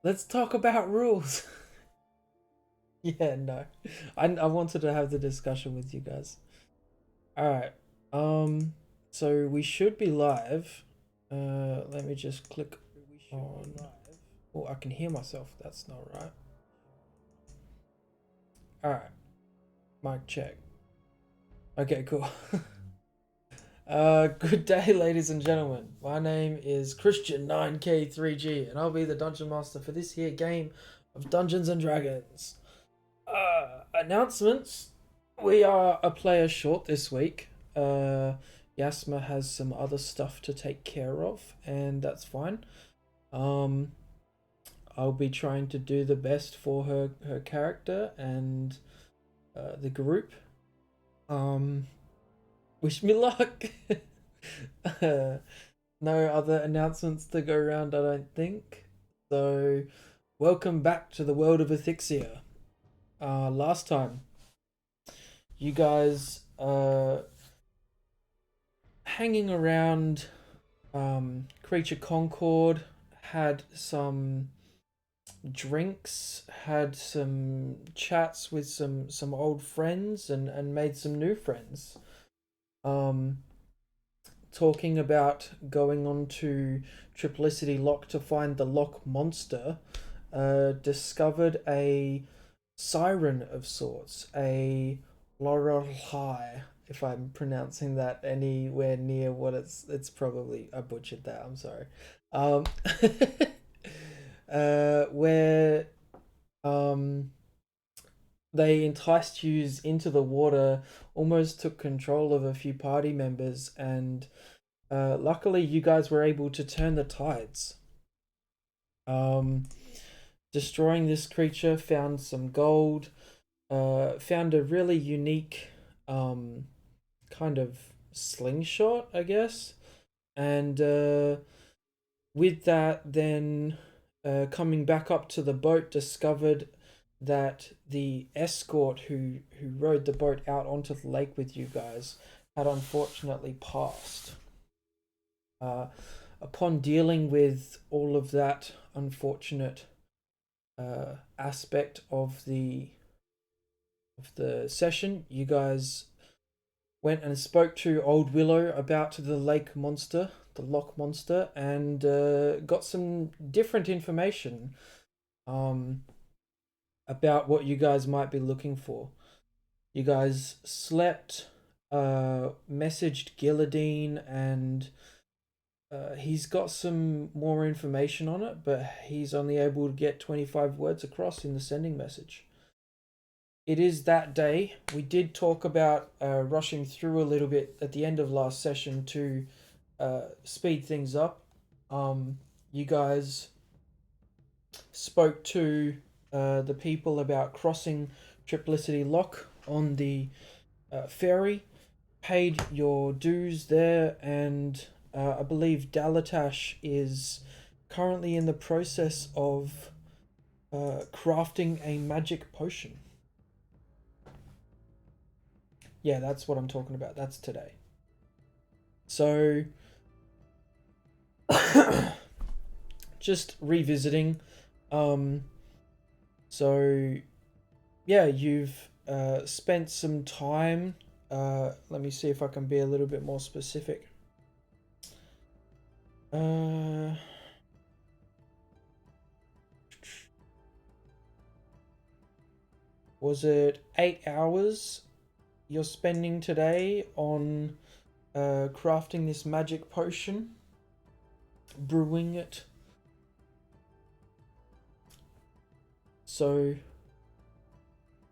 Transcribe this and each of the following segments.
Let's talk about rules. Yeah, no. I wanted to have the discussion with you guys. All right. Um so we should be live. Let me just click on. Oh, I can hear myself. That's not right. All right. Mic check. Okay, cool. Good day, ladies and gentlemen. My name is Christian9K3G, and I'll be the dungeon master for this here game of Dungeons and Dragons. Announcements. We are a player short this week. Yasma has some other stuff to take care of, and that's fine. Um, I'll be trying to do the best for her character and the group. Um, Wish me luck. No other announcements to go around, I don't think. So, welcome back to the world of Ethicsia. Last time, you guys hanging around Creature Concord, had some drinks, had some chats with some old friends, and made some new friends. Um, Talking about going on to Triplicity Loch to find the Loch monster, discovered a siren of sorts, a Lorelei, if I'm pronouncing that anywhere near what it's probably I butchered that. I'm sorry. Um, where um they enticed yous into the water, almost took control of a few party members, and luckily you guys were able to turn the tides. Um, Destroying this creature, found some gold, found a really unique kind of slingshot, I guess. And with that, then coming back up to the boat, discovered that the escort who rowed the boat out onto the lake with you guys had unfortunately passed. Uh, Upon dealing with all of that unfortunate aspect of the session, you guys went and spoke to Old Willow about the lake monster, the Loch monster, and got some different information um, about what you guys might be looking for. You guys slept, messaged Gilladine, and he's got some more information on it, but he's only able to get 25 words across in the sending message. It is that day. We did talk about rushing through a little bit at the end of last session to speed things up. You guys spoke to the people about crossing Triplicity Loch on the ferry, paid your dues there, and I believe Dalatash is currently in the process of crafting a magic potion. Yeah, that's what I'm talking about. That's today. So, just revisiting. Um, so, yeah, you've spent some time. Let me see if I can be a little bit more specific. Uh, was it 8 hours you're spending today on crafting this magic potion, brewing it? So,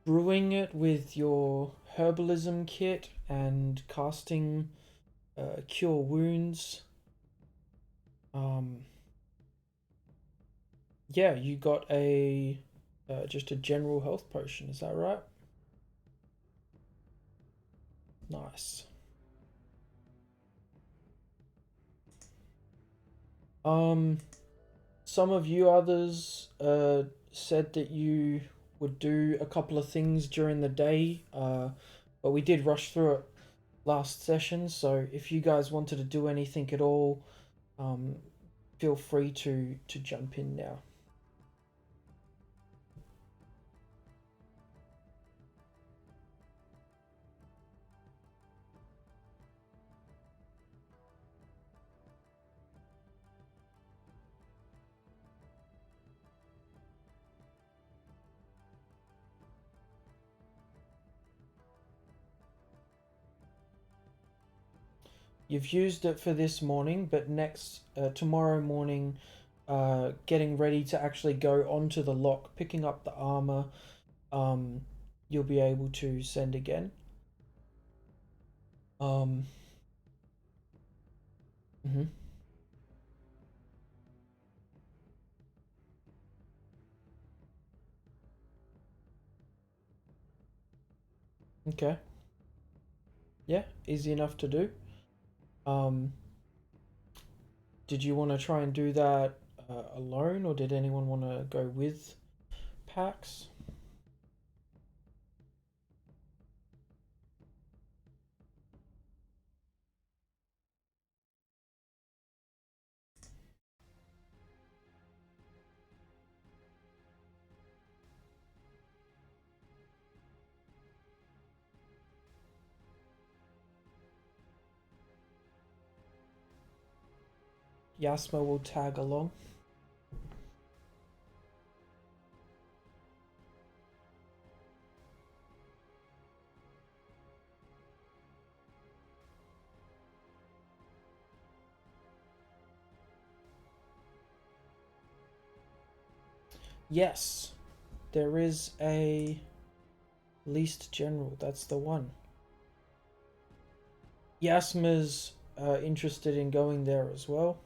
brewing it with your herbalism kit and casting cure wounds. Um, yeah, you got a just a general health potion. Is that right? Nice. Um, some of you others said that you would do a couple of things during the day, but we did rush through it last session. So if you guys wanted to do anything at all, um, feel free to jump in now. You've used it for this morning, but tomorrow morning, getting ready to actually go onto the lock, picking up the armor, um, you'll be able to send again. Um, mhm. Okay. Yeah, easy enough to do. Um, did you want to try and do that alone, or did anyone want to go with Pax? Yasma will tag along. Yes, there is a least general. That's the one. Yasma's interested in going there as well.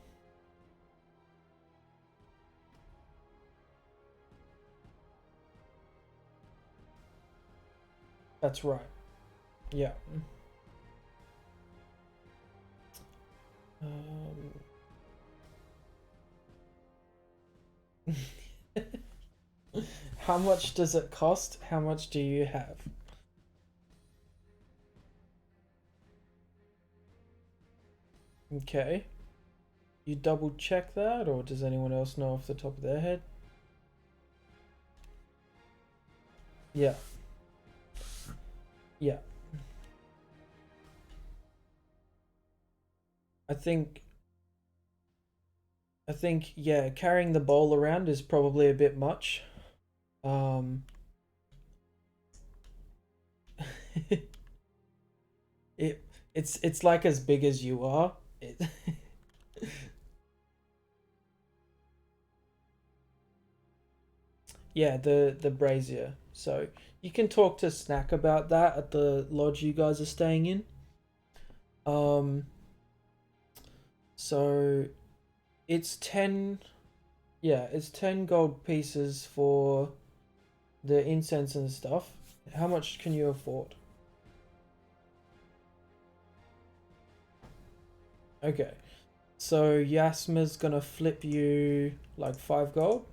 That's right. Yeah. How much does it cost? How much do you have? Okay. You double check that, or does anyone else know off the top of their head? Yeah. Yeah. I think yeah, carrying the bowl around is probably a bit much. Um it it's like as big as you are. Yeah, the brazier. So you can talk to Snack about that at the lodge you guys are staying in. Um so it's 10, yeah, it's 10 gold pieces for the incense and stuff. How much can you afford? Okay. So Yasma's gonna flip you like 5 gold.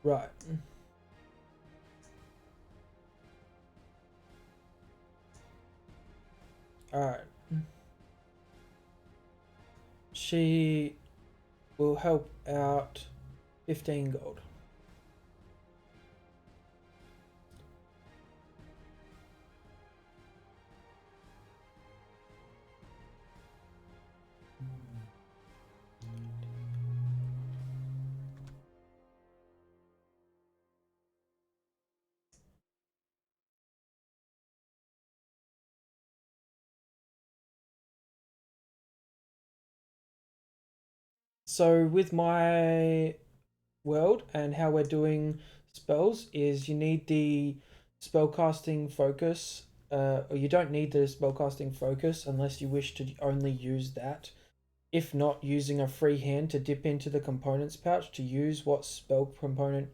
Right. Alright. She will help out 15 gold. So with my world and how we're doing spells is you need the spellcasting focus, or you don't need the spellcasting focus unless you wish to only use that. If not, using a free hand to dip into the components pouch to use what spell component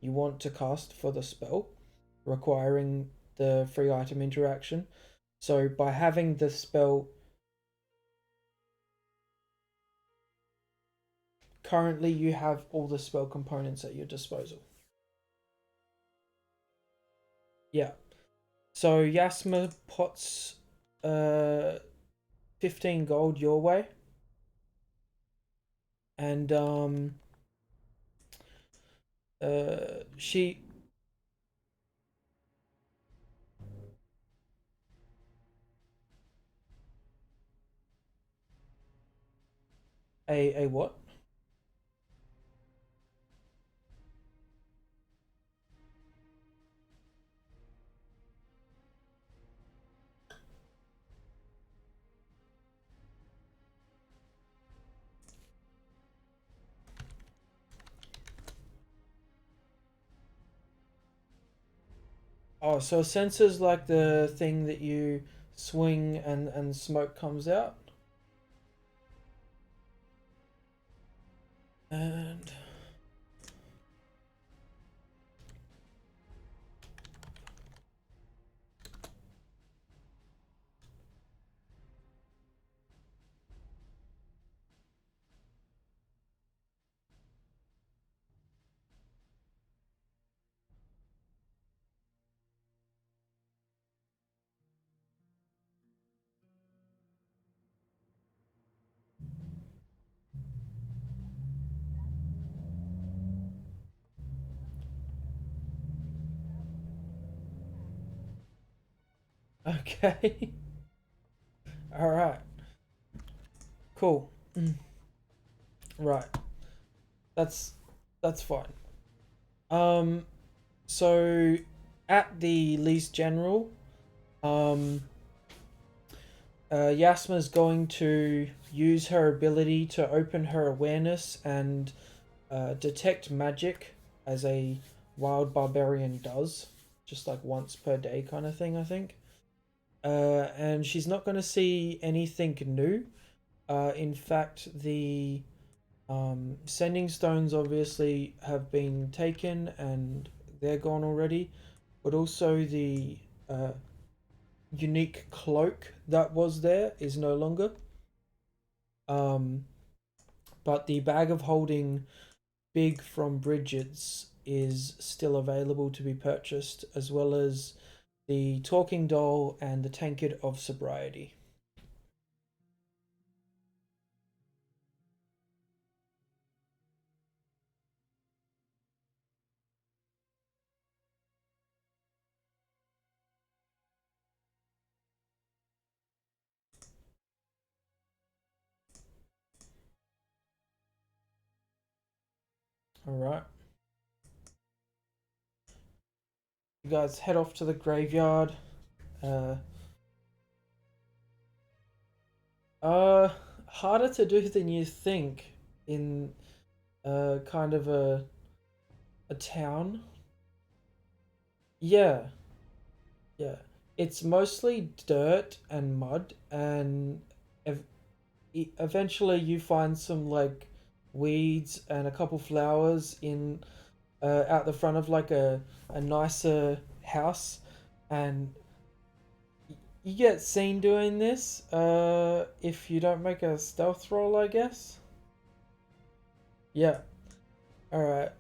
you want to cast for the spell, requiring the free item interaction. So by having the spell, currently you have all the spell components at your disposal. Yeah. So Yasma pots 15 gold your way, and she a what? Oh, so a sensor's like the thing that you swing and smoke comes out. And okay. All right. Cool. Right. That's that's fine. Um so at the least general, um Yasma's going to use her ability to open her awareness and detect magic as a wild barbarian does, just like once per day kind of thing, I think. And she's not going to see anything new. In fact, the sending stones obviously have been taken and they're gone already, but also the uh, unique cloak that was there is no longer. Um, but the bag of holding Big from Bridget's is still available to be purchased, as well as the talking doll and the tankard of sobriety. All right, you guys head off to the graveyard. Uh, uh, Harder to do than you think in kind of a town. Yeah, yeah. It's mostly dirt and mud, and ev- eventually you find some like weeds and a couple flowers in out the front of like a nicer house, and you get seen doing this if you don't make a stealth roll, I guess. Yeah. All right.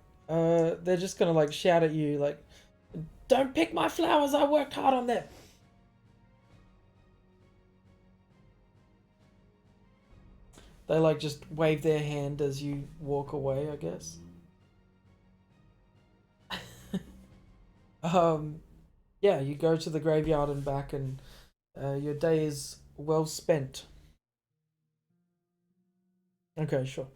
They're just gonna like shout at you like, "Don't pick my flowers! I worked hard on them." They like just wave their hand as you walk away, I guess. um, yeah, you go to the graveyard and back, and your day is well spent. Okay, sure.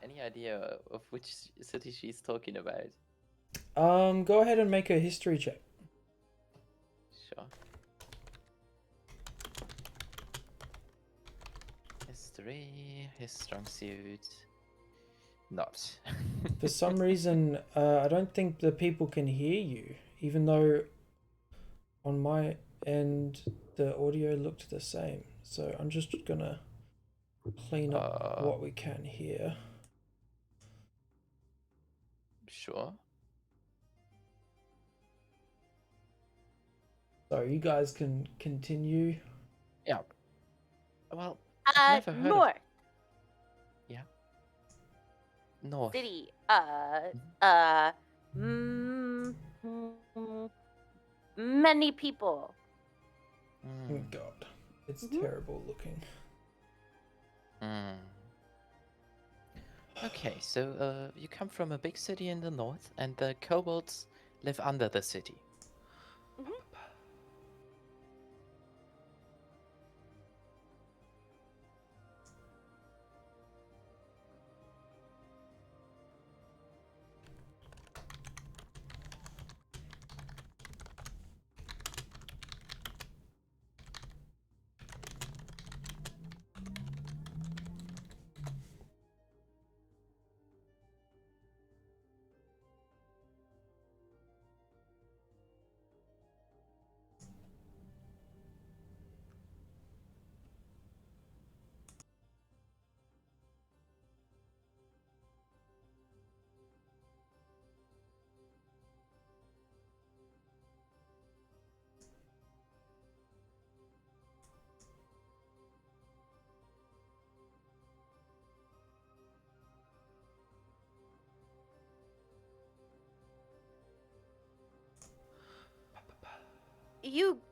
Any idea of which city she's talking about? Go ahead and make a history check. Sure. History, his strong suit. Not. For some reason, I don't think the people can hear you, even though on my end the audio looked the same. So I'm just gonna clean up what we can hear. Sure. So you guys can continue. Yeah. Well, I've never heard of. North Yeah. North. City. Mhm. Mm, many people. Oh, God, it's Mhm. terrible looking. Okay, so you come from a big city in the north, and the kobolds live under the city. Mhm.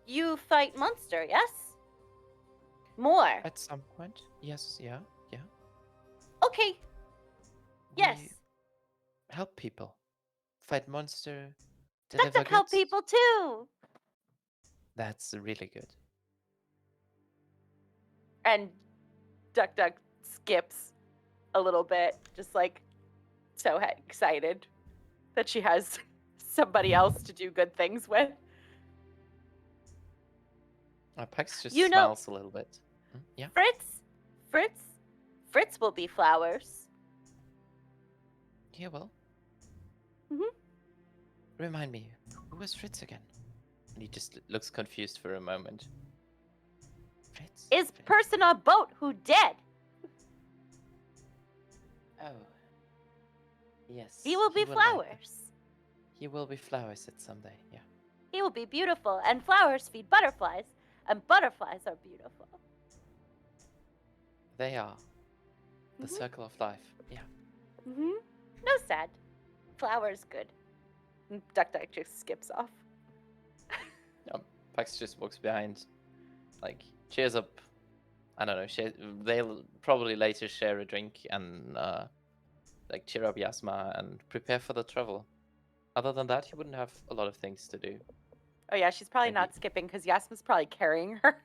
You fight monster, yes? More. At some point, yes, yeah. Okay. Yes. We help people, fight monster, Duck deliver Duck help goods. people too. That's really good. And Duck Duck skips a little bit, just like so excited that she has somebody else to do good things with. Pax just You know, smiles a little bit. Yeah. Fritz will be flowers. Yeah, well. Mhm. Remind me, who was Fritz again? And he just looks confused for a moment. Fritz? Is person on boat who dead. Oh. Yes. He will be flowers. He will be flowers at someday, yeah. He will be beautiful, and flowers feed butterflies, and butterflies are beautiful. They are. The Mhm. circle of life, yeah. Mhm. No sad. Flowers good. And Duck Duck just skips off. Pax just walks behind, like, cheers up. I don't know, they'll probably later share a drink and, like, cheer up Yasma and prepare for the travel. Other than that, he wouldn't have a lot of things to do. Oh yeah, she's probably Maybe. not skipping because Yasma's probably carrying her,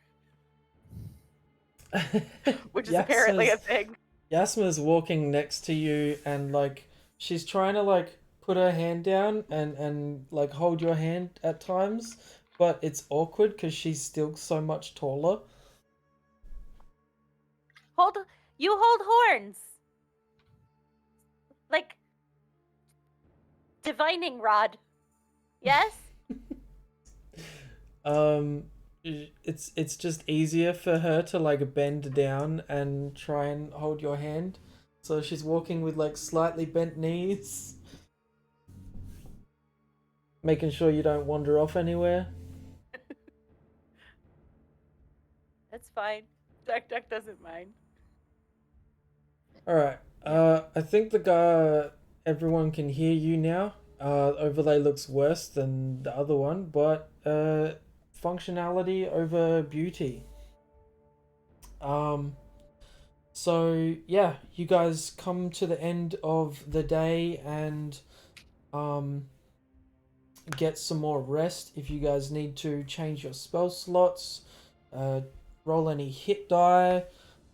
which is apparently a thing. Yasma's walking next to you and like she's trying to like put her hand down and like hold your hand at times, but it's awkward because she's still so much taller. You hold horns. Like divining rod. Yes? It's just easier for her to like bend down and try and hold your hand. So she's walking with like slightly bent knees, making sure you don't wander off anywhere. That's fine. Duck Duck doesn't mind. All right. I think everyone can hear you now. Overlay looks worse than the other one, but functionality over beauty. Um, so yeah, you guys come to the end of the day and get some more rest. If you guys need to change your spell slots, roll any hit die.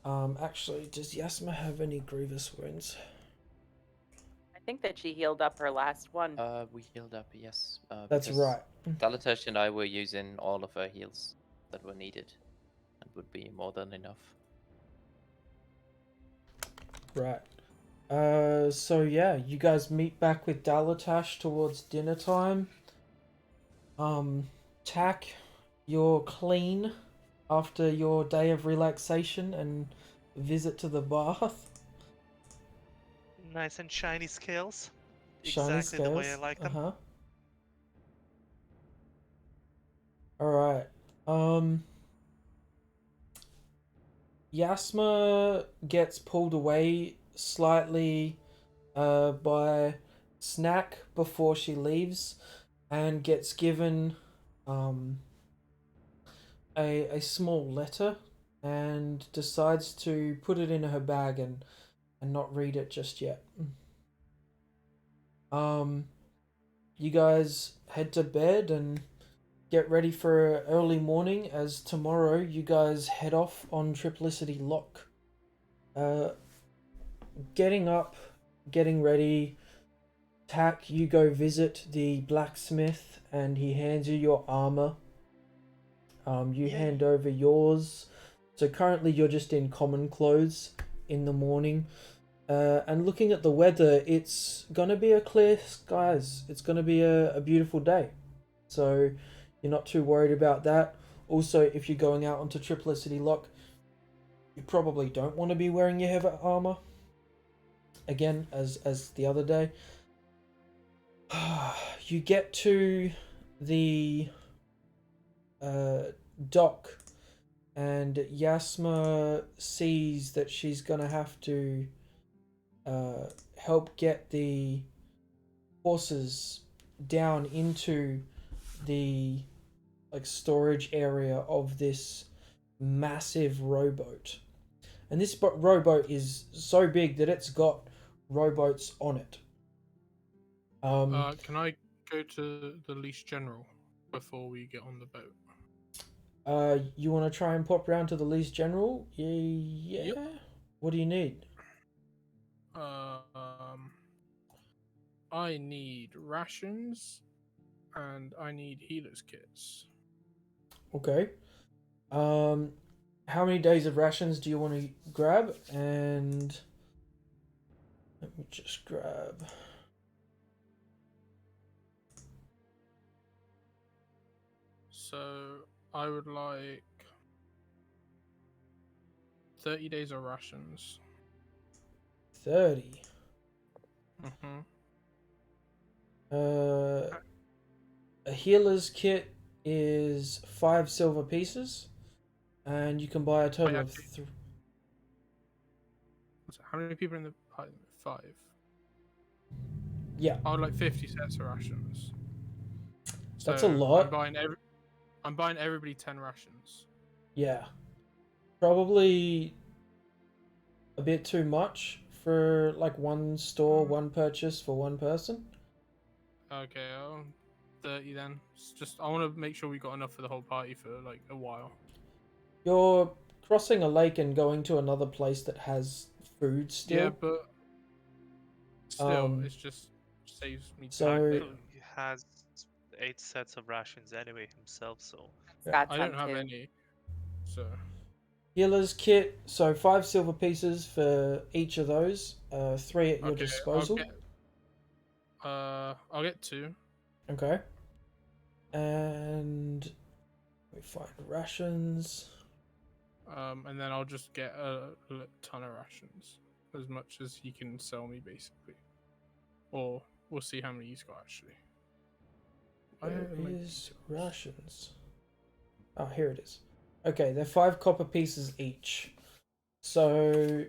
Actually, does Yasma have any grievous wounds? I think that she healed up her last one. We healed up, yes. That's because right. Dalatash and I were using all of our heals that were needed. And would be more than enough. Right. So yeah, you guys meet back with Dalatash towards dinner time. Tack, you're clean after your day of relaxation and visit to the bath. Nice and shiny scales. Shiny Exactly the way I scales. like them. Alright. Yasma gets pulled away slightly by Snack before she leaves and gets given um, a small letter and decides to put it in her bag and not read it just yet. You guys head to bed and get ready for early morning as tomorrow you guys head off on Triplicity Loch. Getting up, getting ready. Tack, you go visit the blacksmith and he hands you your armor. You hand over yours. So currently you're just in common clothes in the morning. And looking at the weather, it's gonna be a clear skies. It's gonna be a beautiful day. So you're not too worried about that. Also, if you're going out onto Triplicity Loch, you probably don't want to be wearing your heavy armor. Again, as the other day. You get to the dock, and Yasma sees that she's gonna have to help get the horses down into the storage area of this massive rowboat. And this rowboat is so big that it's got rowboats on it. Can I go to the least general before we get on the boat? You want to try and pop round to the least general? Yeah. Yep. What do you need? I need rations, and I need healers kits. Okay. How many days of rations do you want to grab? And let me just grab. So I would like 30 days of rations. 30. Mm-hmm. A healer's kit is 5 silver pieces, and you can buy a total of How many people in the party? 5. Yeah. I would like 50 sets of rations. That's a lot. I'm buying everybody 10 rations. Yeah. Probably a bit too much for one store, one purchase for one person. Okay, 30 then. I want to make sure we got enough for the whole party for a while. You're crossing a lake and going to another place that has food still. Yeah, but still, it's just saves me so time. He has 8 sets of rations anyway himself, so yeah. I don't have any. So healer's kit, so 5 silver pieces for each of those. 3 at your disposal. I'll get 2. Okay. And we find rations. And then I'll just get a ton of rations, as much as he can sell me, basically. Or we'll see how many he's got actually. Where is rations? Oh, here it is. Okay, they're 5 copper pieces each. So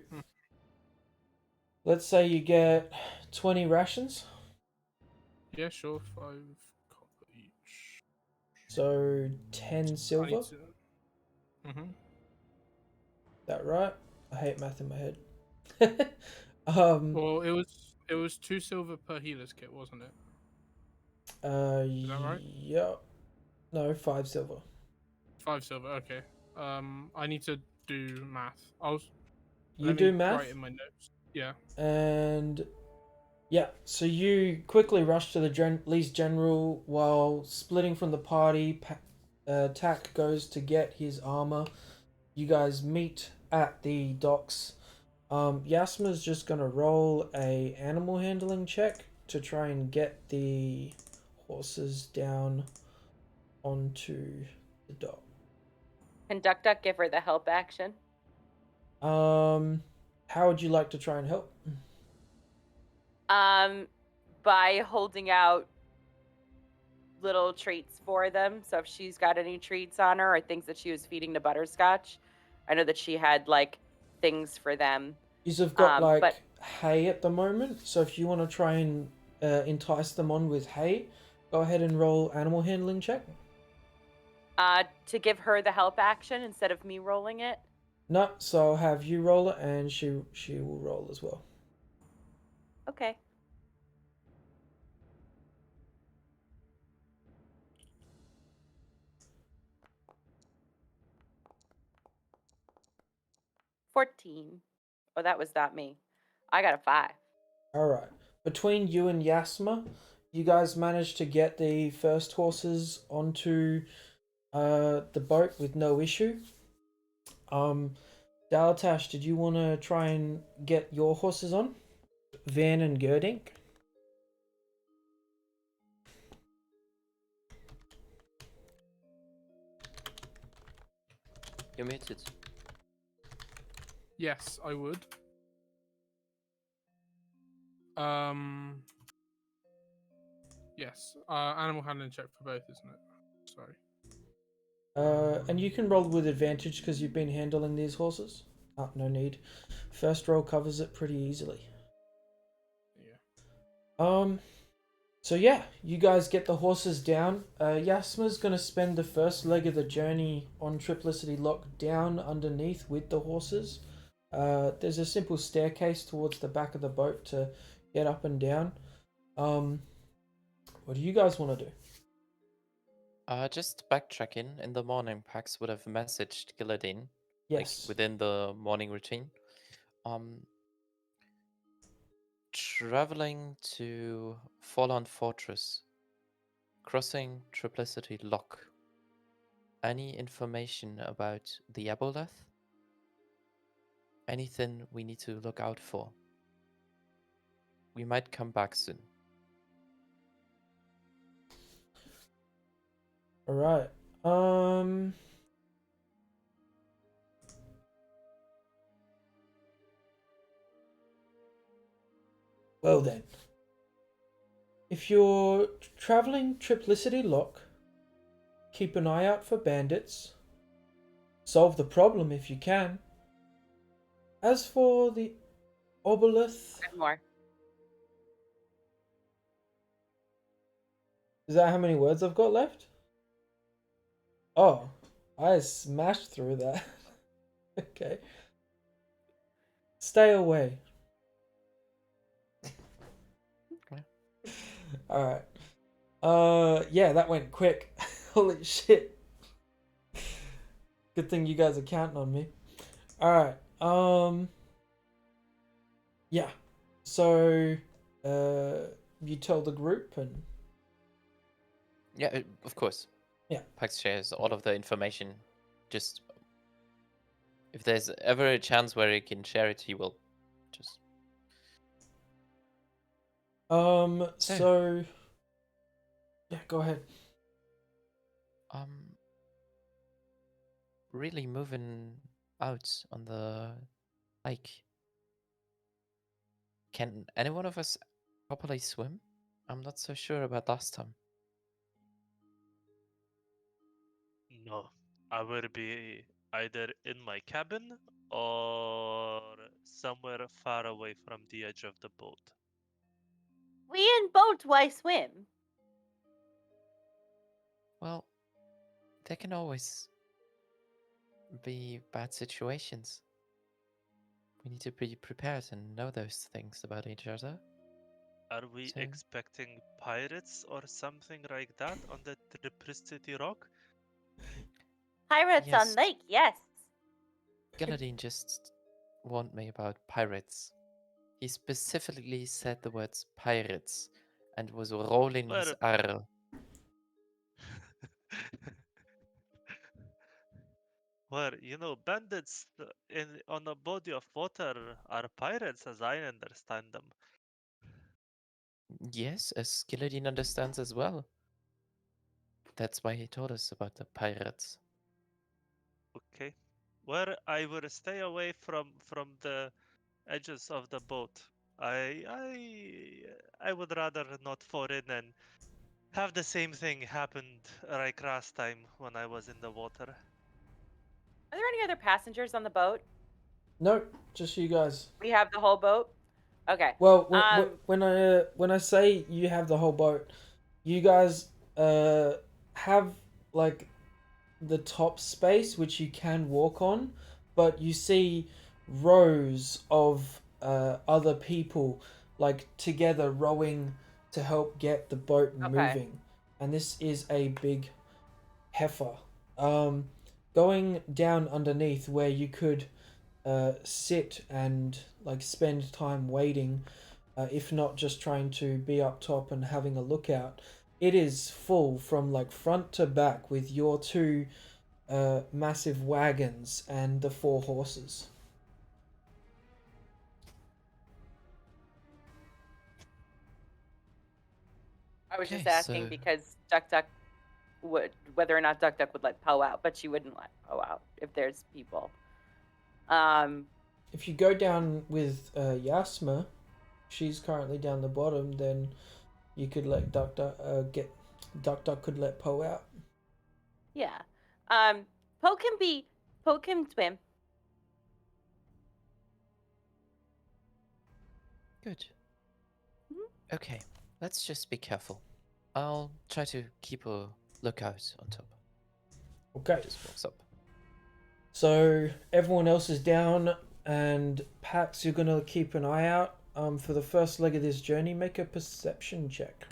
let's say you get 20 rations. Yeah, sure, 5 copper each. So 10 silver. That right? I hate math in my head. Well, it was 2 silver per healer's kit, wasn't it? Is that right? Yeah. No, 5 silver. 5 silver. Okay. I need to do math. You do math? Write in my notes. Yeah. And yeah, so you quickly rush to the least general while splitting from the party. Tack goes to get his armor. You guys meet at the docks. Yasma's just gonna roll a animal handling check to try and get the horses down onto the dock. Can Duck Duck give her the help action? How would you like to try and help? By holding out little treats for them. So if she's got any treats on her or things that she was feeding to Butterscotch, I know that she had things for them. You've got hay at the moment, so if you want to try and entice them on with hay, go ahead and roll animal handling check. To give her the help action instead of me rolling it. No, so I'll have you roll it, and she will roll as well. Okay. $14. Oh, that was not me. I got a 5. All right. Between you and Yasma, you guys managed to get the first horses onto the boat with no issue. Daltash, did you want to try and get your horses on? Van and Gerdink? You're muted. Yes, I would. Yes. Animal handling check for both, isn't it? Sorry. And you can roll with advantage because you've been handling these horses. Oh, no need. First roll covers it pretty easily. Yeah. So yeah, you guys get the horses down. Yasma's gonna spend the first leg of the journey on Triplicity Loch down underneath with the horses. There's a simple staircase towards the back of the boat to get up and down. What do you guys want to do? Just backtracking. In the morning, Pax would have messaged Gilladine, Yes. like within the morning routine. Traveling to Fallen Fortress, crossing Triplicity Loch. Any information about the Aboleth? Anything we need to look out for? We might come back soon. All right. Well then, if you're traveling Triplicity Loch, keep an eye out for bandits. Solve the problem if you can. As for the Obelith, And more. is that how many words I've got left? Oh, I smashed through that. Okay. Stay away. Alright. Yeah, that went quick. Holy shit. Good thing you guys are counting on me. Alright. Yeah. So, you tell the group and... Yeah, of course. Yeah. Pax shares all of the information. Just if there's ever a chance where he can share it, he will. Just so... Yeah, go ahead. really moving out on the lake. Can any one of us properly swim? I'm not so sure about last time. No, I will be either in my cabin or somewhere far away from the edge of the boat. We in boat, why swim? Well, there can always be bad situations. We need to be prepared and know those things about each other. Are we So- expecting pirates or something like that on the Triplicity Rock? Pirates Yes. on lake, yes. Gilladine just warned me about pirates. He specifically said the words pirates and was rolling his R. Well, bandits on a body of water are pirates, as I understand them. Yes, as Gilladine understands as well. That's why he told us about the pirates. Okay. Well, I will stay away from the edges of the boat. I would rather not fall in and have the same thing happened like last time when I was in the water. Are there any other passengers on the boat? Nope, just you guys. We have the whole boat? Okay. Well, when I say you have the whole boat, you guys have like the top space which you can walk on, but you see rows of other people like together rowing to help get the boat Okay. moving, and this is a big heifer. Going down underneath where you could sit and like spend time waiting, if not just trying to be up top and having a look out. It is full from like front to back with your two massive wagons and the 4 horses. I was just Okay, asking so- because Duck Duck would, whether or not Duck Duck would let Poe out, but she wouldn't let Poe out if there's people. If you go down with Yasma, she's currently down the bottom, then you could let Duck Duck could let Poe out. Yeah. Poe can swim. Good. Mhm. Okay, let's just be careful. I'll try to keep a lookout on top. Okay. Just walks up. So everyone else is down, and Pax, you're gonna keep an eye out. For the first leg of this journey, make a perception check.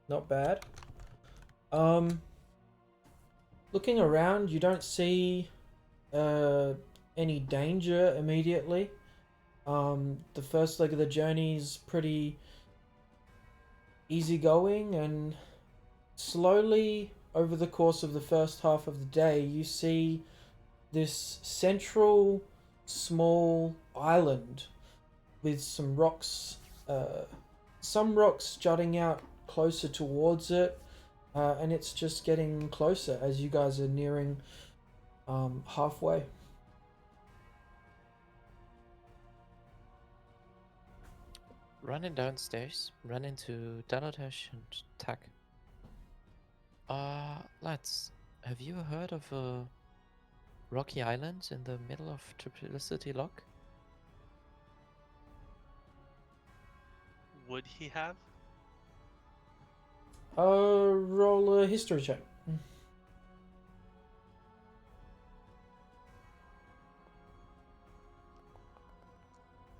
Not bad. Looking around, you don't see any danger immediately. The first leg of the journey is pretty easygoing, and slowly over the course of the first half of the day, you see this central small island with some rocks jutting out closer towards it, and it's just getting closer as you guys are nearing halfway. Running downstairs, run into Dalatesh and Tak. Lads, have you heard of a rocky island in the middle of Triplicity Loch? Would he have? Roll a history check.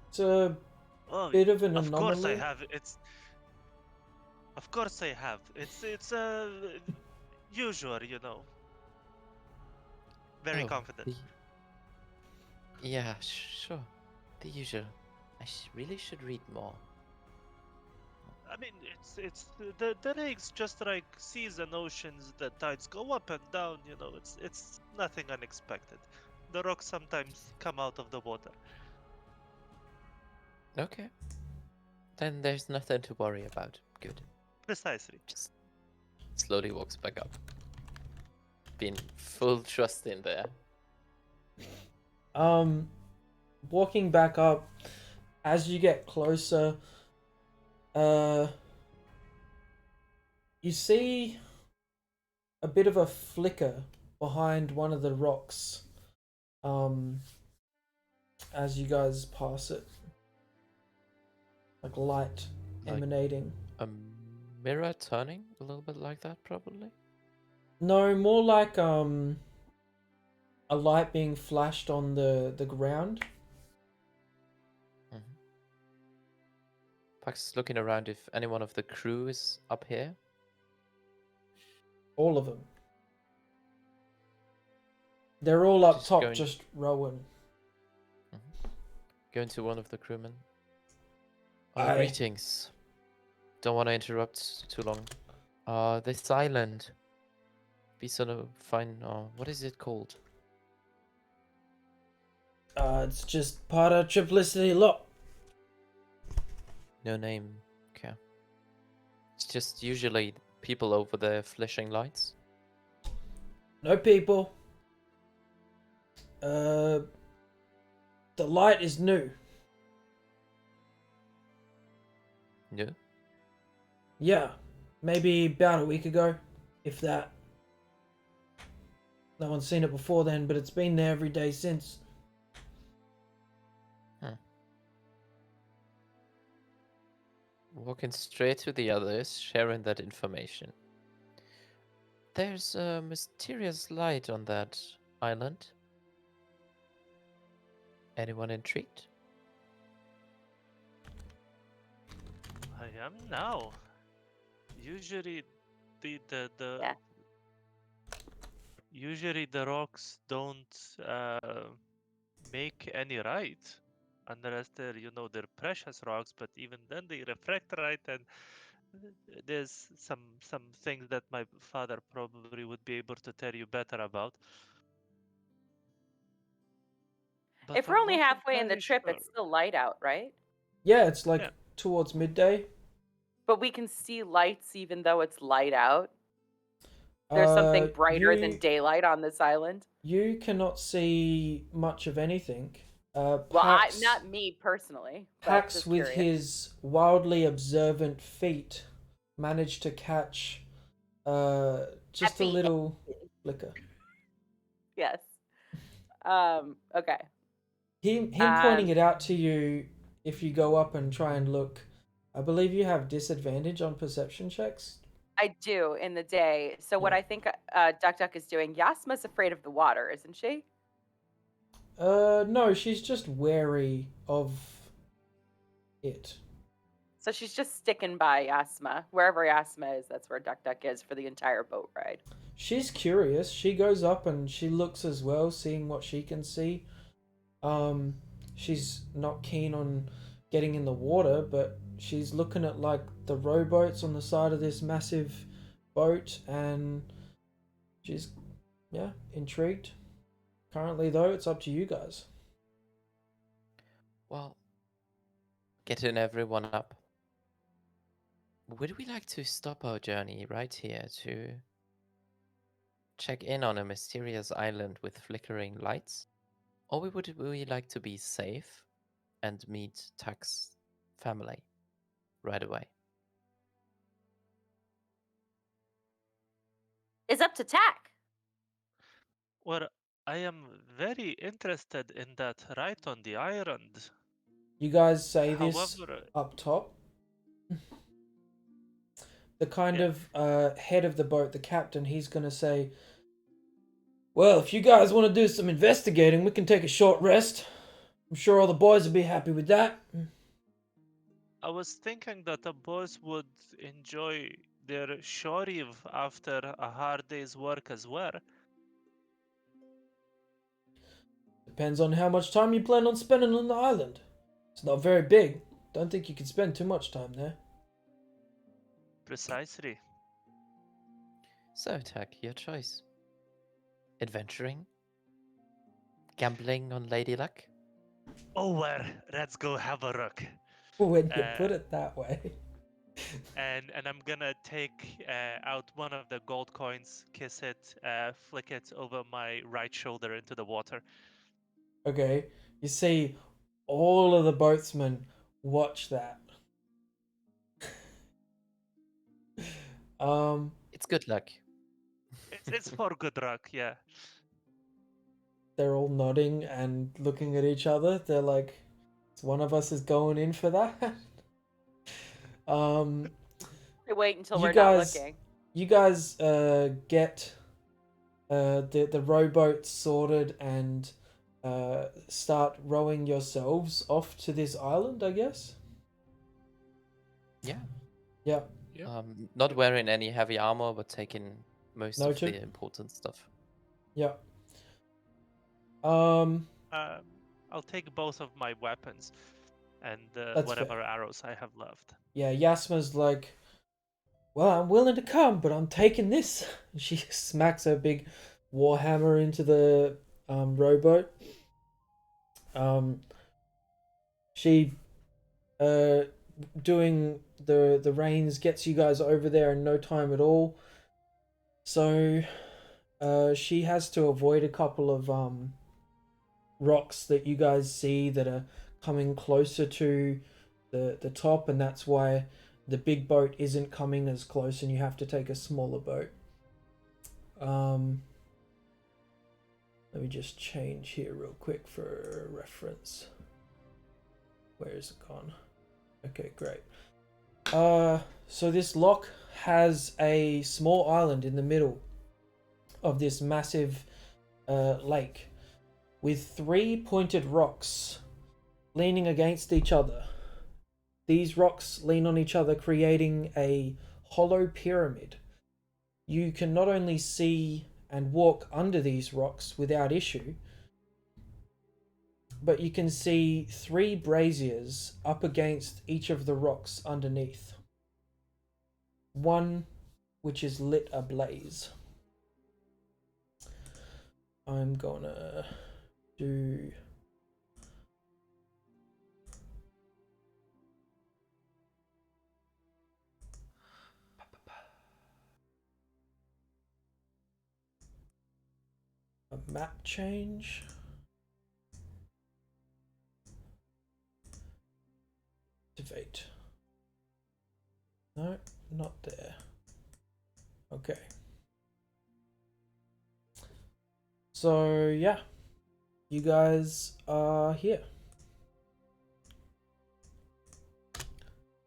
It's a Oh, bit of an of course I anomaly. have. Of course I have. It's usual, you know. Very Oh, confident. Yeah, sure. The usual. I really should read more. I mean, it's the lakes just like seas and oceans. The tides go up and down. You know, it's nothing unexpected. The rocks sometimes come out of the water. Okay. Then there's nothing to worry about. Good. Precisely. Just slowly walks back up. Being full trust in there. Walking back up, as you get closer, you see a bit of a flicker behind one of the rocks, as you guys pass it, like light Like- emanating. A mirror turning a little bit like that, probably. No, more like a light being flashed on the ground. Pax is looking around if any one of the crew is up here. All of them. They're all up Just top, going- just rowing. Going to one of the crewmen. Aye. Greetings. Don't want to interrupt too long. This island. Be sort of fine. What is it called? It's just part of Triplicity Loch. No name. Okay. It's just usually people over there flashing lights. No people. The light is new. No. Yeah, maybe about a week ago, if that. No one's seen it before then, but it's been there every day since. walking straight to the others, sharing that information. There's a mysterious light on that island. Anyone intrigued? I am now. Usually, the Yeah. usually the rocks don't make any right unless they're they're precious rocks. But even then, they reflect right, and there's some things that my father probably would be able to tell you better about. But If we're I'm only not halfway in the entirely trip, sure. it's still light out, right? Yeah, it's like Yeah. towards midday. But we can see lights even though it's light out. There's something brighter than daylight on this island. You cannot see much of anything. Well, Pax, not me personally, but Pax just with curious. his wildly observant feet managed to catch just a Happy. little flicker. Yes. Okay. Him pointing it out to you, if you go up and try and look, I believe you have disadvantage on perception checks. I do in the day. So what Yeah. I think Duck Duck is doing, Yasma's afraid of the water, isn't she? No, she's just wary of it. So she's just sticking by Yasma. Wherever Yasma is, that's where Duck Duck is for the entire boat ride. She's curious. She goes up and she looks as well, seeing what she can see. She's not keen on getting in the water, but she's looking at like the rowboats on the side of this massive boat, and she's intrigued. Currently though, it's up to you guys. Well, getting everyone up. Would we like to stop our journey right here to check in on a mysterious island with flickering lights? Or would we like to be safe and meet Tuck's family right away? It's up to Tack. Well, I am very interested in that right on the island. You guys say this However, up top. The kind Yeah. of head of the boat, the captain, he's gonna say, well, if you guys want to do some investigating, we can take a short rest. I'm sure all the boys will be happy with that. I was thinking that the boys would enjoy their shore eve after a hard day's work as well. Depends on how much time you plan on spending on the island. It's not very big. Don't think you can spend too much time there. Precisely. So, Tuck, your choice. Adventuring? Gambling on Lady Luck? Oh well, let's go have a look. When you put it that way. And I'm gonna take out one of the gold coins, kiss it, flick it over my right shoulder into the water. Okay, you see all of the boatsmen watch that. It's good luck. It's for good luck, yeah. They're all nodding and looking at each other. They're like, one of us is going in for that. Wait until You we're guys- not looking. You guys get the rowboat sorted and start rowing yourselves off to this island, I guess. Yeah. Yeah. Yep. Not wearing any heavy armor, but taking most of Noted. the important stuff. Yeah. I'll take both of my weapons and That's whatever fair. arrows I have left. Yeah, Yasma's like, well, I'm willing to come, but I'm taking this. She smacks her big warhammer into the rowboat. She doing the reins gets you guys over there in no time at all. So she has to avoid a couple of rocks that you guys see that are coming closer to the top, and that's why the big boat isn't coming as close and you have to take a smaller boat. Let me just change here real quick for reference. Where is it gone? Okay, great. So this loch has a small island in the middle of this massive lake with 3 pointed rocks leaning against each other. These rocks lean on each other, creating a hollow pyramid. You can not only see and walk under these rocks without issue, but you can see 3 braziers up against each of the rocks underneath. One which is lit ablaze. I'm gonna do a map change. Activate. No, not there. Okay. So yeah, you guys are here.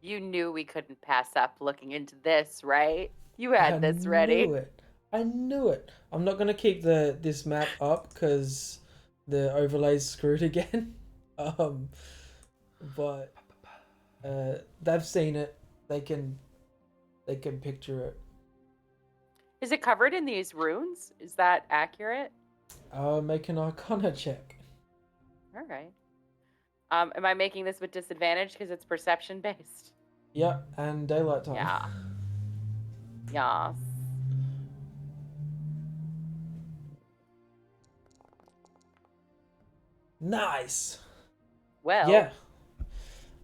You knew we couldn't pass up looking into this, right? You had this ready. I knew it. I'm not gonna keep this map up because the overlay's screwed again. But they've seen it. They can picture it. Is it covered in these runes? Is that accurate? Make an Arcana check. All right. Am I making this with disadvantage because it's perception based? Yeah, and daylight time. Yeah. Yes. Nice. Well. Yeah.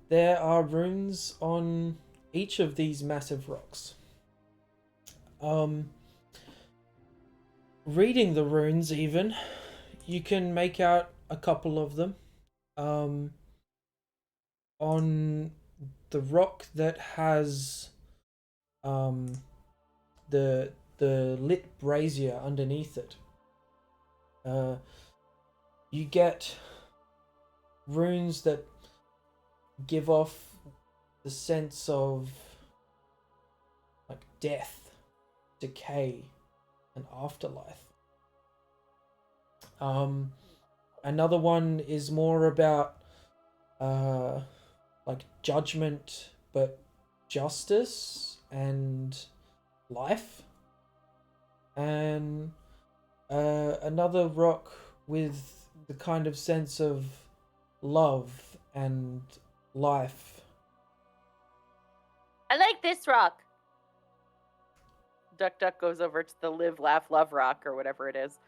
There are runes on each of these massive rocks. Reading the runes even, you can make out a couple of them. On the rock that has the lit brazier underneath it, you get runes that give off the sense of like death, decay, and afterlife. Another one is more about like judgment, but justice and life. And another rock with the kind of sense of love and life. I like this rock. Duck Duck goes over to the live, laugh, love rock or whatever it is.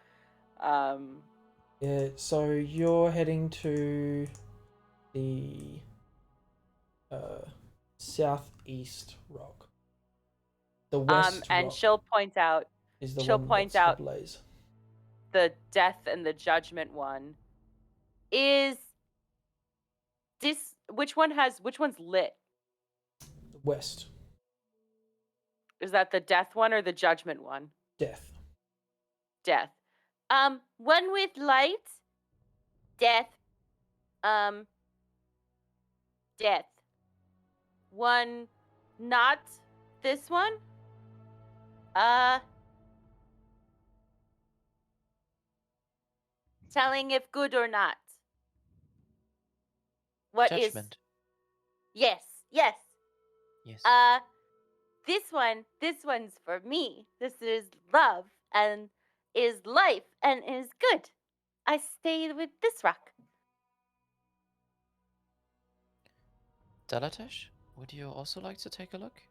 Yeah, so you're heading to the southeast rock. The west and rock she'll point out is the she'll one point that's out ablaze. the death and the judgment one. Is this which one's lit? West. Is that the death one or the judgment one? Death. Death. One with light. Death. Death. One not this one. Telling if good or not. What is? Judgment. Yes. Yes. This one's for me. This is love and is life and is good. I stay with this rock. Dalatesh, would you also like to take a look?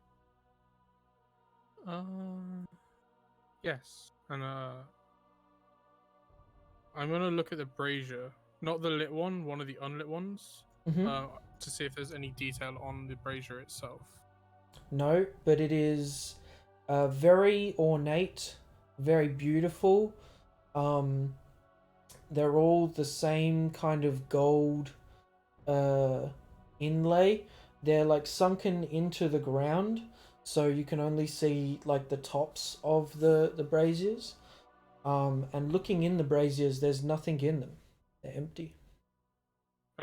Yes, and I'm gonna look at the brazier, not the lit one of the unlit ones, to see if there's any detail on the brazier itself. No, but it is very ornate, very beautiful. They're all the same kind of gold inlay. They're like sunken into the ground, so you can only see like the tops of the braziers. And looking in the braziers, there's nothing in them. They're empty.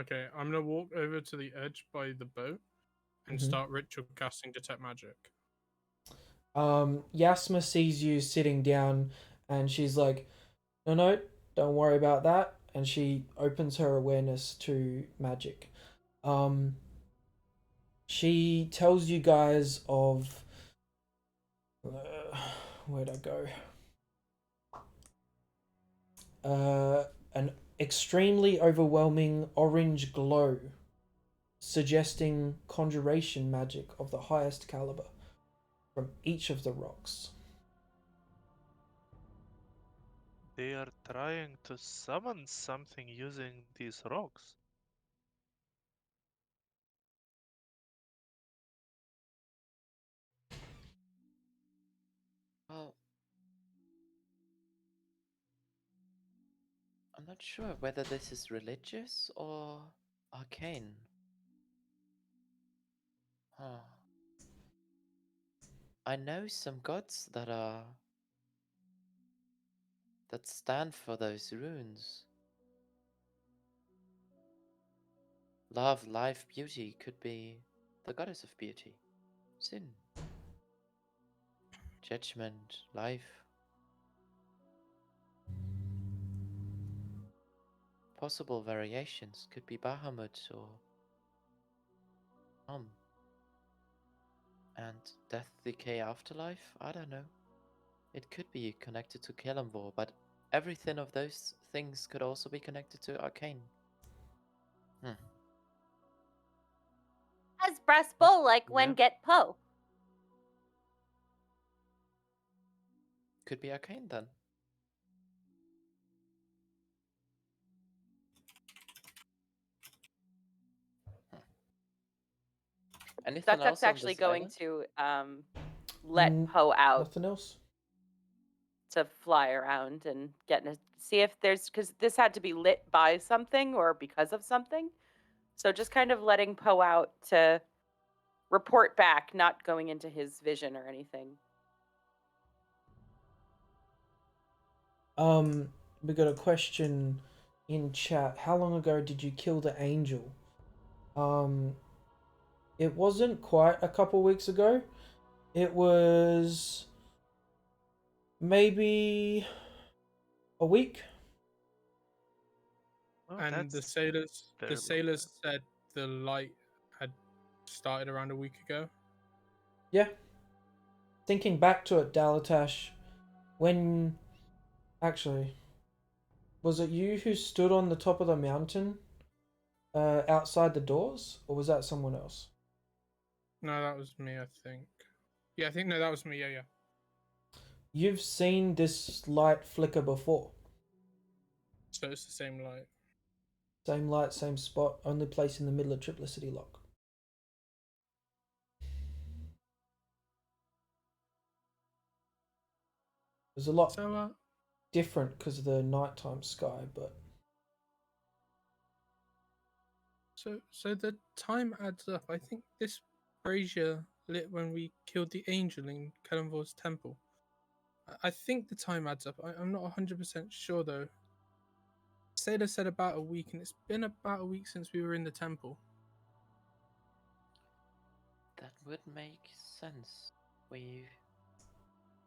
Okay, I'm gonna walk over to the edge by the boat and Mhm. start ritual casting detect magic. Yasma sees you sitting down, and she's like, "No, no, don't worry about that." And she opens her awareness to magic. Um, she tells you guys of where'd I go? An extremely overwhelming orange glow, suggesting conjuration magic of the highest caliber from each of the rocks. They are trying to summon something using these rocks. Well, I'm not sure whether this is religious or arcane. Huh. I know some gods that stand for those runes. Love, life, beauty could be the goddess of beauty. Sin, judgment, life. Possible variations could be Bahamut or and death, decay, afterlife. I don't know. It could be connected to Kelemvor, but everything of those things could also be connected to arcane. As brass bowl like when Yeah. get Poe. Could be arcane then. Anything Duck's else on actually this going island? to let Poe out Nothing else? to fly around and see if there's, because this had to be lit by something or because of something. So just kind of letting Poe out to report back, not going into his vision or anything. We got a question in chat. How long ago did you kill the angel? It wasn't quite a couple weeks ago. It was maybe a week. Oh, And the that's sailors, very long said the light had started around a week ago. Yeah. Thinking back to it, Dalatash, when actually, was it you who stood on the top of the mountain outside the doors, or was that someone else? No, that was me, I think. Yeah, I think no, that was me. Yeah. You've seen this light flicker before. So it's the same light. Same light, same spot, only place in the middle of Triplicity Loch. There's a lot So different because of the nighttime sky, but so the time adds up. I think this brazier lit when we killed the angel in Kelemvor's temple. I think the time adds up. I'm not 100% sure though. Sailor said about a week, and it's been about a week since we were in the temple. That would make sense. We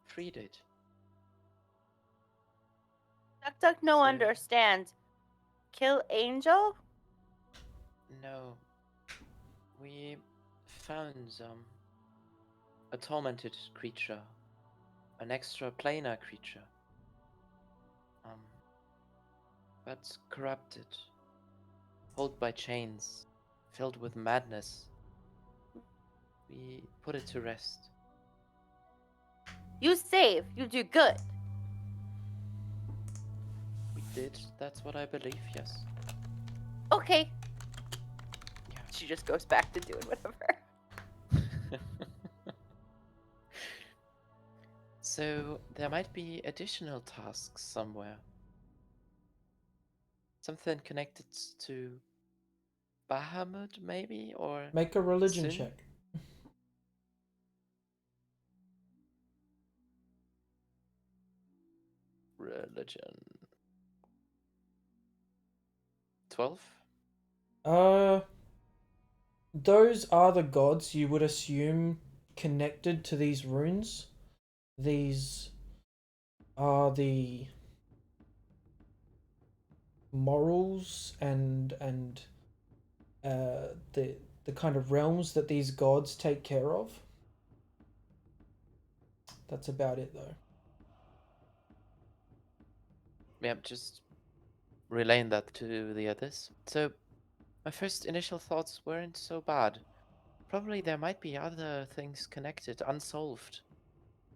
freed it. Duck no So- understand. Kill Angel? No. We found a tormented creature. An extra planar creature. But corrupted. Held by chains. Filled with madness. We put it to rest. You save. You do good. We did. That's what I believe, yes. Okay. Yeah. She just goes back to doing whatever. So there might be additional tasks somewhere. Something connected to Bahamut, maybe, or make a religion Sin? check. Religion. 12? those are the gods you would assume connected to these runes. These are the morals and the kind of realms that these gods take care of. That's about it, though. Yeah, just relaying that to the others. So, my first initial thoughts weren't so bad. Probably there might be other things connected, unsolved.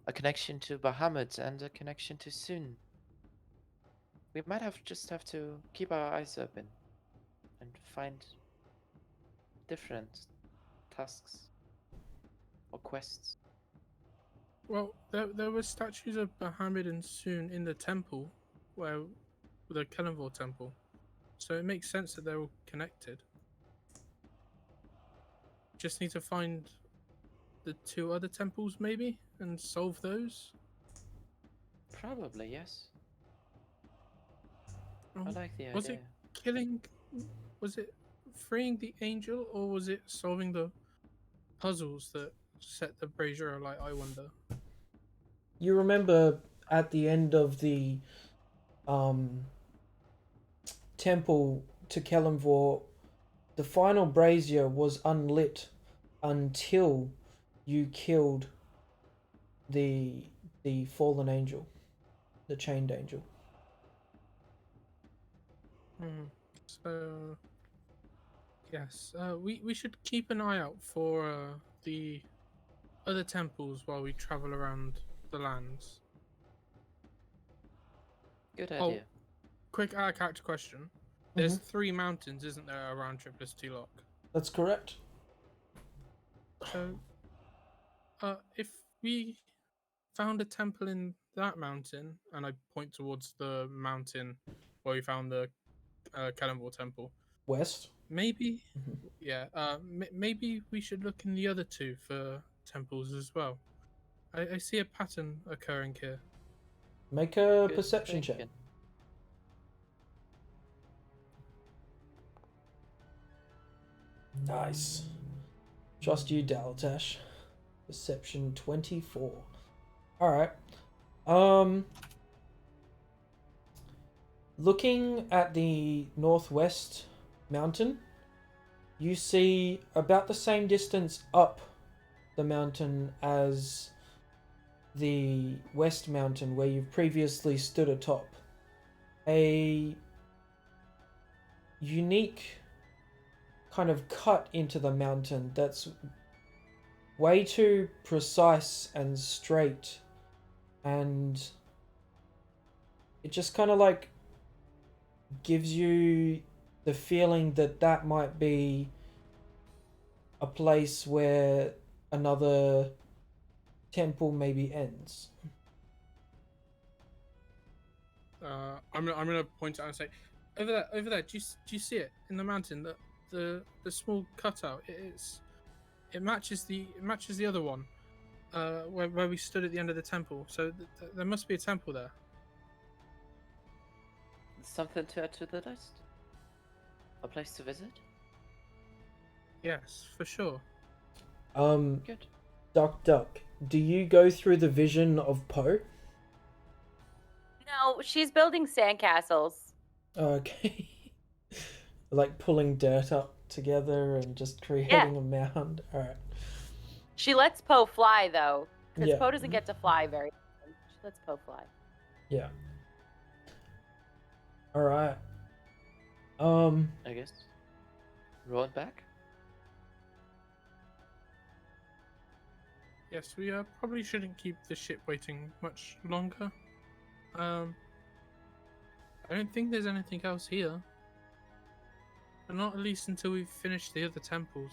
A connection to Bahamut and a connection to Sun. We might just have to keep our eyes open and find different tasks or quests. Well, there were statues of Bahamut and Sun in the temple, where the Kellenvor temple, so it makes sense that they're all connected. Just need to find the two other temples, maybe, and solve those. Probably, yes. I Um, like the was idea. it killing? Was it freeing the angel, or was it solving the puzzles that set the brazier alight? I wonder. You remember at the end of the um, temple to Kellenvor, the final brazier was unlit until you killed the fallen angel, the chained angel. So yes, we should keep an eye out for the other temples while we travel around the lands. Good Oh, idea. quick out of character question. There's 3 mountains, isn't there, around Triplicity Loch? That's correct. So, if we found a temple in that mountain, and I point towards the mountain where we found the Kellenvor temple, West. maybe, yeah, maybe we should look in the other 2 for temples as well. I see a pattern occurring here. Make a Good perception check. thinking. Nice. Trust you, Dalatash. Perception 24. Alright. Looking at the northwest mountain, you see about the same distance up the mountain as the west mountain where you've previously stood atop. A unique kind of cut into the mountain that's way too precise and straight, and it just kind of like gives you the feeling that that might be a place where another temple maybe ends. I'm gonna point out and say, over there. Do you see it in the mountain? The small cutout. It matches the other one, where we stood at the end of the temple. So there must be a temple there. Something to add to the list? A place to visit? Yes, for sure. Good. Duck, do you go through the vision of Poe? No, she's building sandcastles. Okay. Like pulling dirt up together and just creating a mound. Alright. She lets Poe fly though, because Yeah. Poe doesn't get to fly very often. She lets Poe fly. Yeah. Alright. I guess. Roll back? Yes, we probably shouldn't keep the ship waiting much longer. I don't think there's anything else here. But not at least until we've finished the other temples.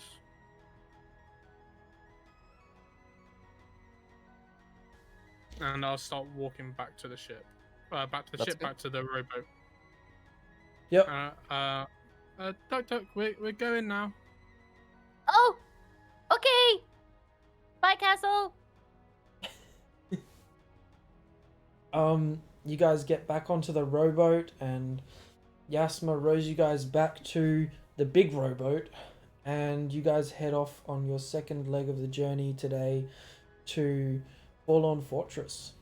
And I'll start walking back to the ship. Back to the rowboat. Yep. Duck, we're going now. Oh, okay. Bye, Castle. You guys get back onto the rowboat, and Yasma rows you guys back to the big rowboat, and you guys head off on your second leg of the journey today to Forlorn Fortress.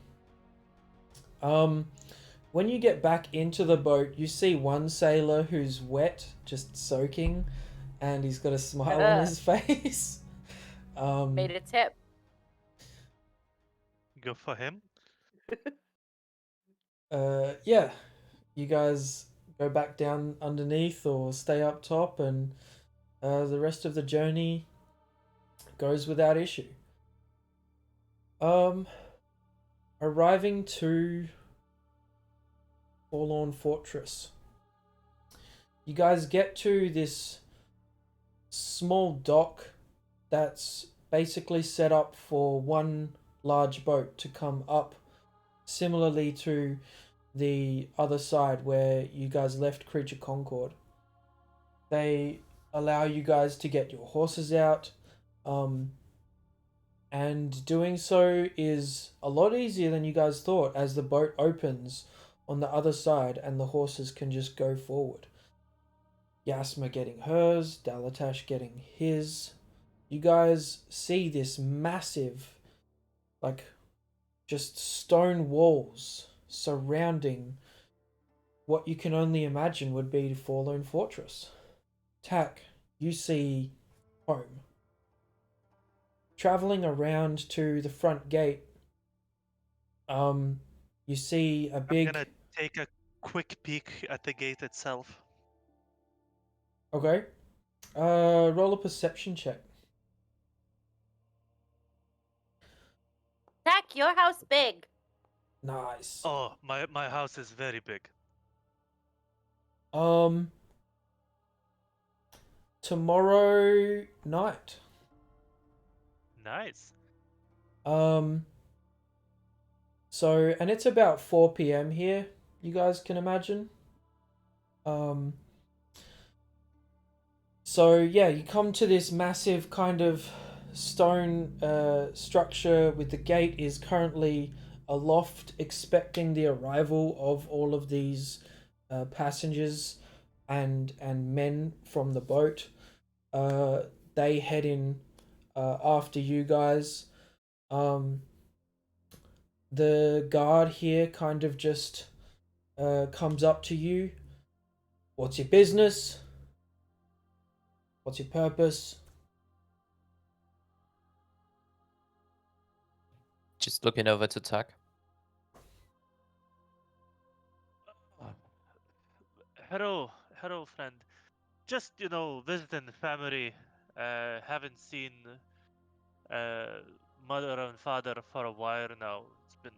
When you get back into the boat, you see one sailor who's wet, just soaking, and he's got a smile on his face. Made a tip. Go for him. Yeah, you guys go back down underneath or stay up top, and the rest of the journey goes without issue. Arriving to Forlorn Fortress, you guys get to this small dock that's basically set up for one large boat to come up, similarly to the other side where you guys left Creature Concord. They allow you guys to get your horses out, and doing so is a lot easier than you guys thought, as the boat opens on the other side and the horses can just go forward. Yasma getting hers, Dalatash getting his. You guys see this massive, like, just stone walls surrounding what you can only imagine would be Forlorn Fortress. Tack, you see home. Traveling around to the front gate, you see a big... I'm gonna take a quick peek at the gate itself. Okay. Roll a perception check. Zach, your house big. Nice. Oh, my house is very big. Tomorrow night. Nice. So, and it's about 4 p.m. here, you guys can imagine. So yeah, you come to this massive kind of stone structure with the gate is currently aloft, expecting the arrival of all of these passengers and men from the boat. They head in after you guys. The guard here kind of just comes up to you. What's your business? What's your purpose? Just looking over to Tuck. Hello, friend. Just visiting the family. Haven't seen mother and father for a while now. It's been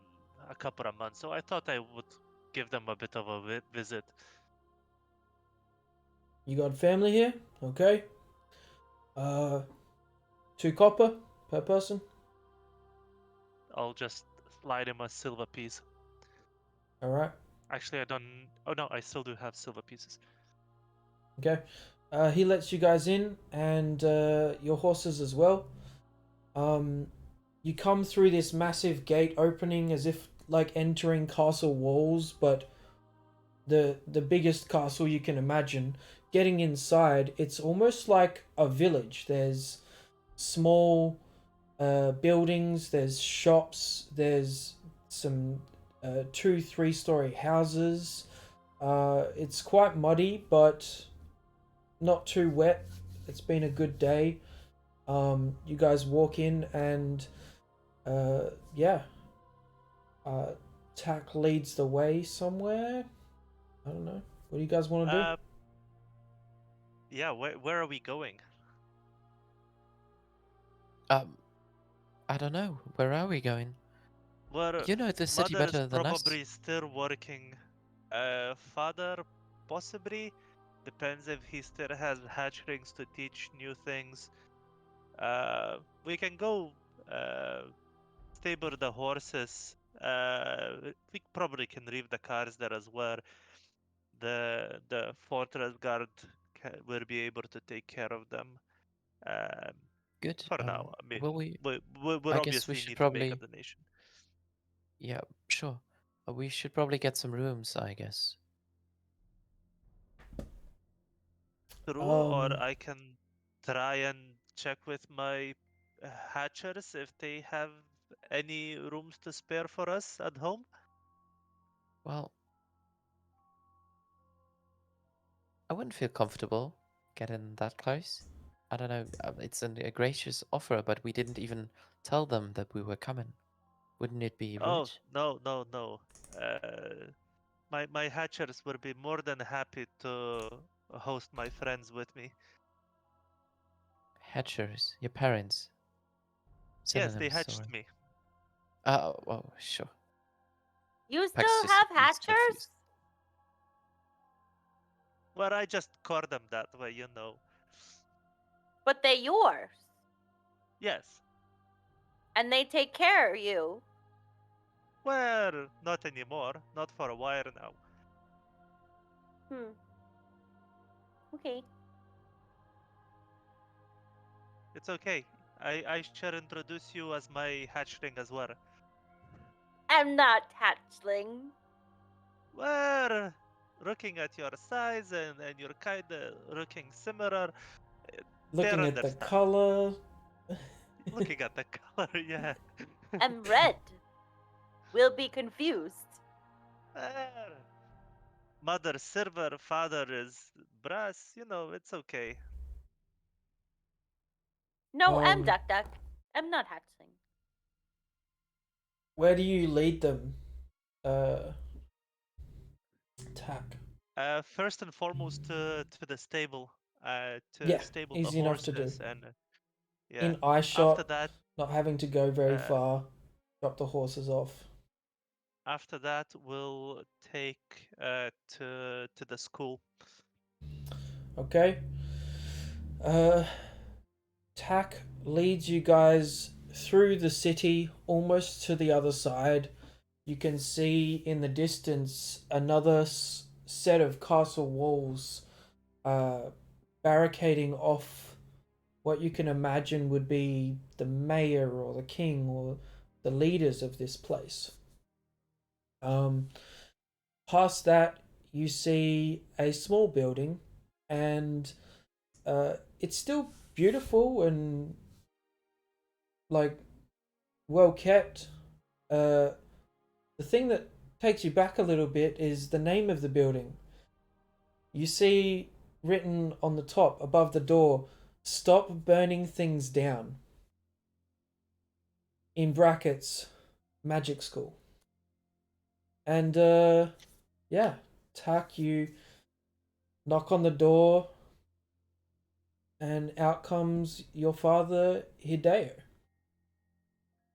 a couple of months, so I thought I would give them a bit of a visit. You got family here? Okay. 2 copper per person. I'll just slide him a silver piece. Alright. Actually, I don't. Oh no, I still do have silver pieces. Okay. He lets you guys in, and your horses as well. You come through this massive gate opening as if like entering castle walls, but the biggest castle you can imagine. Getting inside, it's almost like a village. There's small buildings, there's shops, there's some 2-3 story houses. It's quite muddy, but not too wet. It's been a good day. You guys walk in, and yeah, Tack leads the way somewhere. I don't know. What do you guys want to do? Yeah, where are we going? I don't know. Where are we going? Well, You know the city mother is better than us. probably still working. Father possibly. Depends if he still has hatchlings to teach new things. We can go stable the horses. We probably can leave the cars there as well. The fortress guard will be able to take care of them. Good. For now, I mean, Well, we we'll I guess we obviously should need to make a probably. donation. Yeah, sure. We should probably get some rooms, I guess. True, or I can try and check with my hatchers if they have any rooms to spare for us at home? Well, I wouldn't feel comfortable getting that close. I don't know. It's a gracious offer, but we didn't even tell them that we were coming. Wouldn't it be Oh, rude? no. My hatchers would be more than happy to host my friends with me. Hatchers, your parents, Yes, they synonyms or? hatched me. Oh, sure. You Pax still just have looks hatchers? confused. Well, I just call them that way, you know. But they yours. Yes. And they take care of you. Well, not anymore. Not for a while now. Okay. It's okay. I shall introduce you as my hatchling as well. I'm not hatchling. Well, looking at your size and you're kind of looking similar, they're Looking at the understand. color. Looking at the color, yeah. I'm red. We'll be confused. Well, mother silver, father is brass. You know, it's okay. No, I'm Um, Duck Duck. I'm not hatchling. where do you lead them? Tack. First and foremost, to the stable. To Yeah, stable the easy enough to do. horses and yeah. In eye After shot, that, not having to go very uh, far. Drop the horses off. after that, we'll take to the school. Okay. Uh, Tack leads you guys through the city, almost to the other side. You can see in the distance another set of castle walls, barricading off what you can imagine would be the mayor or the king or the leaders of this place. Um, Past that, you see a small building, and it's still beautiful and like well kept. The thing that takes you back a little bit is the name of the building. You see written on the top above the door, "Stop burning things down." In brackets, Magic School. And yeah, Tack, you knock on the door, and out comes your father, Hideo.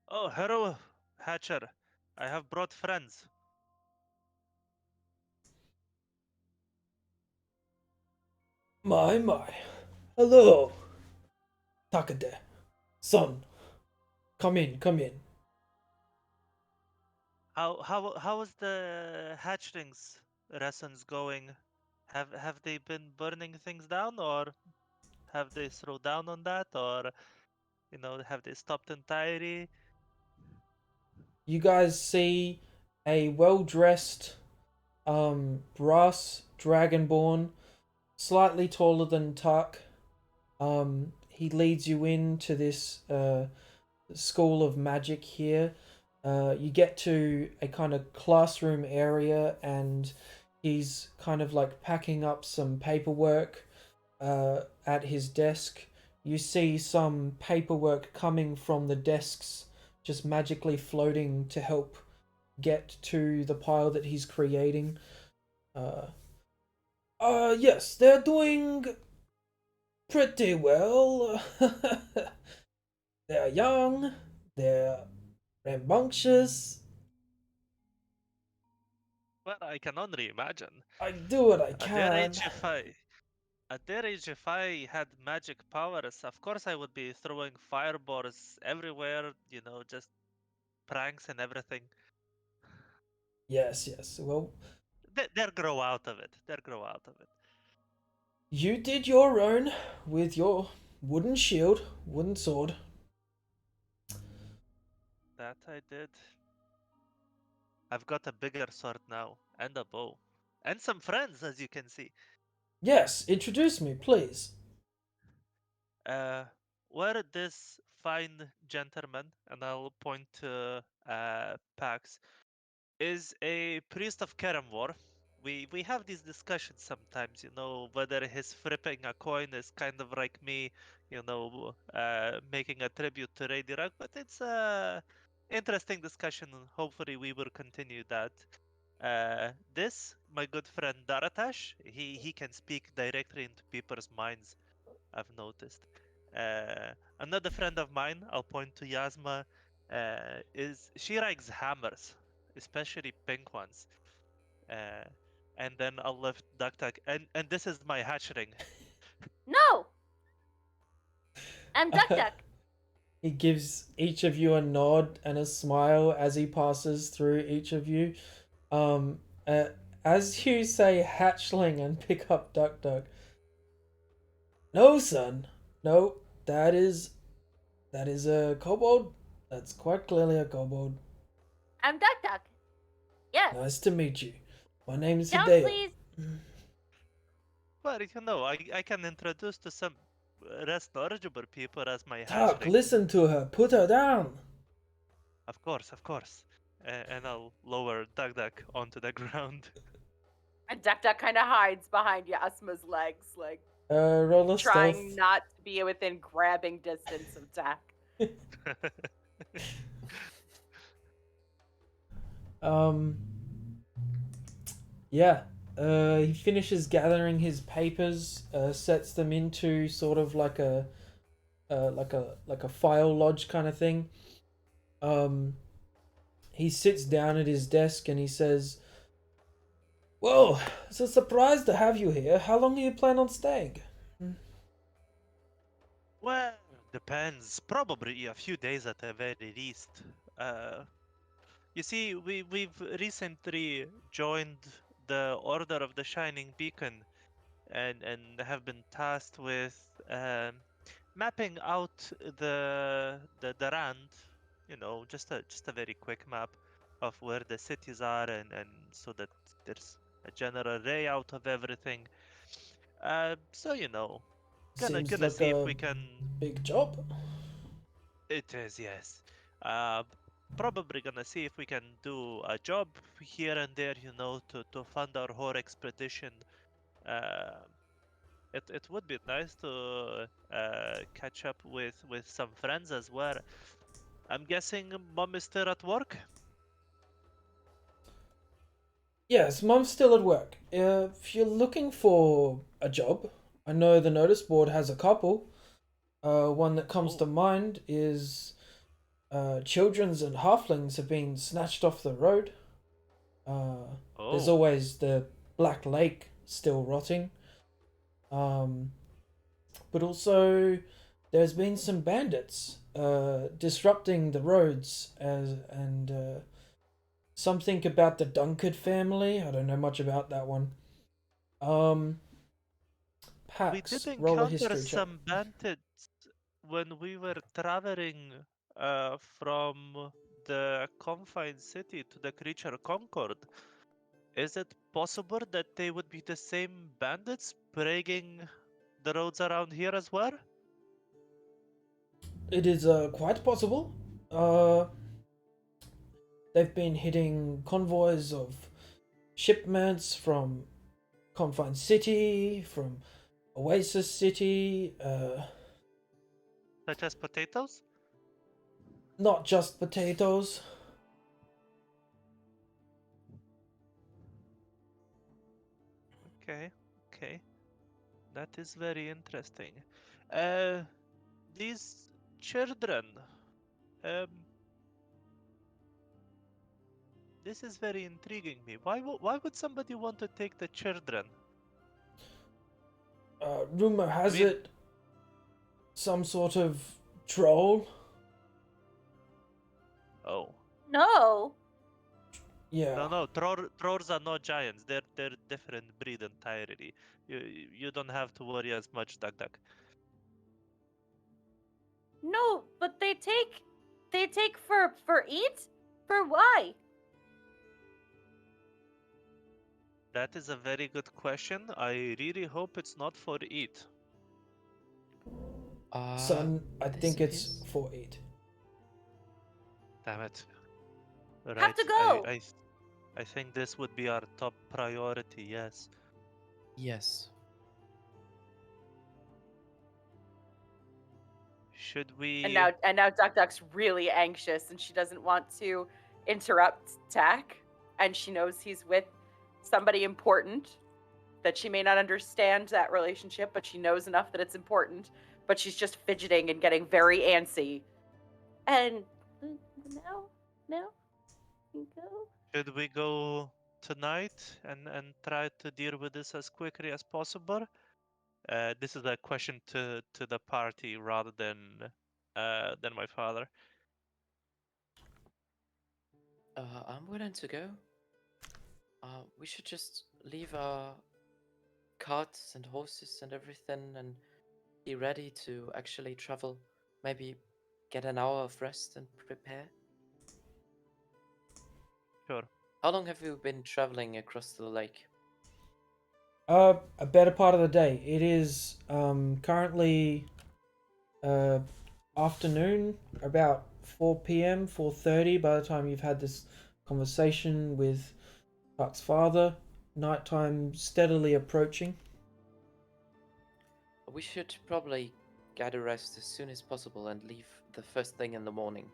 Oh, hello, Hatcher. I have brought friends. My. Hello, Takade. Son, come in. How is the hatchlings lessons going? Have they been burning things down, or have they slowed down on that, or have they stopped entirely? You guys see a well-dressed, brass dragonborn, slightly taller than Tuck. He leads you into this school of magic here. You get to a kind of classroom area, and he's kind of like packing up some paperwork at his desk. You see some paperwork coming from the desks, just magically floating to help get to the pile that he's creating. Uh, yes, they're doing pretty well. They're young, they're rambunctious. Well, I can only imagine. I do what I At their can. age, if I had magic powers, of course I would be throwing fireballs everywhere. Just pranks and everything. Yes. Well, They'll grow out of it. They'll grow out of it. you did your own with your wooden shield, wooden sword. That I did. I've got a bigger sword now, and a bow. And some friends, as you can see. Yes, introduce me, please. where this fine gentleman, and I'll point to Pax, is a priest of Karamvor. We have these discussions sometimes, whether his flipping a coin is kind of like me, making a tribute to Lady Rock, but it's a interesting discussion, and hopefully we will continue that. This, my good friend Daratash, he can speak directly into people's minds, I've noticed. Another friend of mine, I'll point to Yasma, is she likes hammers, especially pink ones. Uh, and then I'll lift Duck Duck, and this is my hatchling. No! I'm Duck Duck. He gives each of you a nod and a smile as he passes through each of you. Um, uh, as you say hatchling and pick up Duck Duck. No, son. No, that is a kobold. That's quite clearly a kobold. I'm Duck Duck. Yes. Nice to meet you. My name is Down, Hideo. please. Well, I can introduce to some less knowledgeable people as my Tuck, hatchling. listen to her. Put her down. Of course, of course. And I'll lower Duck Duck onto the ground. And Duck Duck kind of hides behind Yasma's legs, like Roll a trying stealth. not to be within grabbing distance of Duck. Yeah. He finishes gathering his papers, sets them into sort of like a file lodge kind of thing. He sits down at his desk and he says, "Well, it's a surprise to have you here. How long do you plan on staying?" Well, depends. Probably a few days at the very least. You see, we've recently joined the Order of the Shining Beacon, and have been tasked with mapping out the Rand. Just a very quick map of where the cities are, and so that there's a general layout of everything. So gonna Seems gonna like see if a we can. big job. It is, yes. Uh, Probably gonna see if we can do a job here and there, to fund our whole expedition. Uh, it would be nice to catch up with some friends as well. I'm guessing Mom is still at work? Yes, Mum's still at work. If you're looking for a job, I know the notice board has a couple. One that comes to Oh, mind is children's and halflings have been snatched off the road. There's oh. always the Black Lake still rotting. But also there's been some bandits disrupting the roads and something about the Dunkard family. I don't know much about that one. We did Pax, roll a encounter history check. some bandits when we were traveling from the confined city to the creature Concord. Is it possible that they would be the same bandits plaguing the roads around here as well? It is quite possible. Uh, they've been hitting convoys of shipments from Confined City, from Oasis City, Such as potatoes? not just potatoes. Okay, okay. That is very interesting. Uh, these children. Um, this is very intriguing me. Why would somebody want to take the children? Rumor I has mean, it some sort of troll. oh. No. Yeah. No, trolls are not giants. They're different breed entirely. You don't have to worry as much, Duck Duck. No, but they take for eat? For why? That is a very good question. I really hope it's not for eat. Son, I this think it's appears- for 8. Damn it. Right. Have to go. I think this would be our top priority, yes. Yes. Should we... And now Duck Duck's really anxious, and she doesn't want to interrupt Tack, and she knows he's with somebody important, that she may not understand that relationship, but she knows enough that it's important. But she's just fidgeting and getting very antsy. And no, you go. Should we go tonight and try to deal with this as quickly as possible? This is a question to the party rather than my father. I'm willing to go. We should just leave our carts and horses and everything and be ready to actually travel. Maybe get an hour of rest and prepare. Sure. How long have you been traveling across the lake? A better part of the day. It is currently afternoon, about 4 p.m., 4:30 by the time you've had this conversation with Buck's father. Nighttime steadily approaching. We should probably get a rest as soon as possible and leave the first thing in the morning.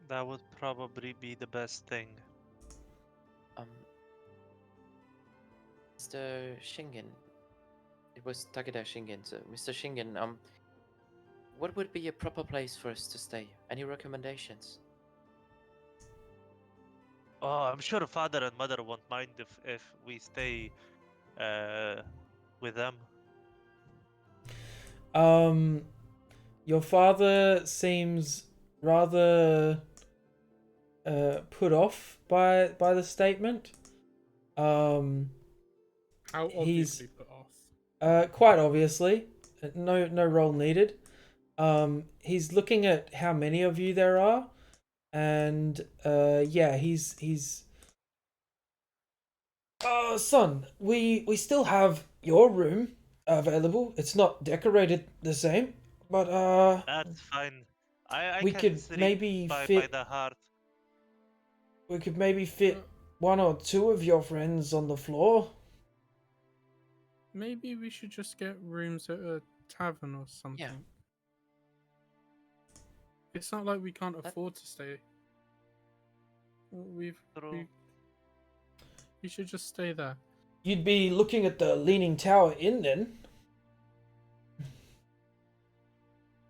That would probably be the best thing. Mr. Shingen. It was Takeda Shingen, so Mr. Shingen, what would be a proper place for us to stay? Any recommendations? Oh, I'm sure father and mother won't mind if we stay with them. Your father seems rather put off by the statement. How He's obviously put off. quite obviously, no role needed. He's looking at how many of you there are, and yeah, he's. Oh, son, we still have your room available. It's not decorated the same, but That's fine. I we can could sleep maybe by fit. the heart. We could maybe fit one or two of your friends on the floor. Maybe we should just get rooms at a tavern or something. It's not like we can't afford to stay. We should just stay there. You'd be looking at the Leaning Tower Inn then.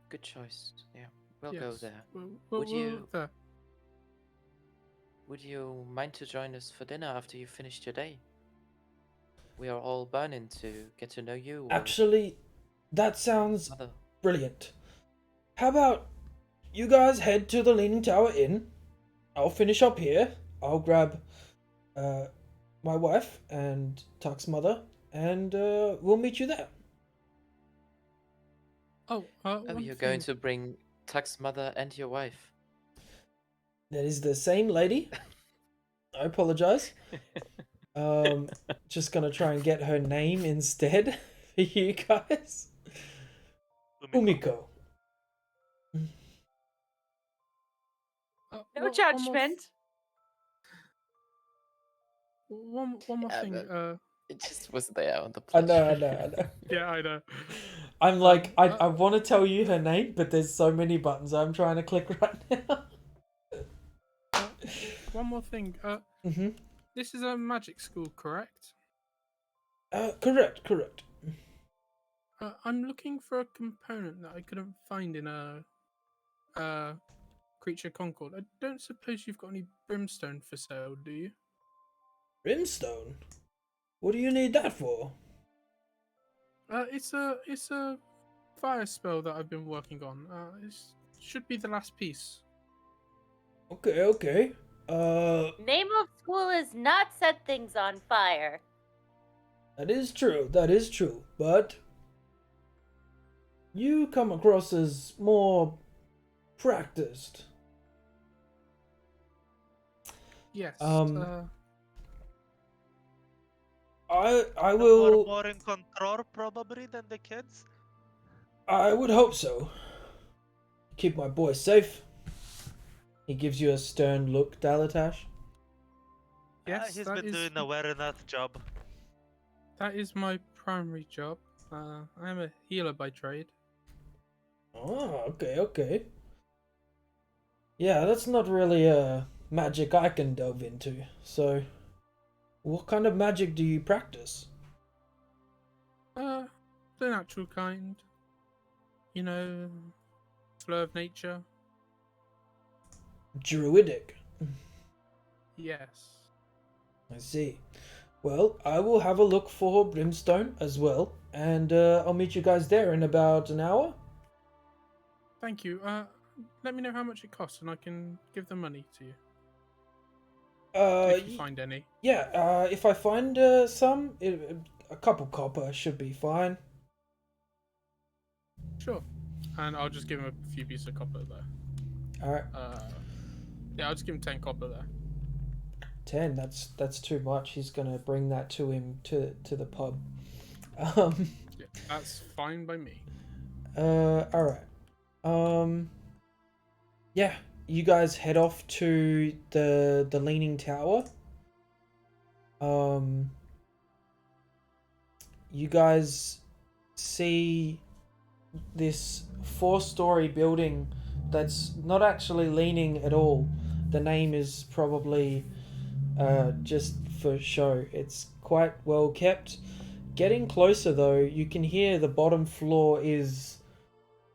Good choice. Yeah, we'll Yes, go there. We'll you- look there. Would you mind to join us for dinner after you've finished your day? We are all burning to get to know you. Actually, that sounds Mother. brilliant. How about you guys head to the Leaning Tower Inn? I'll finish up here. I'll grab my wife and Tuck's mother, and we'll meet you there. Oh, You're going to bring Tuck's mother and your wife. That is the same lady. I apologize. Just gonna try and get her name instead for you guys. Umiko. No judgment. One more Yeah, thing. but- It just was there on the I pledge. know. Yeah, I know. I'm like, I want to tell you her name, but there's so many buttons I'm trying to click right now. One more thing. Mm-hmm. This is a magic school, correct? Correct. I'm looking for a component that I couldn't find in a creature concord. I don't suppose you've got any brimstone for sale, do you? Brimstone? What do you need that for? It's a fire spell that I've been working on. It should be the last piece. Okay. Name of school is not set things on fire. That is true. But you come across as more practiced. Yes. I I More, will. more in control probably than the kids. I would hope so. Keep my boy safe. He gives you a stern look, Dalatash. Yes, He's been doing a well enough job. that is my primary job. I am a healer by trade. Oh, okay. Yeah, that's not really a magic I can delve into. So, what kind of magic do you practice? The natural kind. You know, flow of nature. Druidic. Yes. I see. Well, I will have a look for Brimstone as well, and I'll meet you guys there in about an hour. Thank you. Let me know how much it costs, and I can give the money to you if you find any. Yeah, if I find some, a couple copper should be fine. Sure. And I'll just give him a few pieces of copper there. Alright, Yeah, I'll just give him 10 copper there. 10, that's too much. He's gonna bring that to him to the pub. Yeah, that's fine by me. Alright. Yeah, you guys head off to the Leaning Tower. You guys see this 4-story building that's not actually leaning at all. The name is probably just for show. It's quite well kept. Getting closer though, you can hear the bottom floor is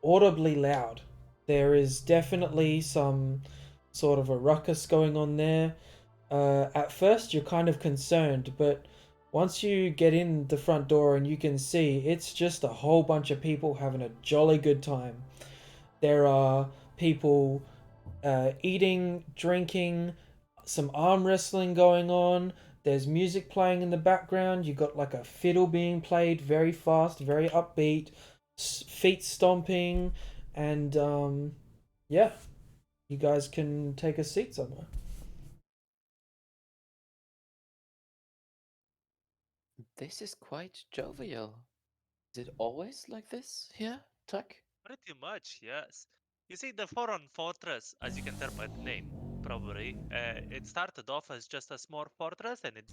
audibly loud. There is definitely some sort of a ruckus going on there. At first you're kind of concerned, but once you get in the front door and you can see, it's just a whole bunch of people having a jolly good time. There are people eating, drinking, some arm wrestling going on. There's music playing in the background. You got like a fiddle being played very fast, very upbeat, feet stomping, and yeah, you guys can take a seat somewhere. This is quite jovial. Is it always like this here, Tuck? Pretty much, yes. You see, the Foreign Fortress, as you can tell by the name, probably, it started off as just a small fortress and it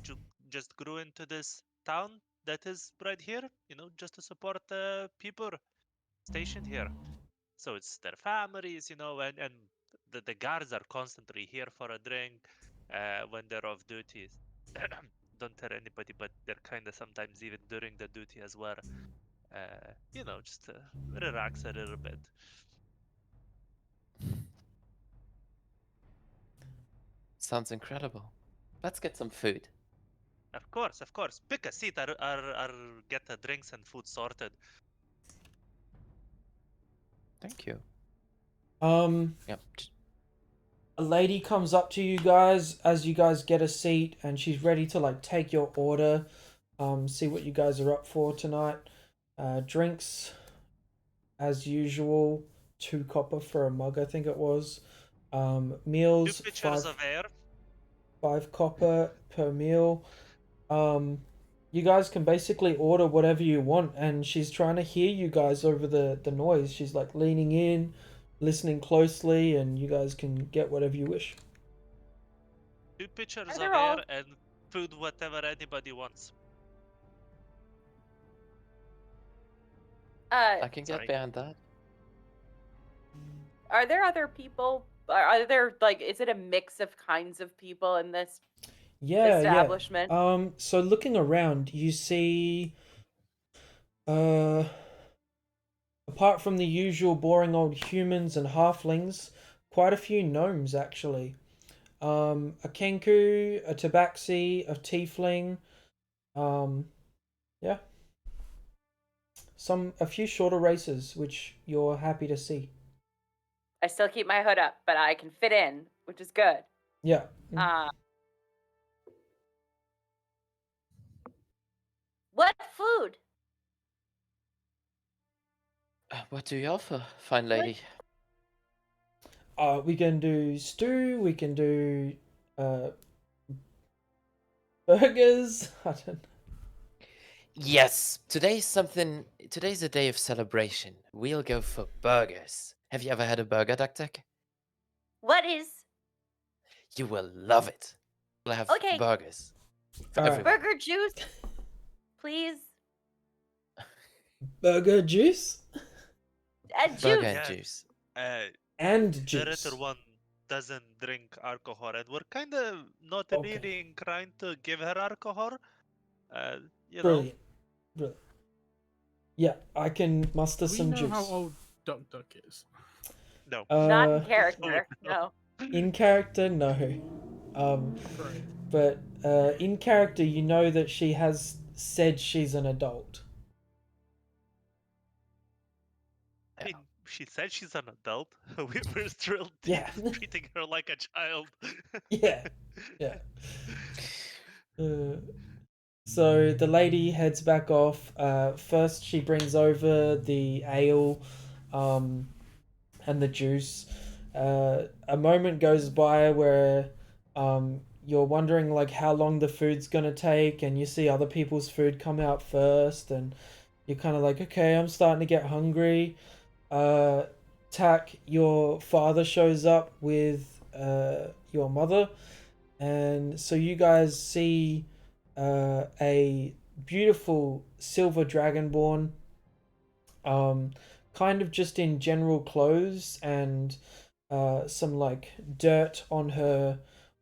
just grew into this town that is right here, just to support the people stationed here. So it's their families, and the guards are constantly here for a drink when they're off duty. Don't tell anybody, but they're kind of sometimes even during the duty as well. Just to relax a little bit. Sounds incredible. Let's get some food. Of course, of course. Pick a seat. I'll get the drinks and food sorted. Thank you. Yep. A lady comes up to you guys as you guys get a seat, and she's ready to like take your order. See what you guys are up for tonight. Drinks, as usual, 2 copper for a mug, I think it was. Meals, 2 pitchers 5 of air. 5 copper per meal. You guys can basically order whatever you want, and she's trying to hear you guys over the noise. She's like leaning in, listening closely, and you guys can get whatever you wish. 2 pitchers Are of there air all- and food whatever anybody wants. I can get Sorry. behind that. Are there other people? Are there like? Is it a mix of kinds of people in this Yeah, establishment? yeah. So looking around, you see, apart from the usual boring old humans and halflings, quite a few gnomes actually. A kenku, a tabaxi, a tiefling. Yeah. A few shorter races, which you're happy to see. I still keep my hood up, but I can fit in, which is good. Yeah. What food? What do you offer, fine lady? We can do stew. We can do burgers. I don't know. Yes, today's a day of celebration. We'll go for burgers. Have you ever had a burger, Duck Duck? What is? You will love it. We'll have Okay, burgers for All right. everyone. burger juice, please. Burger juice And Burger juice. and Yeah. juice. and The juice. latter one doesn't drink alcohol, and we're kind of not Okay. really inclined to give her alcohol. You know, Brilliant. Brilliant. Yeah, I can muster Do we some know juice. how old Duck Duck is? no. Not in Uh, character. no. No. in character, no. Great. But in character, you know that she has said she's an adult. I mean, she said she's an adult. We were still Yeah. treating her like a child. Yeah. Yeah. So the lady heads back off. First, she brings over the ale and the juice. A moment goes by where you're wondering like how long the food's gonna take, and you see other people's food come out first, and you're kind of like, okay, I'm starting to get hungry. Tack, your father shows up with your mother, and so you guys see a beautiful silver dragonborn, kind of just in general clothes and some like dirt on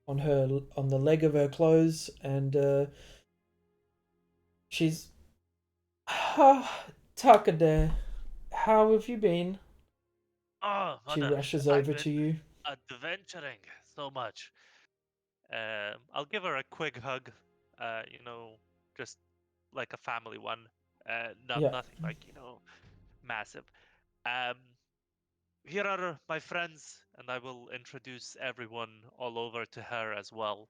on the leg of her clothes, and she's Takade, how have you been? Oh, She mother, rushes I've over to been you. adventuring so much. I'll give her a quick hug. You know, just like a family one. Yeah, Nothing like massive. Um, Here are my friends, and I will introduce everyone all over to her as well.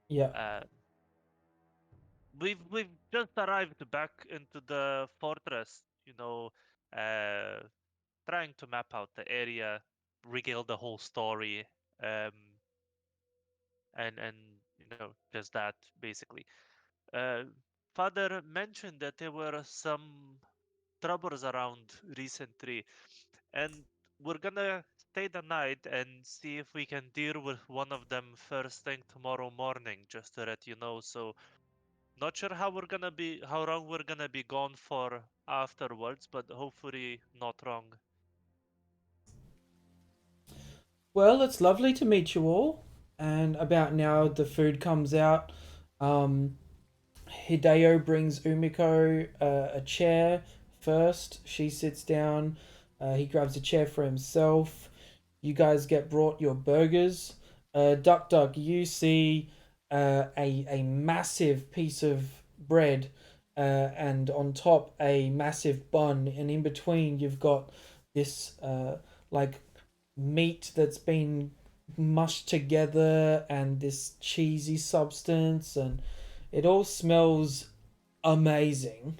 yeah, Uh, we've just arrived back into the fortress. Uh, trying to map out the area, regale the whole story, um, and just that basically. Uh, Father mentioned that there were some troubles around recently, and we're gonna stay the night and see if we can deal with one of them first thing tomorrow morning, just to let you know. So, not sure how long we're gonna be gone for afterwards, but hopefully not long. well, it's lovely to meet you all. And about now the food comes out. um Hideo brings Umiko a chair first. She sits down. He grabs a chair for himself. You guys get brought your burgers. Duck Duck, you see a massive piece of bread, and on top a massive bun, and in between you've got this like meat that's been mushed together and this cheesy substance, and it all smells amazing.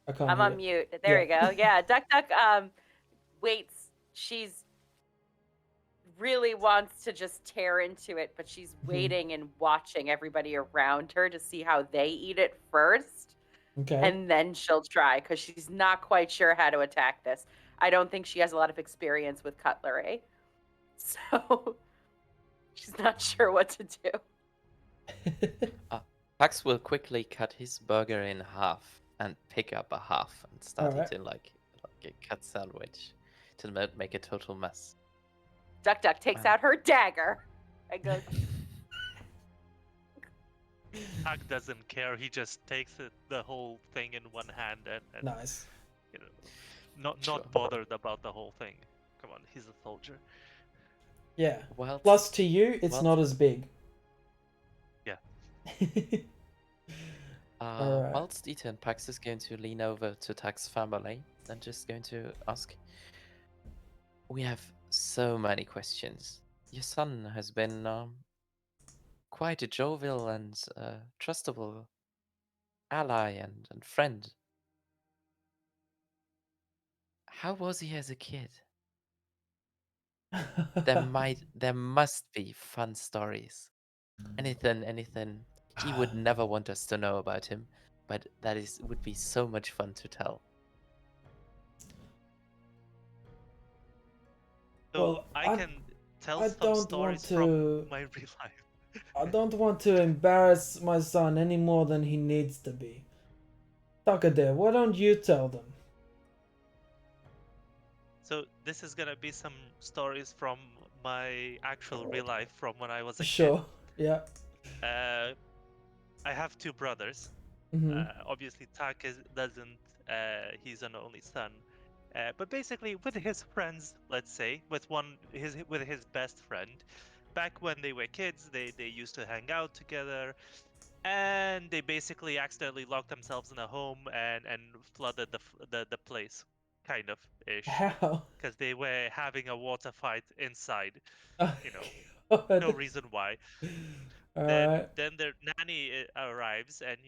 I can't I'm hear. on mute. There you go. Yeah, Duck Duck waits. She's really wants to just tear into it, but she's waiting and watching everybody around her to see how they eat it first. Okay. And then she'll try because she's not quite sure how to attack this. I don't think she has a lot of experience with cutlery. So she's not sure what to do. Pax will quickly cut his burger in half and pick up a half and start Alright. eating like a cut sandwich to make a total mess. Duck Duck takes Wow. out her dagger and goes, Hag doesn't care. He just takes the whole thing in one hand and Nice. not Sure. bothered about the whole thing. Come on, he's a soldier. Yeah. Whilst, Plus to you, it's whilst- not as big. Yeah. Alright. Whilst Ethan, Pax is going to lean over to Tax's family and just going to ask, we have so many questions. Your son has been quite a jovial and trustable ally and friend. How was he as a kid? There must be fun stories. Anything He would never want us to know about him, but would be so much fun to tell. So Well, I can tell I some don't want stories to. from my real life. I don't want to embarrass my son any more than he needs to be. Takade, why don't you tell them? So this is gonna be some stories from my actual real life from when I was a Sure. Yeah. kid. I have two brothers. Mm-hmm. Obviously, doesn't. He's an only son. But basically, with his friends, let's say, with his best friend, back when they were kids, they used to hang out together, and they basically accidentally locked themselves in a home and flooded the place, kind of ish, How? because they were having a water fight inside. Oh, You know, no God. reason why. then Alright. then their nanny arrives, and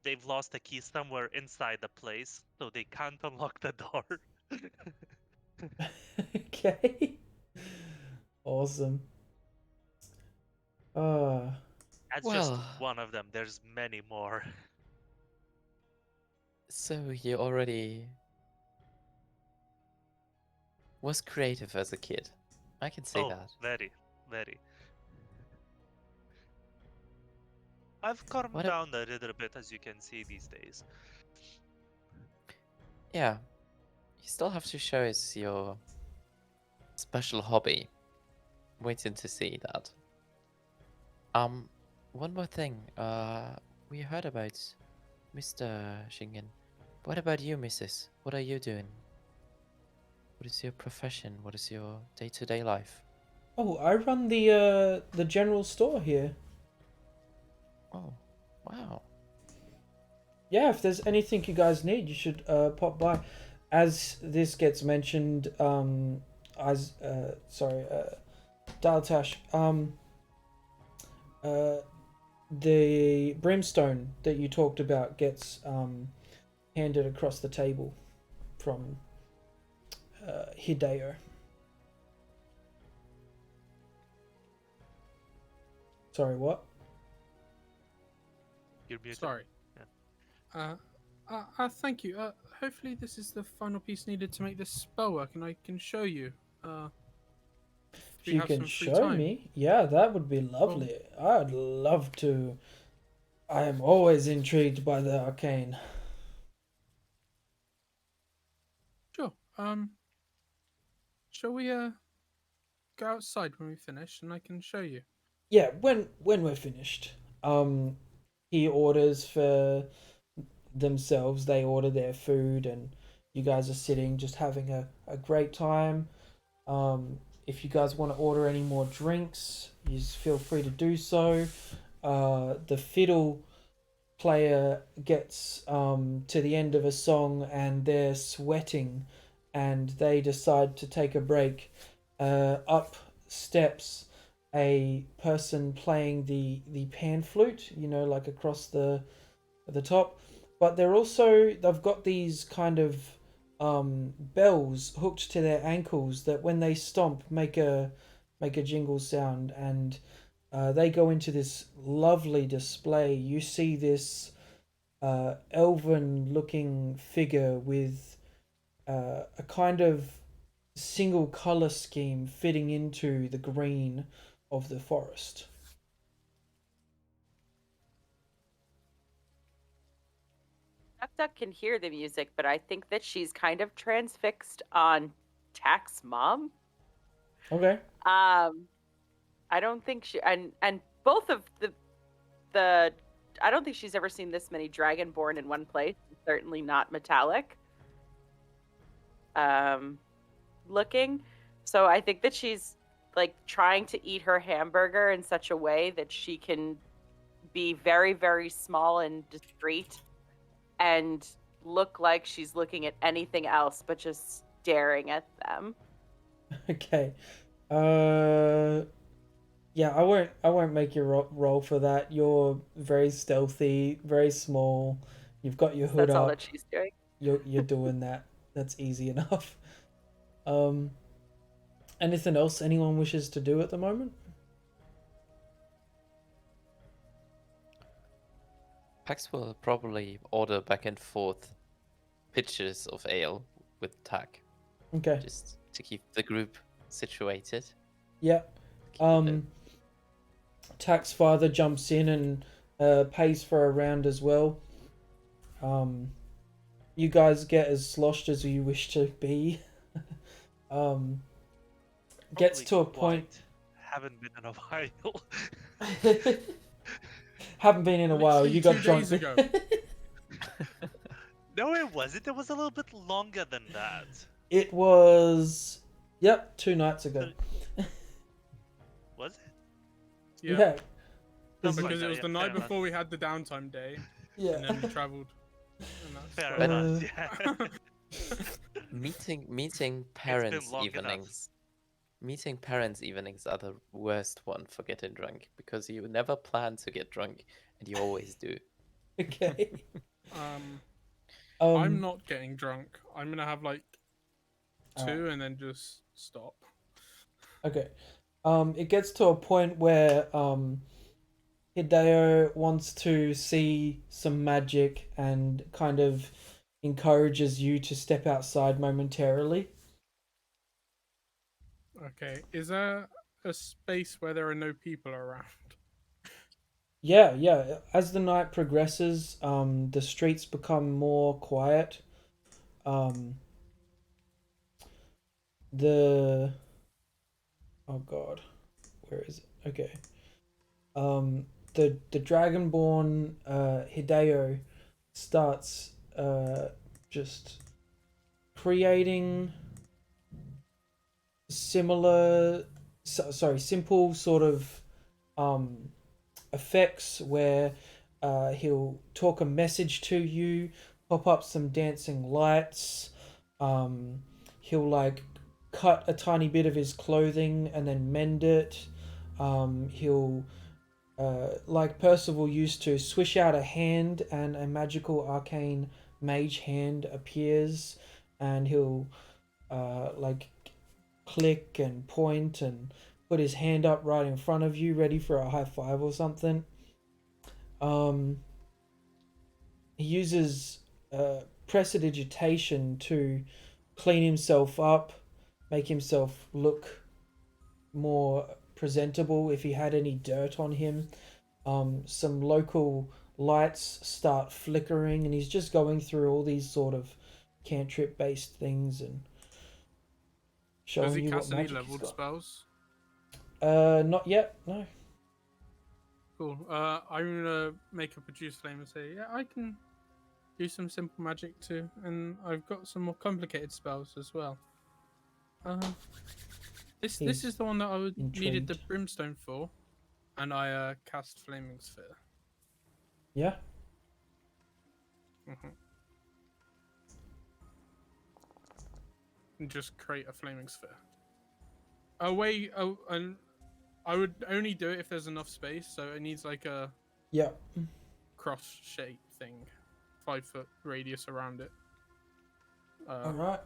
they've lost the key somewhere inside the place, so they can't unlock the door. Okay. Awesome. That's just Well, one of them. There's many more. so you already was creative as a kid. I can say Oh, that. very, very. I've calmed What a down a little bit, as you can see these days. Yeah, you still have to show us your special hobby. Waiting to see that. One more thing. We heard about Mr. Shingen. What about you, Mrs.? What are you doing? What is your profession? What is your day-to-day life? Oh, I run the general store here. Oh, wow. Yeah, if there's anything you guys need, you should pop by. As this gets mentioned, Daltash, the brimstone that you talked about gets handed across the table from Hideo. Sorry, what? You're muted. Sorry. Thank you. Hopefully this is the final piece needed to make this spell work, and I can show you. If If we you have can some free show time. me, yeah, that would be lovely. I'd love to. I am always intrigued by the arcane. Sure. Shall we go outside when we finish, and I can show you? Yeah, when we're finished, he orders for themselves. They order their food, and you guys are sitting, just having a great time. If you guys want to order any more drinks, you just feel free to do so. The fiddle player gets to the end of a song and they're sweating, and they decide to take a break. Up steps a person playing the pan flute, like across the top. But they've got these kind of bells hooked to their ankles that when they stomp make a jingle sound, and they go into this lovely display. You see this elven looking figure with a kind of single color scheme fitting into the green of the forest. Duck Duck can hear the music, but I think that she's kind of transfixed on Tack's mom. Okay. I don't think she and both of the I don't think she's ever seen this many dragonborn in one place. Certainly not metallic. Looking. So I think that she's like trying to eat her hamburger in such a way that she can be very, very small and discreet and look like she's looking at anything else but just staring at them. Okay. Yeah, I won't make you roll for that. You're very stealthy, very small. You've got your hood That's all up. that she's doing. You're doing that. That's easy enough. Um Anything else anyone wishes to do at the moment? Pax will probably order back and forth pitchers of ale with Tack, Okay. just to keep the group situated. Yeah. Keep it there. Tack's father jumps in and pays for a round as well. You guys get as sloshed as you wish to be. Gets Probably to a point. quite. Haven't been in a while. Haven't been in a while. Literally You got 2 drunk. days ago. No, it wasn't. It was a little bit longer than that. It was. Yep, 2 nights ago. Was it? Yeah. Yeah. No, Is it- because it was yeah, the fair night enough. before we had the downtime day, Yeah. and then we travelled. And that's Fair why- enough. Yeah. Meeting parents long enough. evenings. Meeting parents evenings are the worst one for getting drunk because you never plan to get drunk and you always do. Okay. I'm not getting drunk. I'm gonna have like 2 Alright. and then just stop. Okay. It gets to a point where Hideo wants to see some magic and kind of encourages you to step outside momentarily. Okay. Is there a space where there are no people around? Yeah. As the night progresses, the streets become more quiet. The oh god, where is it? Okay. The Dragonborn Hideo starts just creating simple sort of effects where he'll talk a message to you, pop up some dancing lights, he'll like cut a tiny bit of his clothing and then mend it. He'll like Percival used to, swish out a hand and a magical arcane mage hand appears, and he'll like click and point and put his hand up right in front of you, ready for a high five or something. He uses prestidigitation to clean himself up, make himself look more presentable if he had any dirt on him. Some local lights start flickering, and he's just going through all these sort of cantrip based things and Does showing he you what cast any magic he's leveled got. spells? Not yet, no. Cool. I'm gonna make a produce flame and say, yeah, I can do some simple magic too, and I've got some more complicated spells as well. This He's is the one that I would needed the intrigued. brimstone for, and I cast flaming sphere. Yeah. And just create a flaming sphere. Oh wait, and I would only do it if there's enough space, so it needs like a Yeah. cross shape thing, 5-foot radius around it. All right.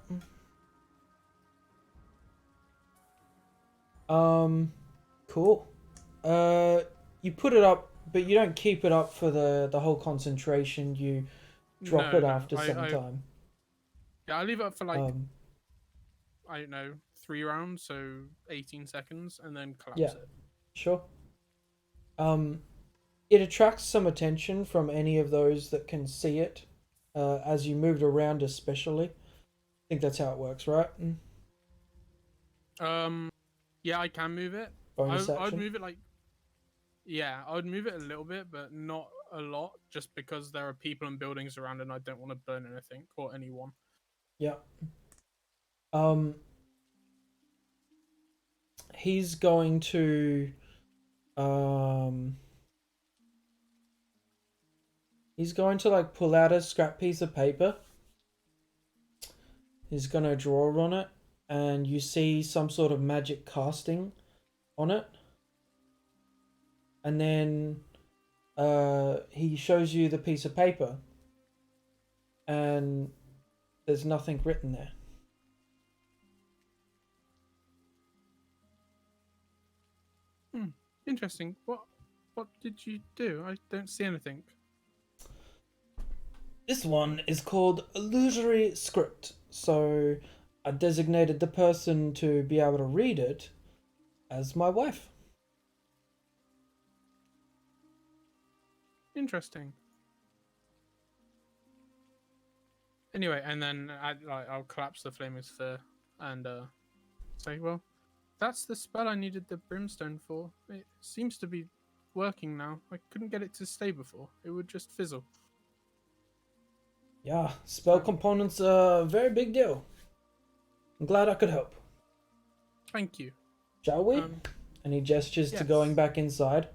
Cool. You put it up, but you don't keep it up for the whole concentration. You drop No, it no, after some I- time. Yeah, I leave it up for like I I don't know, 3 rounds, so 18 seconds, and then collapse Yeah. it. Sure. It attracts some attention from any of those that can see it, as you move it around, especially. I think that's how it works, right? Yeah, I can move it. Bonus I'd action. move it like, yeah, I would move it a little bit, but not a lot, just because there are people and buildings around, and I don't want to burn anything or anyone. Yeah. He's going to like pull out a scrap piece of paper. He's gonna draw on it, and you see some sort of magic casting on it. And then he shows you the piece of paper, and there's nothing written there. Interesting. What did you do? I don't see anything. This one is called Illusory Script. So I designated the person to be able to read it as my wife. Interesting. Anyway, and then I'll collapse the flaming sphere and say, well, that's the spell I needed the brimstone for. It seems to be working now. I couldn't get it to stay before. It would just fizzle. Yeah, spell components are a very big deal. I'm glad I could help. Thank you. Shall we? And he gestures to going yes. back inside.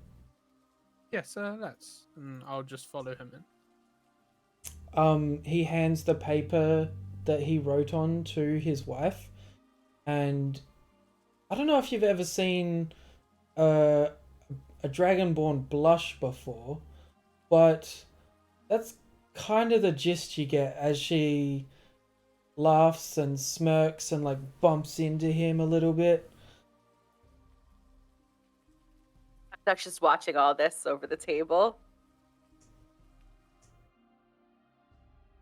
Yes, let's. And I'll just follow him in. He hands the paper that he wrote on to his wife, and I don't know if you've ever seen a dragonborn blush before, but that's kind of the gist you get as she laughs and smirks and like bumps into him a little bit. I'm just watching all this over the table.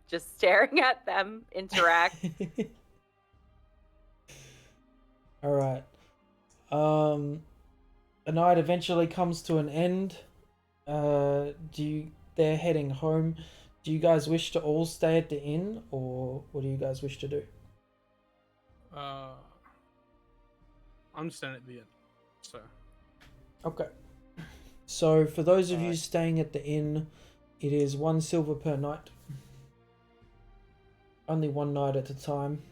Just staring at them interact. All right. The night eventually comes to an end. They're heading home. Do you guys wish to all stay at the inn, or what do you guys wish to do? I'm staying at the inn. So. Okay. So for those of you Alright. staying at the inn, it is 1 silver per night. Only one night at a time.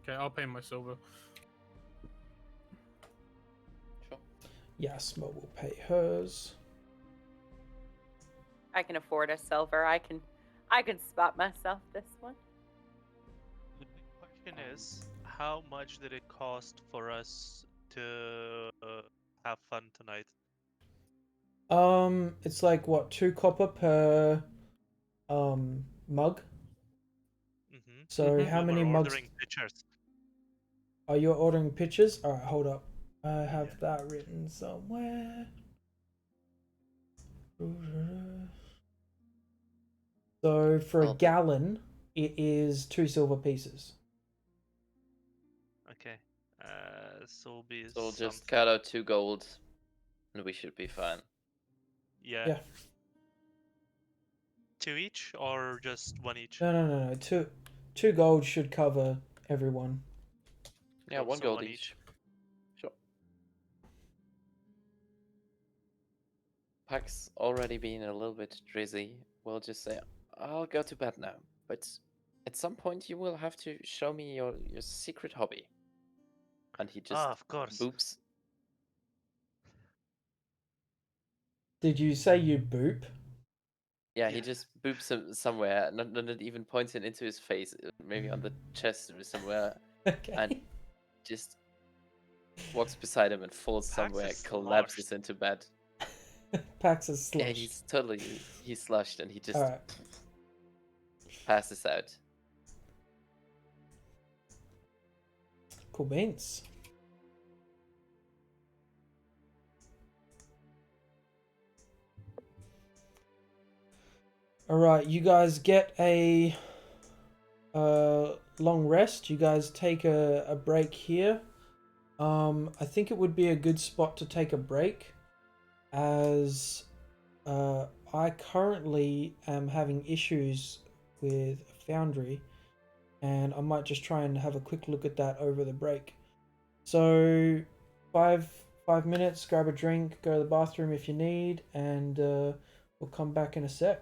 Okay, I'll pay my silver. Sure. Yasma will pay hers. I can afford a silver. I can spot myself this one. The big question is, how much did it cost for us to have fun tonight? It's like what, 2 copper per mug. Mm-hmm. So how many We're mugs? ordering pictures. Are you ordering pictures? All right, hold up. I have Yeah. that written somewhere. So for a Okay. gallon, it is 2 silver pieces. Okay. So will be So we'll just something. cut out 2 gold, and we should be fine. Yeah. Yeah. 2 each or just 1 each? No. Two gold should cover everyone. Yeah, Cool, 1 so gold 1 each. Sure. Pack's already been a little bit drizzy. We'll just say, I'll go to bed now. But at some point you will have to show me your secret hobby. And he just Of course. boops. Did you say you boop? Yeah, Yeah. he just boops him somewhere, not even pointing into his face, maybe on the chest or somewhere, Okay. and just walks beside him and falls Pax somewhere, is collapses sloshed. into bed. Pax is Yeah, sloshed. he's slushed and he just All right. passes out. Cool beans. All right, you guys get a long rest. You guys take a break here. I think it would be a good spot to take a break, as I currently am having issues with Foundry, and I might just try and have a quick look at that over the break. So 5 minutes, grab a drink, go to the bathroom if you need, and we'll come back in a sec.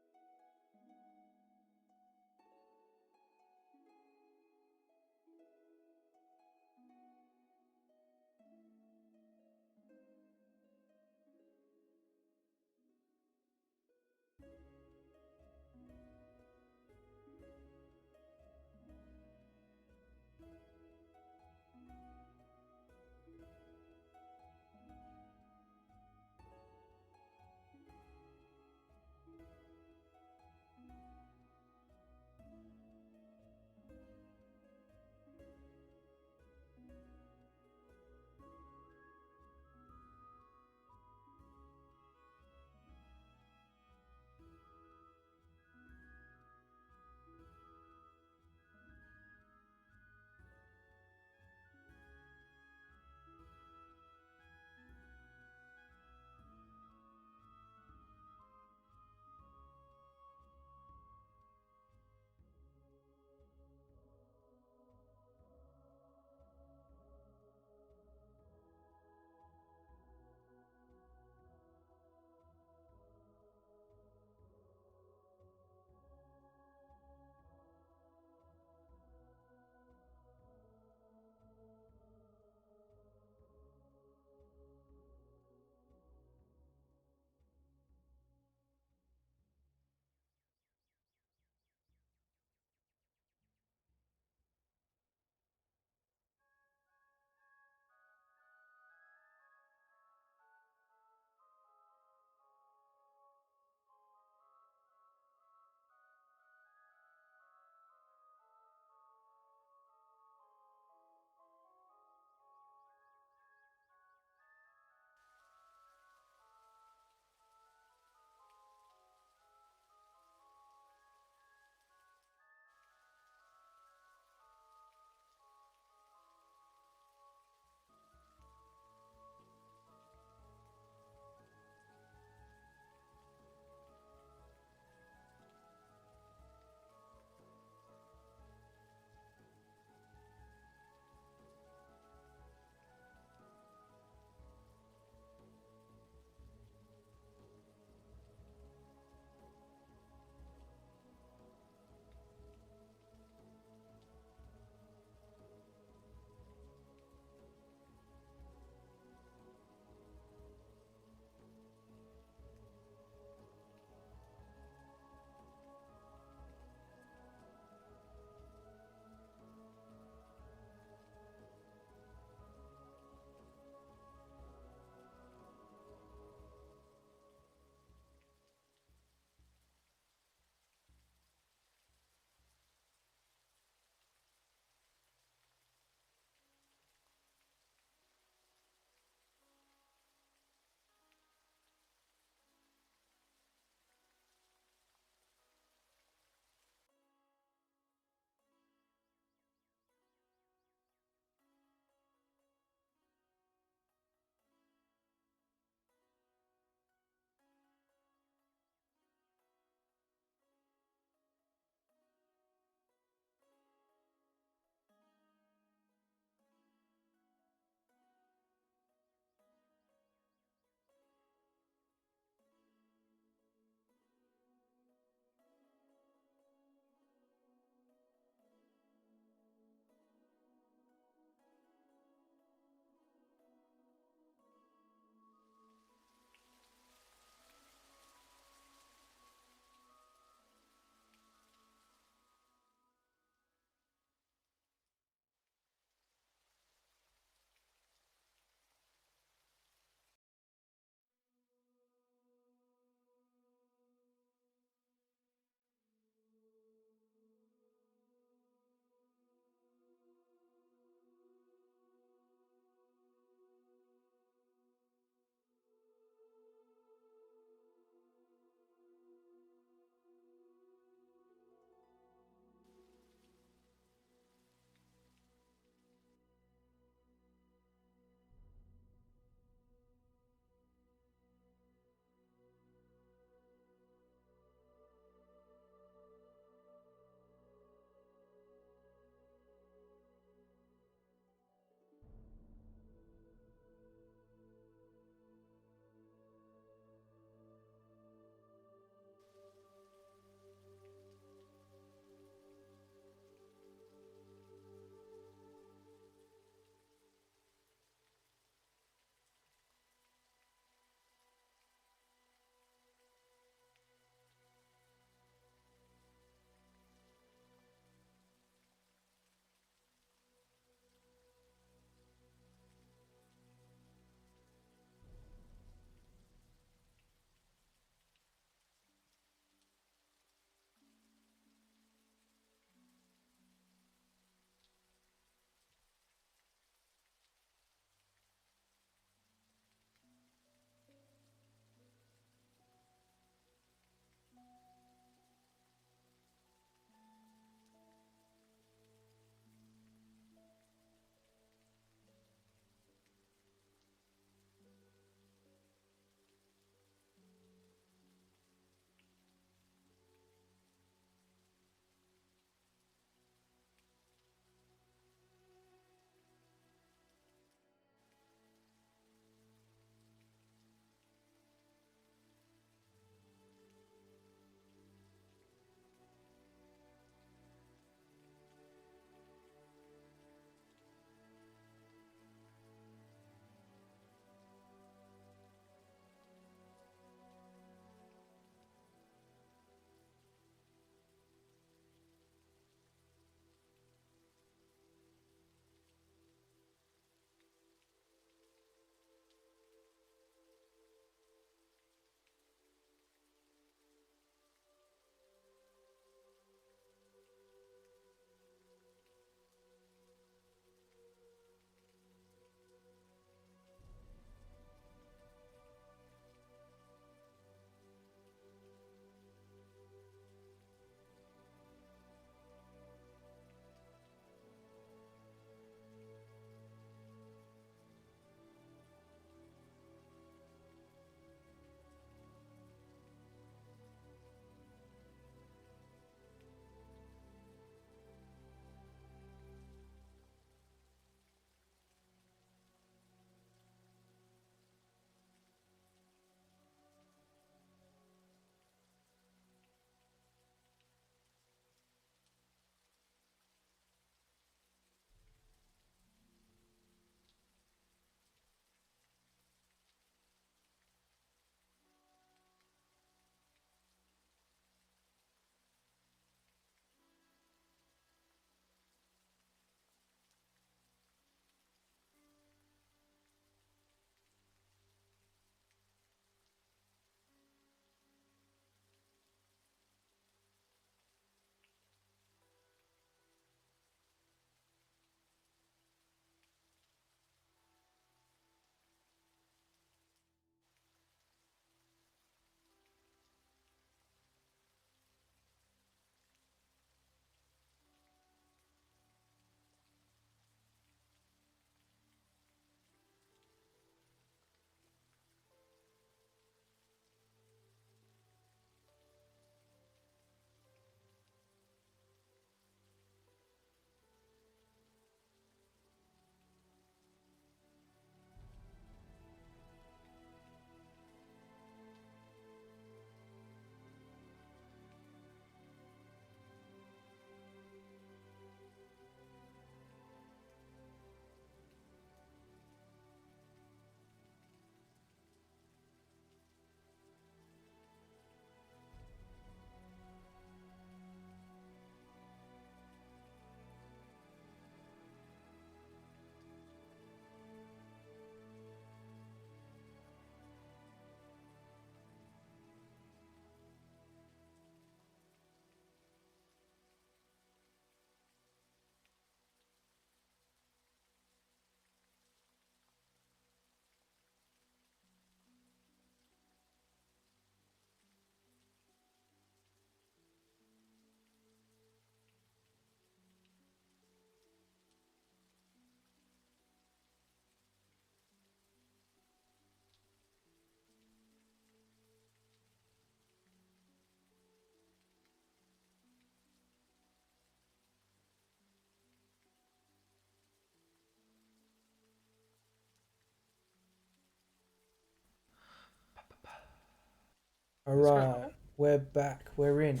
Alright, we're back. We're in.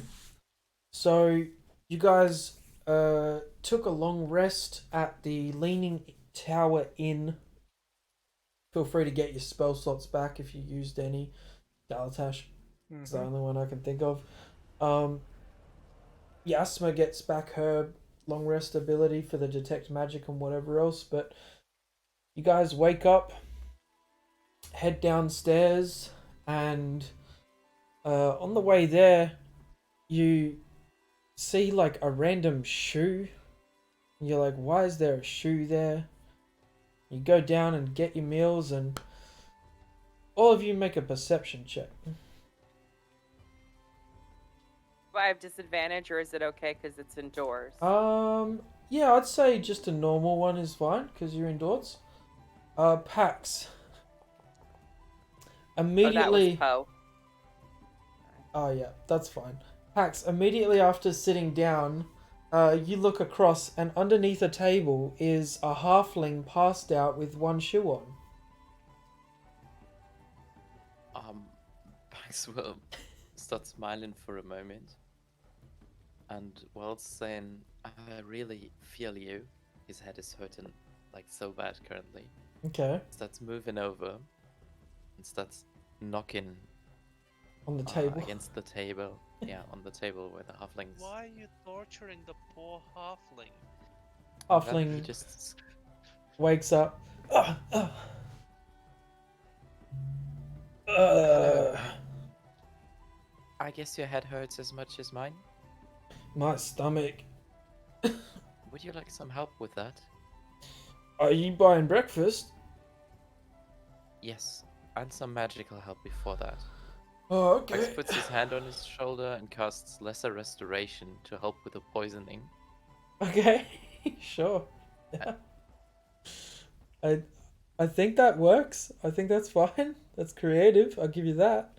So, you guys took a long rest at the Leaning Tower Inn. Feel free to get your spell slots back if you used any. Galatash is the only one I can think of. Yasma gets back her long rest ability for the detect magic and whatever else, but you guys wake up, head downstairs, and on the way there, you see like a random shoe. And you're like, why is there a shoe there? You go down and get your meals, and all of you make a perception check. Do I have disadvantage, or is it okay because it's indoors? Yeah, I'd say just a normal one is fine because you're indoors. Pax. Immediately. Oh, that was Poe. Oh yeah, that's fine. Pax, immediately after sitting down, you look across, and underneath a table is a halfling passed out with one shoe on. Pax will start smiling for a moment. And while saying, I really feel you, his head is hurting like so bad currently. Okay. Starts moving over and starts knocking On the table. against the table. Yeah, on the table where the halflings. Why are you torturing the poor halfling? And then Halfling he just wakes up. I guess your head hurts as much as mine. My stomach. Would you like some help with that? Are you buying breakfast? Yes, and some magical help before that. Oh, Max okay. puts his hand on his shoulder and casts Lesser Restoration to help with the poisoning. Okay, sure. Yeah. I think that works. I think that's fine. That's creative. I'll give you that.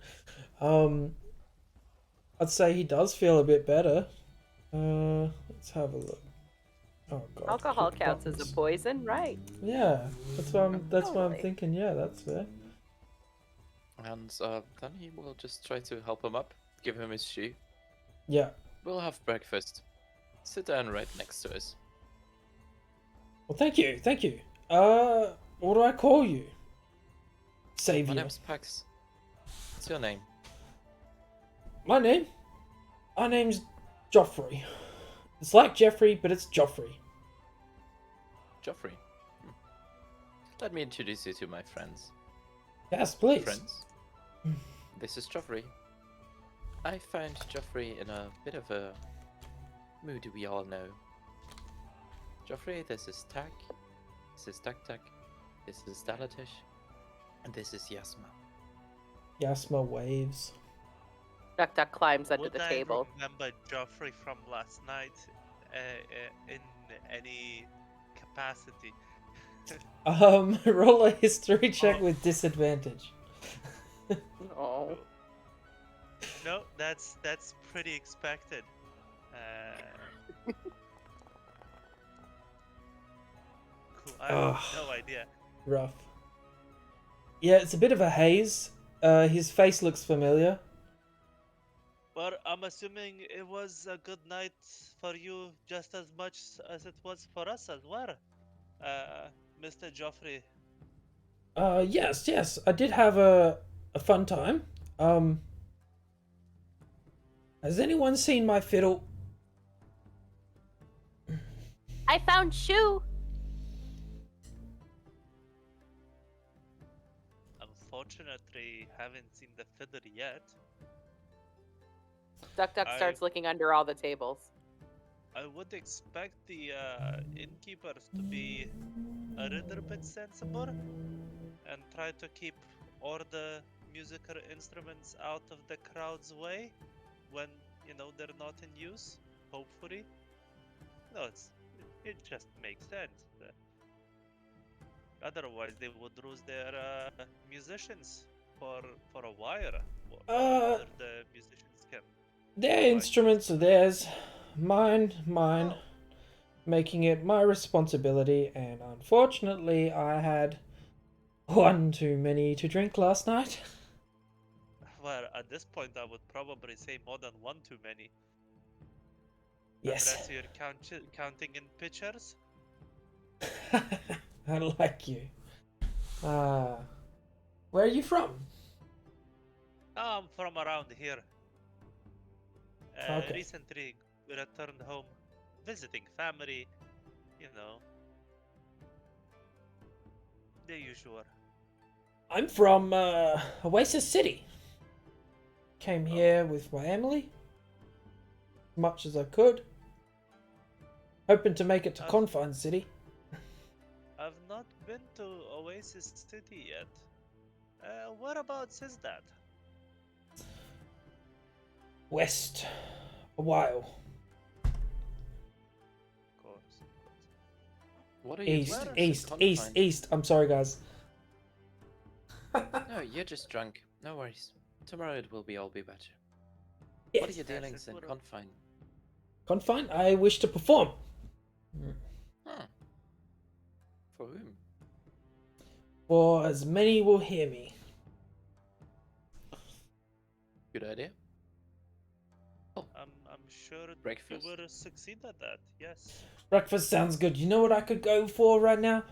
I'd say he does feel a bit better. Let's have a look. Oh god. Alcohol click counts as buttons. a poison, right? Yeah, that's what I'm Totally. thinking. Yeah, that's fair. And then he will just try to help him up, give him his shoe. Yeah. We'll have breakfast. Sit down right next to us. Well, thank you. Thank you. What do I call you? My Savior. name's Pax. What's your name? My name? My name's Joffrey. It's like Jeffrey, but it's Joffrey. Joffrey. Let me introduce you to my friends. Yes, please. Friends, this is Joffrey. I found Joffrey in a bit of a mood we all know. Joffrey, this is Tak, this is Tak, this is Dalatish, and this is Yasma. Yasma waves. Duck Duck climbs under Would the I table. remember Joffrey from last night in any capacity? Roll a history check Oh. with disadvantage. Oh. No, that's pretty expected. Cool. I Ugh. have no idea. Rough. Yeah, it's a bit of a haze. His face looks familiar. But I'm assuming it was a good night for you just as much as it was for us as well, Mr. Joffrey. Yes, I did have a fun time. Has anyone seen my fiddle? I found shoe. Unfortunately, haven't seen the fiddle yet. Duck Duck starts looking under all the tables. I would expect the innkeepers to be a little bit sensible and try to keep all the musical instruments out of the crowd's way when they're not in use. Hopefully, no, it just makes sense. Otherwise, they would lose their musicians for a while. Whether the musicians can. Their instruments are theirs. Mine. Oh. Making it my responsibility, and unfortunately, I had one too many to drink last night. Well, at this point, I would probably say more than one too many. Yes. Unless you're counting in pitchers. I like you. Where are you from? I'm from around here. Okay. Recently returned home, visiting family, you know, the usual. I'm from Oasis City. Came Oh. here with my family. As much as I could. Hoping to make it to Confine City. I've not been to Oasis City yet. Whereabouts is that? West. A while. Of course. What are you East, doing? east. I'm sorry, guys. No, you're just drunk. No worries. Tomorrow it will all be better. What are Yes. your dealings it in would've- Confine? Confine, I wish to perform. Huh. For whom? For as many will hear me. Good idea. I'm sure Breakfast. you will succeed at that. Yes. Breakfast sounds good. You know what I could go for right now?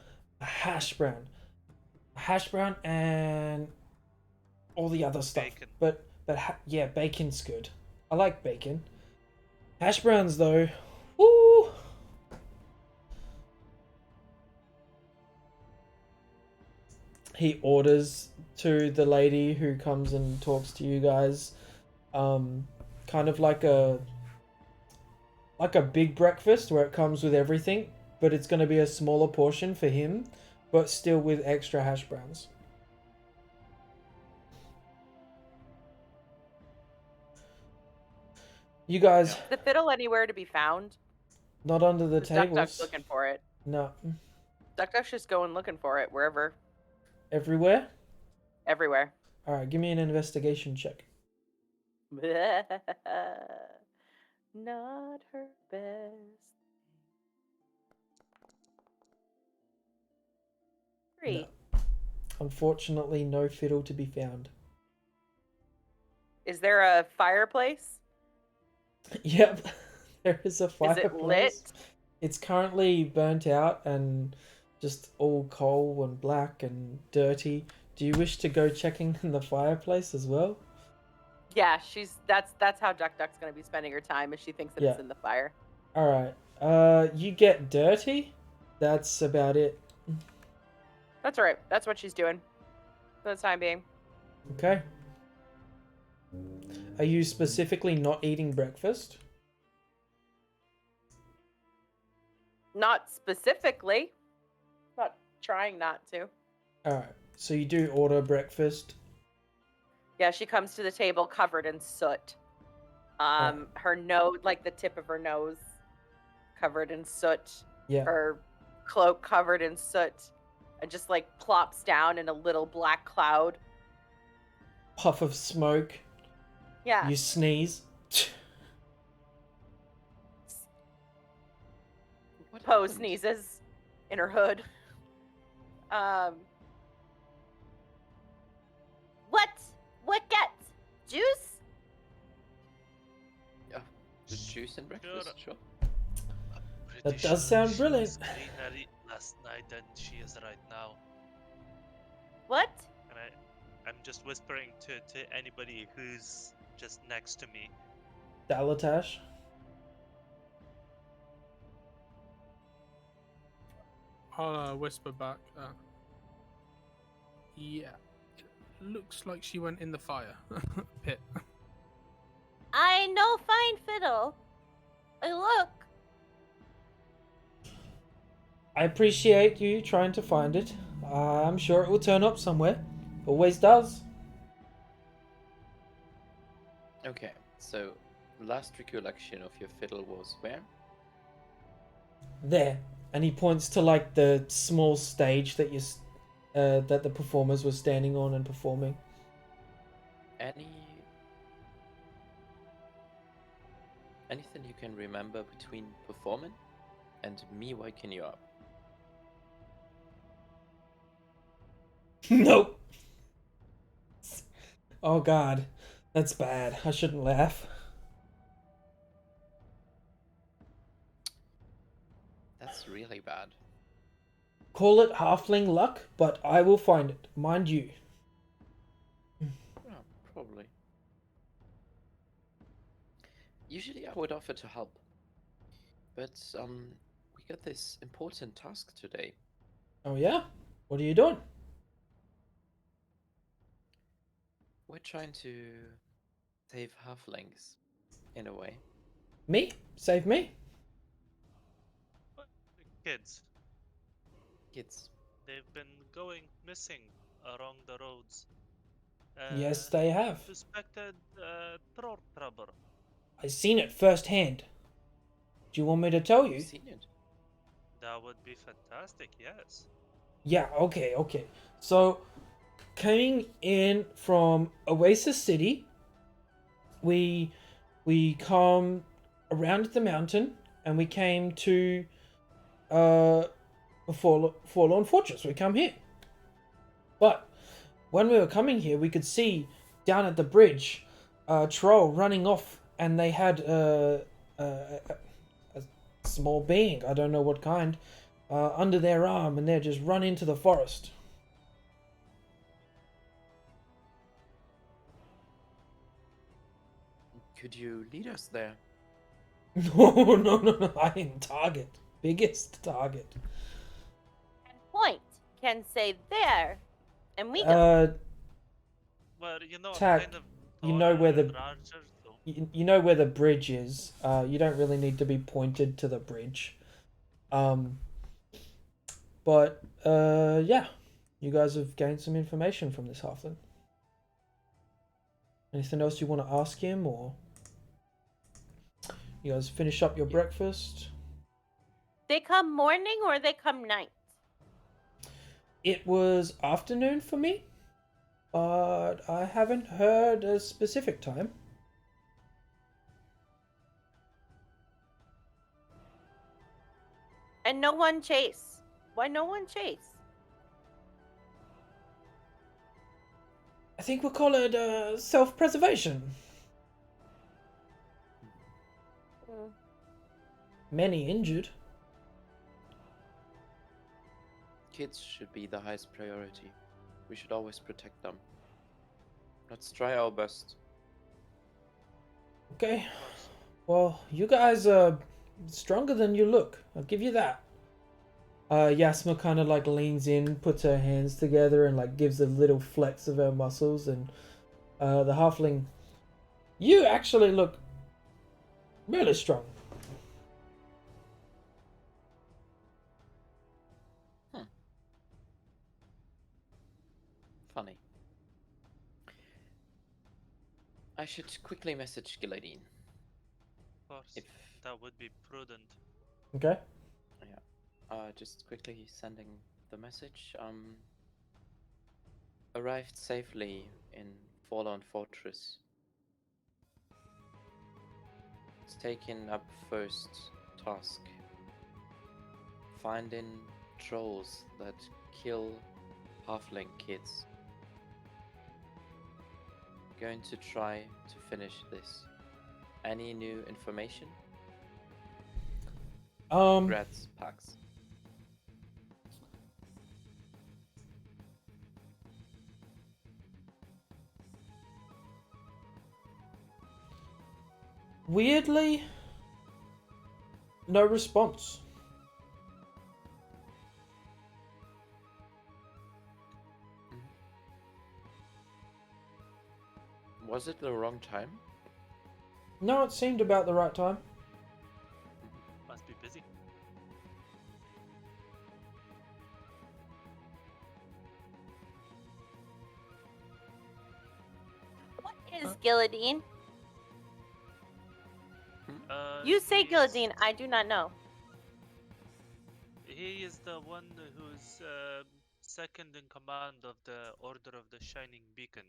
A hash brown. A hash brown and all the other stuff. Bacon. But yeah, bacon's good. I like bacon. Hash browns though. Woo! He orders to the lady who comes and talks to you guys. Kind of like a big breakfast where it comes with everything, but it's going to be a smaller portion for him, but still with extra hash browns. You guys, Is the fiddle anywhere to be found? not under the 'Cause Duck Duck's tables. looking for it. No, Duck Duck's just going looking for it wherever, everywhere. everywhere. All right, give me an investigation check. Not her best. 3. No. Unfortunately, no fiddle to be found. Is there a fireplace? Yep, there is a Is fireplace. it lit? It's currently burnt out and just all coal and black and dirty. Do you wish to go checking in the fireplace as well? Yeah, that's how Duck Duck's gonna be spending her time, if she thinks that it's Yeah. in the fire. All right. You get dirty. That's about it. That's all right. That's what she's doing for the time being. Okay. Are you specifically not eating breakfast? Not specifically. Not trying not to. All right. So you do order breakfast. Yeah, she comes to the table covered in soot. Her nose, like the tip of her nose, covered in soot. Yeah. Her cloak covered in soot, and just like plops down in a little black cloud. Puff of smoke. Yeah. You sneeze. What Poe happened? sneezes in her hood. What gets? Juice? The juice and breakfast, sure. That does sound brilliant. She was cleaner last night than she is right now. What? And I'm just whispering to anybody who's just next to me. Dalatash. I'll whisper back. Yeah, it looks like she went in the fire pit. I know fine fiddle. Look. I appreciate you trying to find it. I'm sure it will turn up somewhere. Always does. Okay, so last recollection of your fiddle was where? There. And he points to like the small stage that that the performers were standing on and performing. Anything you can remember between performing and me waking you up? Nope. Oh god. That's bad. I shouldn't laugh. That's really bad. Call it halfling luck, but I will find it. Mind you. Oh, probably. Usually I would offer to help. But, we got this important task today. Oh yeah? What are you doing? We're trying to save halflings, in a way. Me? Save me? But the kids, Kids. they've been going missing along the roads. Yes, they have. Suspected throat trouble. I seen it firsthand. Do you want me to tell You've you? seen it? That would be fantastic, yes. Yeah, okay. So, coming in from Oasis City, we come around the mountain and we came to a forlorn fortress. We come here. But when we were coming here, we could see down at the bridge a troll running off, and they had a small being, I don't know what kind, under their arm, and they're just run into the forest. Could you lead us there? No, I am target. Biggest target. And point can say there, and we go. Well, you know, Tack, I'm kind of you know where taller the- and larger, so you know where the bridge is. You don't really need to be pointed to the bridge. But yeah, you guys have gained some information from this halfling. Anything else you want to ask him, or you guys finish up your breakfast? They come morning or they come night? It was afternoon for me, but I haven't heard a specific time. And no one chase. Why no one chase? I think we'll call it self-preservation. Hmm. Many injured. Kids should be the highest priority. We should always protect them. Let's try our best. Okay. of course. Well, you guys are stronger than you look. I'll give you that. Yasma kind of like leans in, puts her hands together, and like gives a little flex of her muscles. And the halfling, you actually look really strong. Funny. I should quickly message Gilladine. Of course, If that would be prudent. Okay. just quickly sending the message. Arrived safely in Fallen Fortress. It's taken up first task. Finding trolls that kill halfling kids. Going to try to finish this. Any new information? Congrats, Pax. Weirdly, no response. Was it the wrong time? No, it seemed about the right time. Must be busy. What is Gilladine? You say He is- Gilladine, I do not know. He is the one who's second in command of the Order of the Shining Beacon.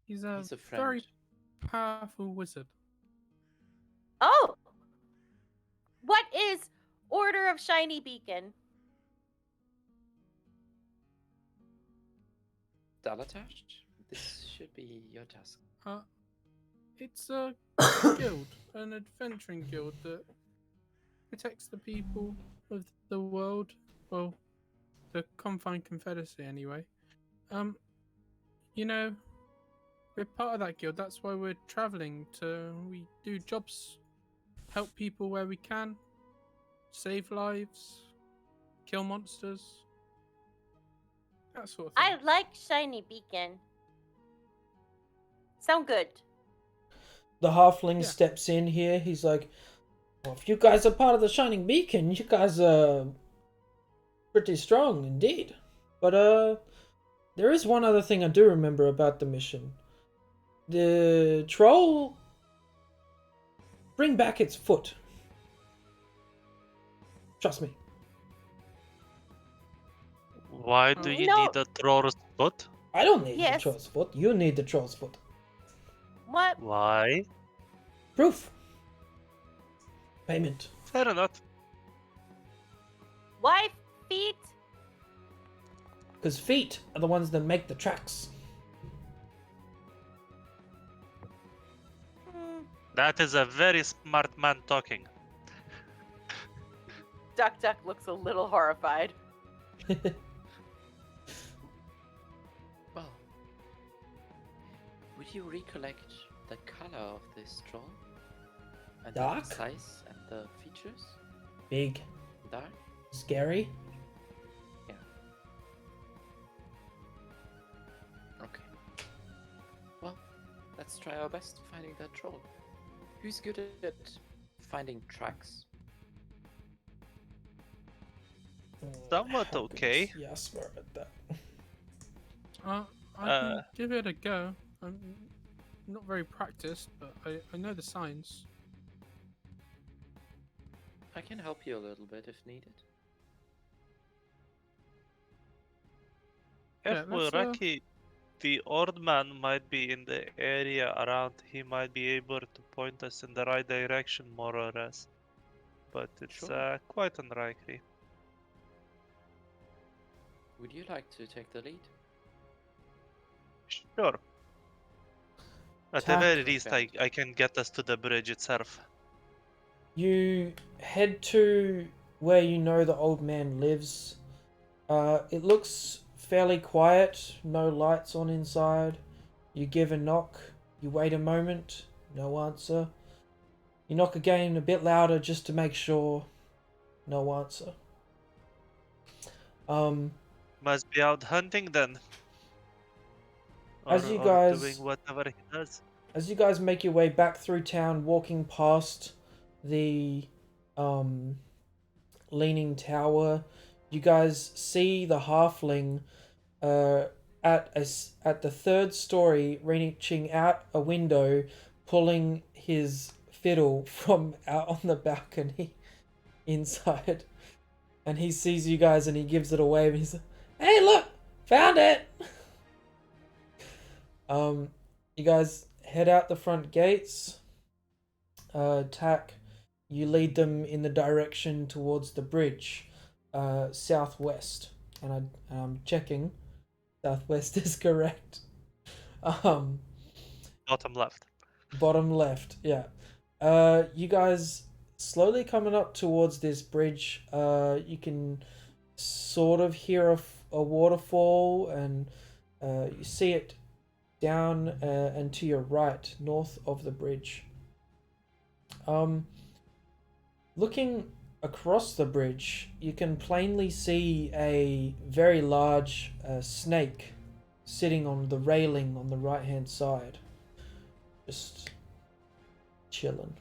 He's a, He's a friend. very powerful wizard. Oh! What is Order of Shiny Beacon? Dalatash? This should be your task. It's a guild, an adventuring guild that protects the people of the world. Well, the Confine Confederacy, anyway. You know, we're part of that guild. That's why we're traveling to. We do jobs, help people where we can, save lives, kill monsters, that sort of thing. I like Shiny Beacon. Sound good. The halfling Yeah. steps in here. He's like, well, if you guys are part of the Shining Beacon, you guys are pretty strong indeed. But there is one other thing I do remember about the mission. The troll bring back its foot. Trust me. Why do you No. need a troll's foot? I don't need the Yes. troll's foot. You need the troll's foot. What? Why? Proof. Payment. Fair enough. Why feet? Because feet are the ones that make the tracks. That is a very smart man talking. Duck Duck looks a little horrified. Well, would you recollect the color of this troll? And Dark? the size and the features? Big. Dark? Scary. Yeah. Okay. Well, let's try our best finding that troll. Who's good at finding tracks? Somewhat Happens. okay. Yeah, I swear at that. I can give it a go. I'm not very practiced, but I know the signs. I can help you a little bit if needed. Yeah, If we're let's, lucky, the old man might be in the area around. He might be able to point us in the right direction, more or less. But it's Sure. quite unlikely. Would you like to take the lead? Sure. At the Tack. very least, Okay. I can get us to the bridge itself. You head to where you know the old man lives. It looks fairly quiet, no lights on inside. You give a knock, you wait a moment, no answer. You knock again a bit louder just to make sure, no answer. Must be out hunting then. As you Or guys- doing whatever he does. As you guys make your way back through town, walking past the leaning tower, you guys see the halfling at the third story, reaching out a window, pulling his fiddle from out on the balcony inside, and he sees you guys and he gives it a wave. And he's like, "Hey, look, found it!" You guys head out the front gates. Tack, you lead them in the direction towards the bridge, southwest. And I'm checking, southwest is correct. Bottom left. Bottom left, yeah. You guys slowly coming up towards this bridge. You can sort of hear a waterfall, and you see it down and to your right, north of the bridge. Looking across the bridge, you can plainly see a very large snake sitting on the railing on the right hand side, just chilling.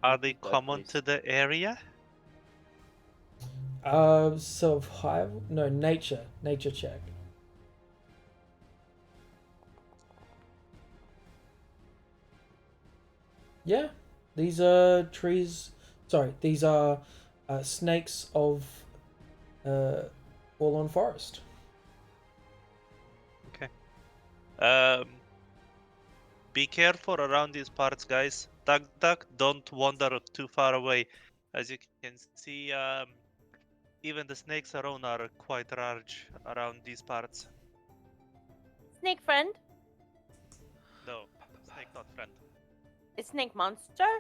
Are they That common place. to the area? Sort of high, no, nature check. Yeah, these are trees. Sorry, these are snakes of Orlon Forest. Be careful around these parts, guys. Duck, don't wander too far away. As you can see, Even the snakes around are quite large around these parts. Snake friend? No, snake not friend. Is snake monster?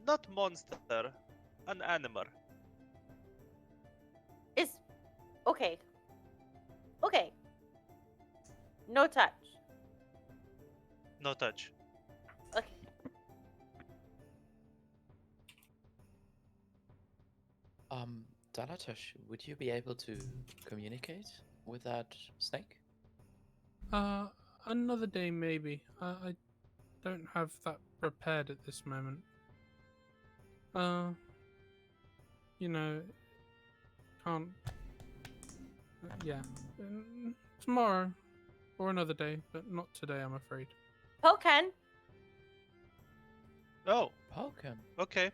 Not monster, an animal. Is okay. Okay. No touch. No touch. Okay. Dalatosh, would you be able to communicate with that snake? Another day maybe. I don't have that prepared at this moment. You know, can't. Yeah, tomorrow or another day, but not today, I'm afraid. Poken. Oh, Welcome. okay.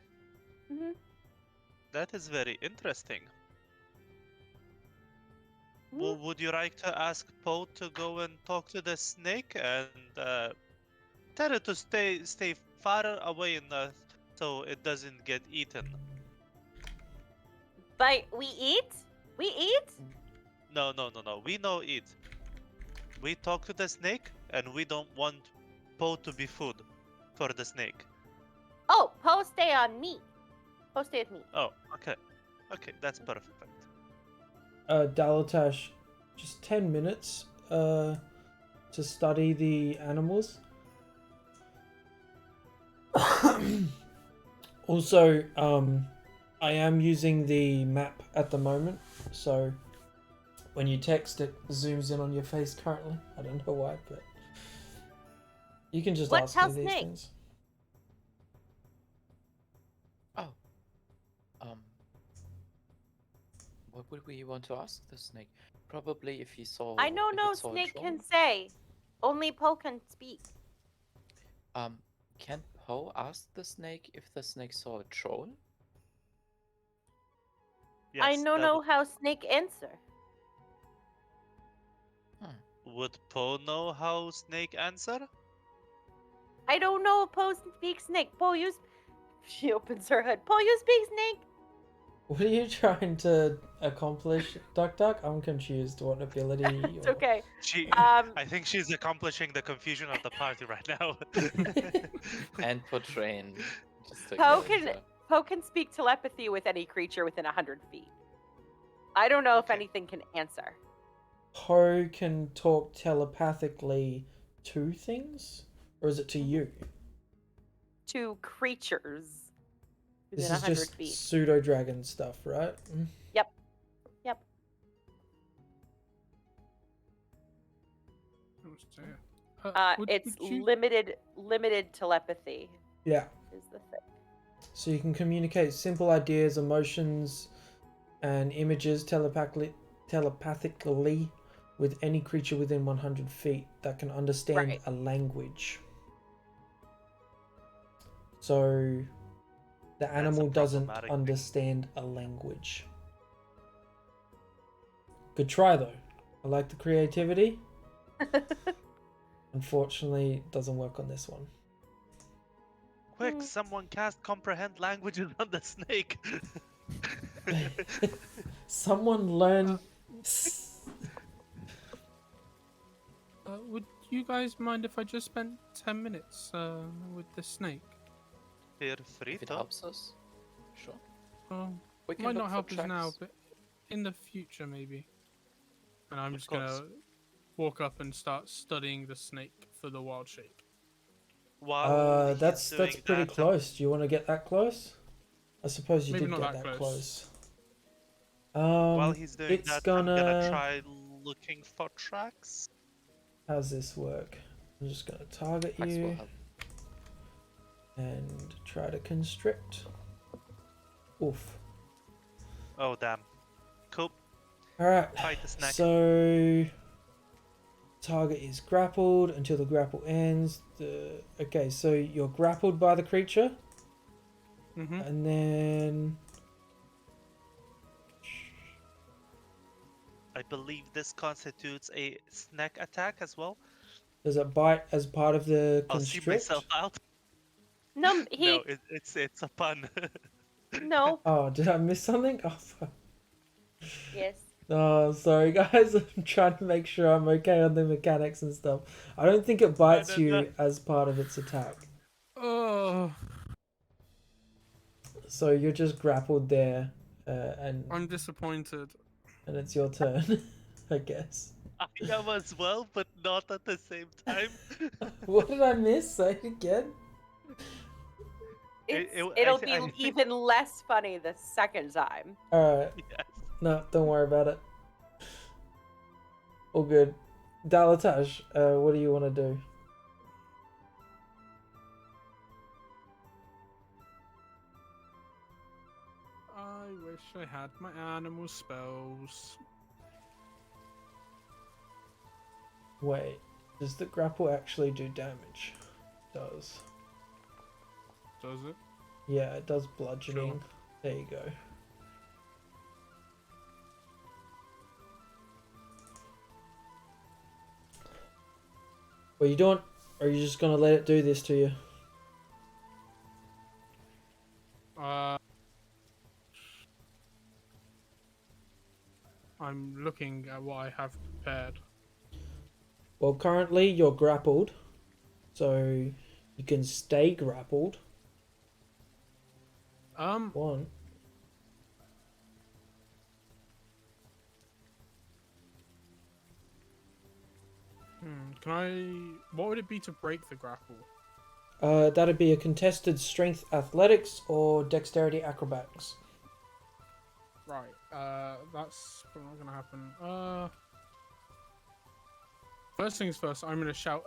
Mhm. That is very interesting. Mhm. Would you like to ask Poe to go and talk to the snake and tell it to stay far away enough so it doesn't get eaten? But we eat? We eat? No. We know eat. We talk to the snake and we don't want Poe to be food for the snake. Oh, Poe stay on me. Poe stay with me. Oh, okay. Okay, that's perfect. Dalatash, just 10 minutes to study the animals. Also, I am using the map at the moment, so when you text, it zooms in on your face currently. I don't know why, but you can just What ask tell me these Snake? things. Oh. What would we want to ask the snake? Probably if he saw. I know if no it saw a snake troll. can say. Only Poe can speak. Can Poe ask the snake if the snake saw a troll? Yes, I know that no how snake answer. would Poe know how snake answer? I don't know if Poe speaks snake. Poe, you. She opens her hood. Poe, you speak snake. What are you trying to accomplish, Duck Duck? I'm confused. What ability? It's okay. I think she's accomplishing the confusion of the party right now. And portraying. Just a Poe character. Poe can speak telepathy with any creature within 100 feet. I don't know if Okay. anything can answer. Poe can talk telepathically to things? Or is it to you? To creatures within This is 100 just feet. pseudo dragon stuff, right? Yep. It's limited telepathy Yeah. is the thing. So you can communicate simple ideas, emotions, and images telepathically with any creature within 100 feet that can understand Right. a language. So the animal doesn't problematic thing. understand a language. Good try though. I like the creativity. Unfortunately, it doesn't work on this one. Quick, someone cast comprehend languages on the snake. Someone learn. Would you guys mind if I just spent 10 minutes with the snake? Feel free If it to. helps us, sure. Well, We can might look not for help us now, tracks. but in the future maybe. And I'm Of just course. gonna walk up and start studying the snake for the wild shape. While That's he's doing pretty that, close. Do you want to get that close? I suppose you Maybe did not get that that close. close. while he's doing it's that, gonna... I'm gonna try looking for tracks. How's this work? I'm just gonna target Tracks will you help. and try to constrict. Oof. Oh damn. Cool. Alright, Fight the snake. so target is grappled until the grapple ends. Okay, so you're grappled by the creature, Mm-hmm. and then I believe this constitutes a snack attack as well. does it bite as part of the I'll see constrict? myself out. No, No, it's a pun. No. Oh, did I miss something? Oh, fuck. Yes. Oh, sorry guys. I'm trying to make sure I'm okay on the mechanics and stuff. I don't think it bites no. you as part of its attack. Oh, So you're just grappled there, I'm disappointed. and it's your turn, I guess. I am as well, but not at the same time. What did I miss? Say it again. It'll I be think- even less funny the second time. Alright. Yes. No, don't worry about it. All good. Dalatash, what do you want to do? I wish I had my animal spells. Wait, does the grapple actually do damage? It does. Does it? Yeah, it does bludgeoning. Sure. There you go. What are you doing? Or are you just gonna let it do this to you? I'm looking at what I have prepared. Well, currently you're grappled, so you can stay grappled. One. Can I? What would it be to break the grapple? That'd be a contested strength athletics or dexterity acrobatics. Right. That's not gonna happen. First things first, I'm gonna shout.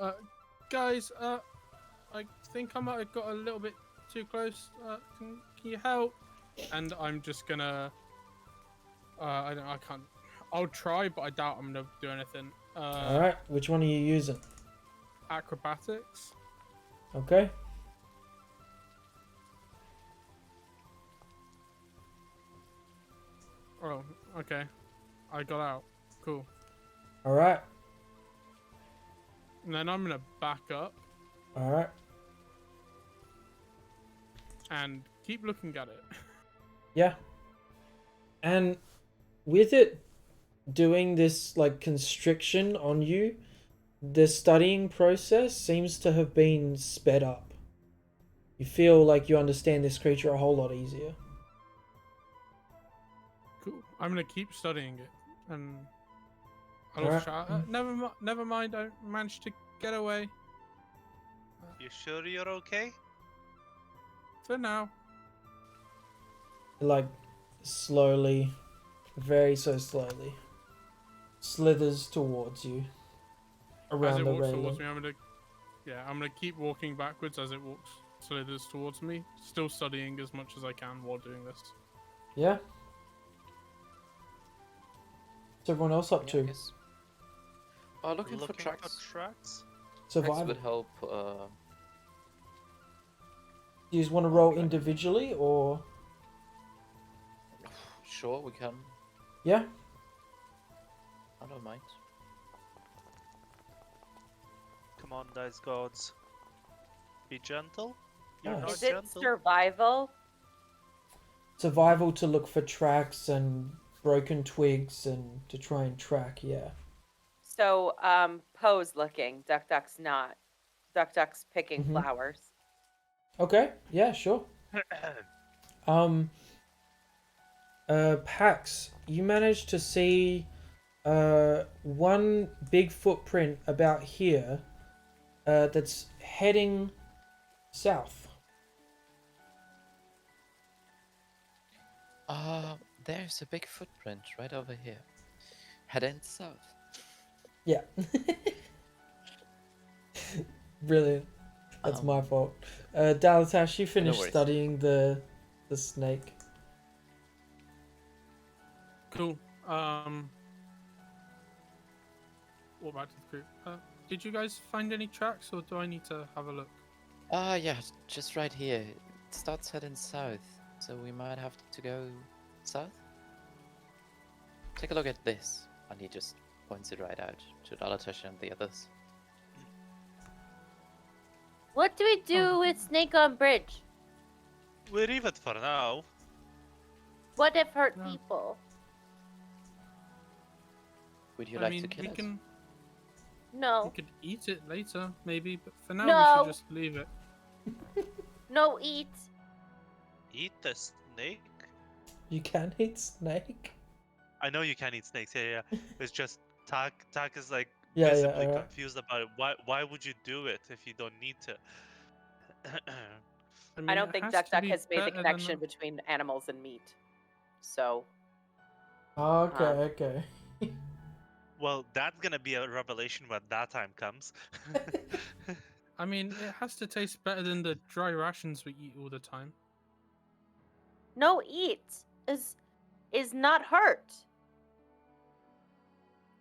Guys. I think I might have got a little bit too close. Can you help? And I'm just gonna. I can't. I'll try, but I doubt I'm gonna do anything. Alright, which one are you using? Acrobatics. Okay. Oh, okay. I got out. Cool. Alright. And then I'm gonna back up Alright. and keep looking at it. Yeah. And with it doing this like constriction on you, the studying process seems to have been sped up. You feel like you understand this creature a whole lot easier. Cool. I'm gonna keep studying it, and I'll Alright. shout. Never mind. I managed to get away You sure you're okay? for now. Like slowly, very so slowly, slithers towards you As around it the walks railing. towards me, I'm gonna keep walking backwards as it walks slithers towards me, still studying as much as I can while doing this. Yeah. What's everyone else up to? Yes. Looking for tracks. tracks? Tracks Survival. would help. Do you just want to roll Okay. individually or? Sure, we can. Yeah. I don't mind. Come on, dice gods. Be gentle. You're Nice. not Is it gentle. survival? Survival to look for tracks and broken twigs and to try and track. Yeah. So, Poe's looking. Duck's not. Duck's picking Mhm. flowers. Okay. Yeah. Sure. Pax, you managed to see one big footprint about here that's heading south. There's a big footprint right over here. Heading south. Yeah. Brilliant. That's Um, my fault. Dalatash, you finished worries. studying the snake. Cool. What about the group? Did you guys find any tracks, or do I need to have a look? Yeah, just right here. It starts heading south, so we might have to go south. Take a look at this, and he just points it right out to Dalatash and the others. What do we do with Snake on Bridge? We leave it for now. What if hurt No. people? Would you I like mean, to kill we it? can we No. could eat it later, maybe, but for now we No. should just leave it. No eat. Eat the snake? You can eat snake. I know you can't eat snakes. Yeah, yeah. It's just Tak is like Yeah, visibly alright. confused about it. Why would you do it if you don't need to? I mean, I don't it think has Duck to Duck be has made the better than connection between animals and meat. So, Okay, Um, okay. Well, that's gonna be a revelation when that time comes. I mean, it has to taste better than the dry rations we eat all the time. No eat is not hurt.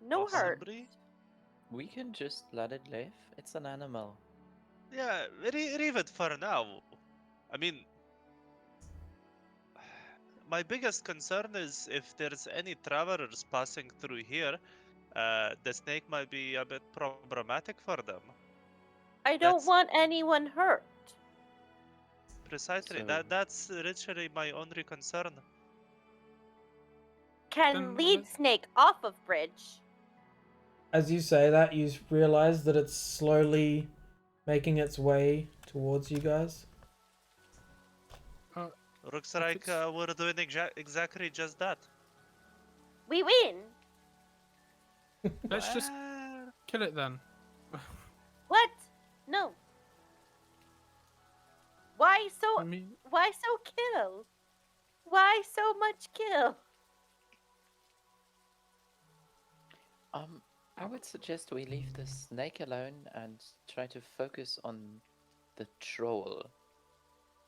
No hurt. Possibly. We can just let it live. It's an animal. Yeah, leave it for now. I mean, my biggest concern is if there's any travelers passing through here, the snake might be a bit problematic for them. I don't That's- want anyone hurt. Precisely. So- That's literally my only concern. Can Then lead let- snake off of bridge. As you say that, you realize that it's slowly making its way towards you guys. Looks If like it's- we're doing exactly just that. We win. Let's just Well, kill it then. What? No. Why so? I mean, Why so kill? Why so much kill? I would suggest we leave the snake alone and try to focus on the troll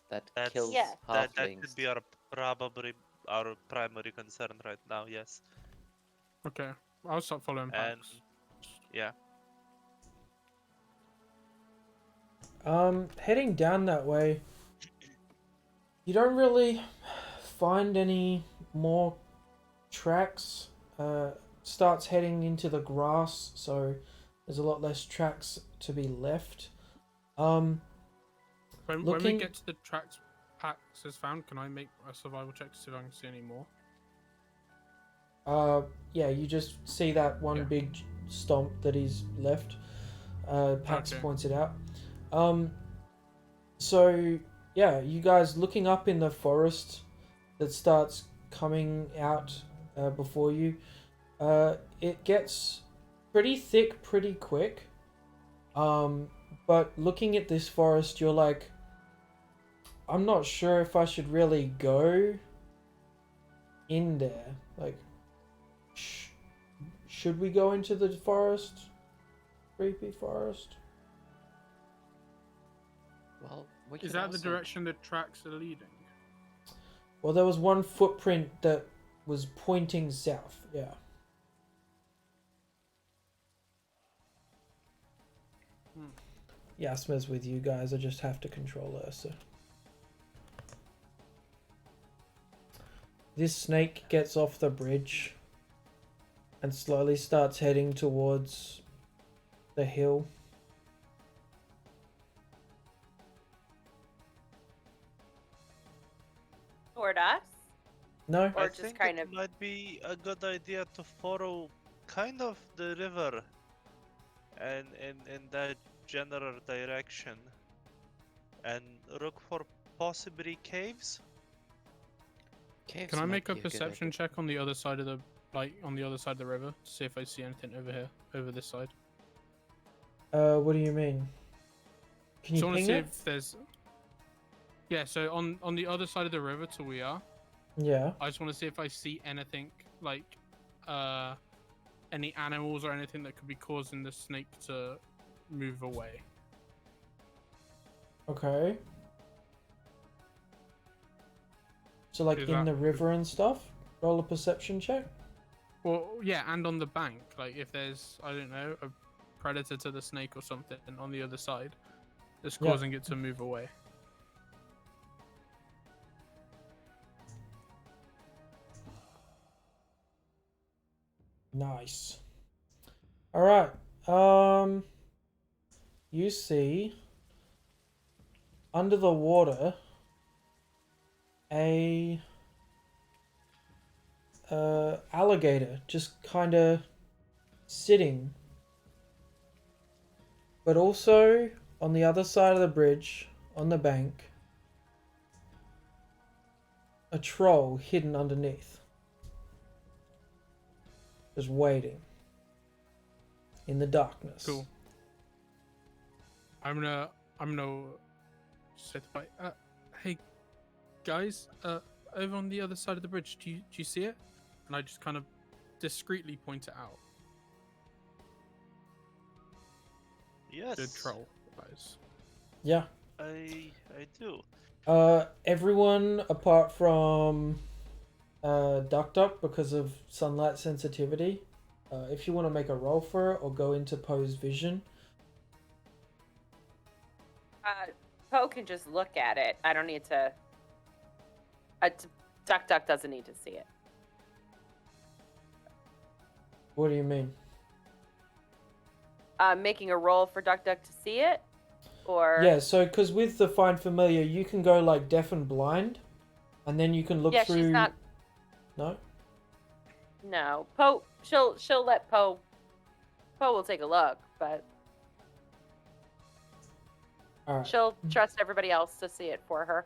that That's- kills Yeah. that halflings. could be probably our primary concern right now. Yes, okay, I'll stop following and Pax. yeah. Heading down that way, you don't really find any more tracks. Starts heading into the grass, so there's a lot less tracks to be left. When we looking- get to the tracks Pax has found, can I make a survival check to see if I can see any more? Yeah, you just see that one Yeah. big stomp that he's left. Pax Okay. points it out. So yeah, you guys looking up in the forest that starts coming out before you. It gets pretty thick pretty quick. But looking at this forest, you're like, I'm not sure if I should really go in there. Like, should we go into the forest? Creepy forest? Well, we Is could that the also- direction the tracks are leading? Well, there was one footprint that was pointing south. Yeah. Yasma's with you guys. I just have to control her, so. This snake gets off the bridge and slowly starts heading towards the hill. Toward us? No? Or I just think kind it of- might be a good idea to follow kind of the river and in that general direction and look for possibly caves. Caves Can I might make a be good perception idea. check on the other side of the on the other side of the river to see if I see anything over here, over this side? What do you mean? Can So I you want to ping see it? if there's. Yeah, so on the other side of the river to we are, Yeah. I just want to see if I see anything like any animals or anything that could be causing the snake to move away. Okay. So like Is in that- the river and stuff? Roll a perception check? Well, yeah, and on the bank, like if there's, I don't know, a predator to the snake or something on the other side that's Yeah. causing it to move away. Nice. All right. You see under the water a alligator just kind of sitting. But also, on the other side of the bridge, on the bank, a troll hidden underneath. Just waiting. In the darkness. Cool. I'm gonna say to Pike, hey guys, over on the other side of the bridge, do you see it? And I just kind of discreetly point it out. Yes. The troll, guys. Yeah. I do. Everyone apart from Duck Duck because of sunlight sensitivity. If you want to make a roll for it or go into Poe's vision. Poe can just look at it. I don't need to. Duck Duck doesn't need to see it. What do you mean? Making a roll for Duck Duck to see it, or Yeah, so because with the Find Familiar, you can go like deaf and blind, and then you can look through. she's not. No. No, Poe. She'll let Poe. Poe will take a look, but All right. she'll trust everybody else to see it for her,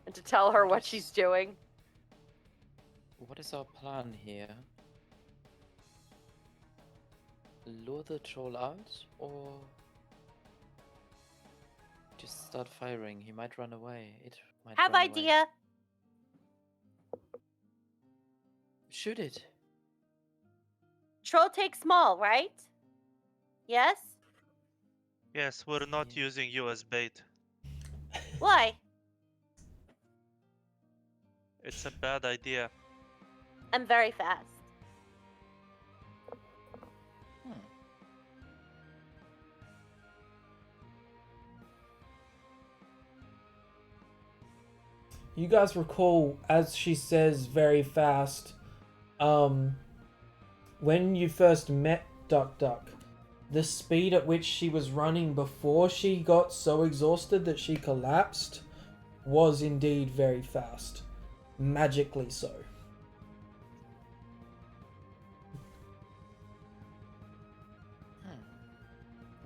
and to tell her what she's doing. What is our plan here? Lure the troll out, or just start firing? He might run away. It might Have run away. idea. Shoot it. Troll take small, right? Yes? Yes, we're not Yeah. using you as bait. Why? It's a bad idea. I'm very fast. You guys recall, as she says very fast, when you first met Duck Duck, the speed at which she was running before she got so exhausted that she collapsed was indeed very fast. Magically so.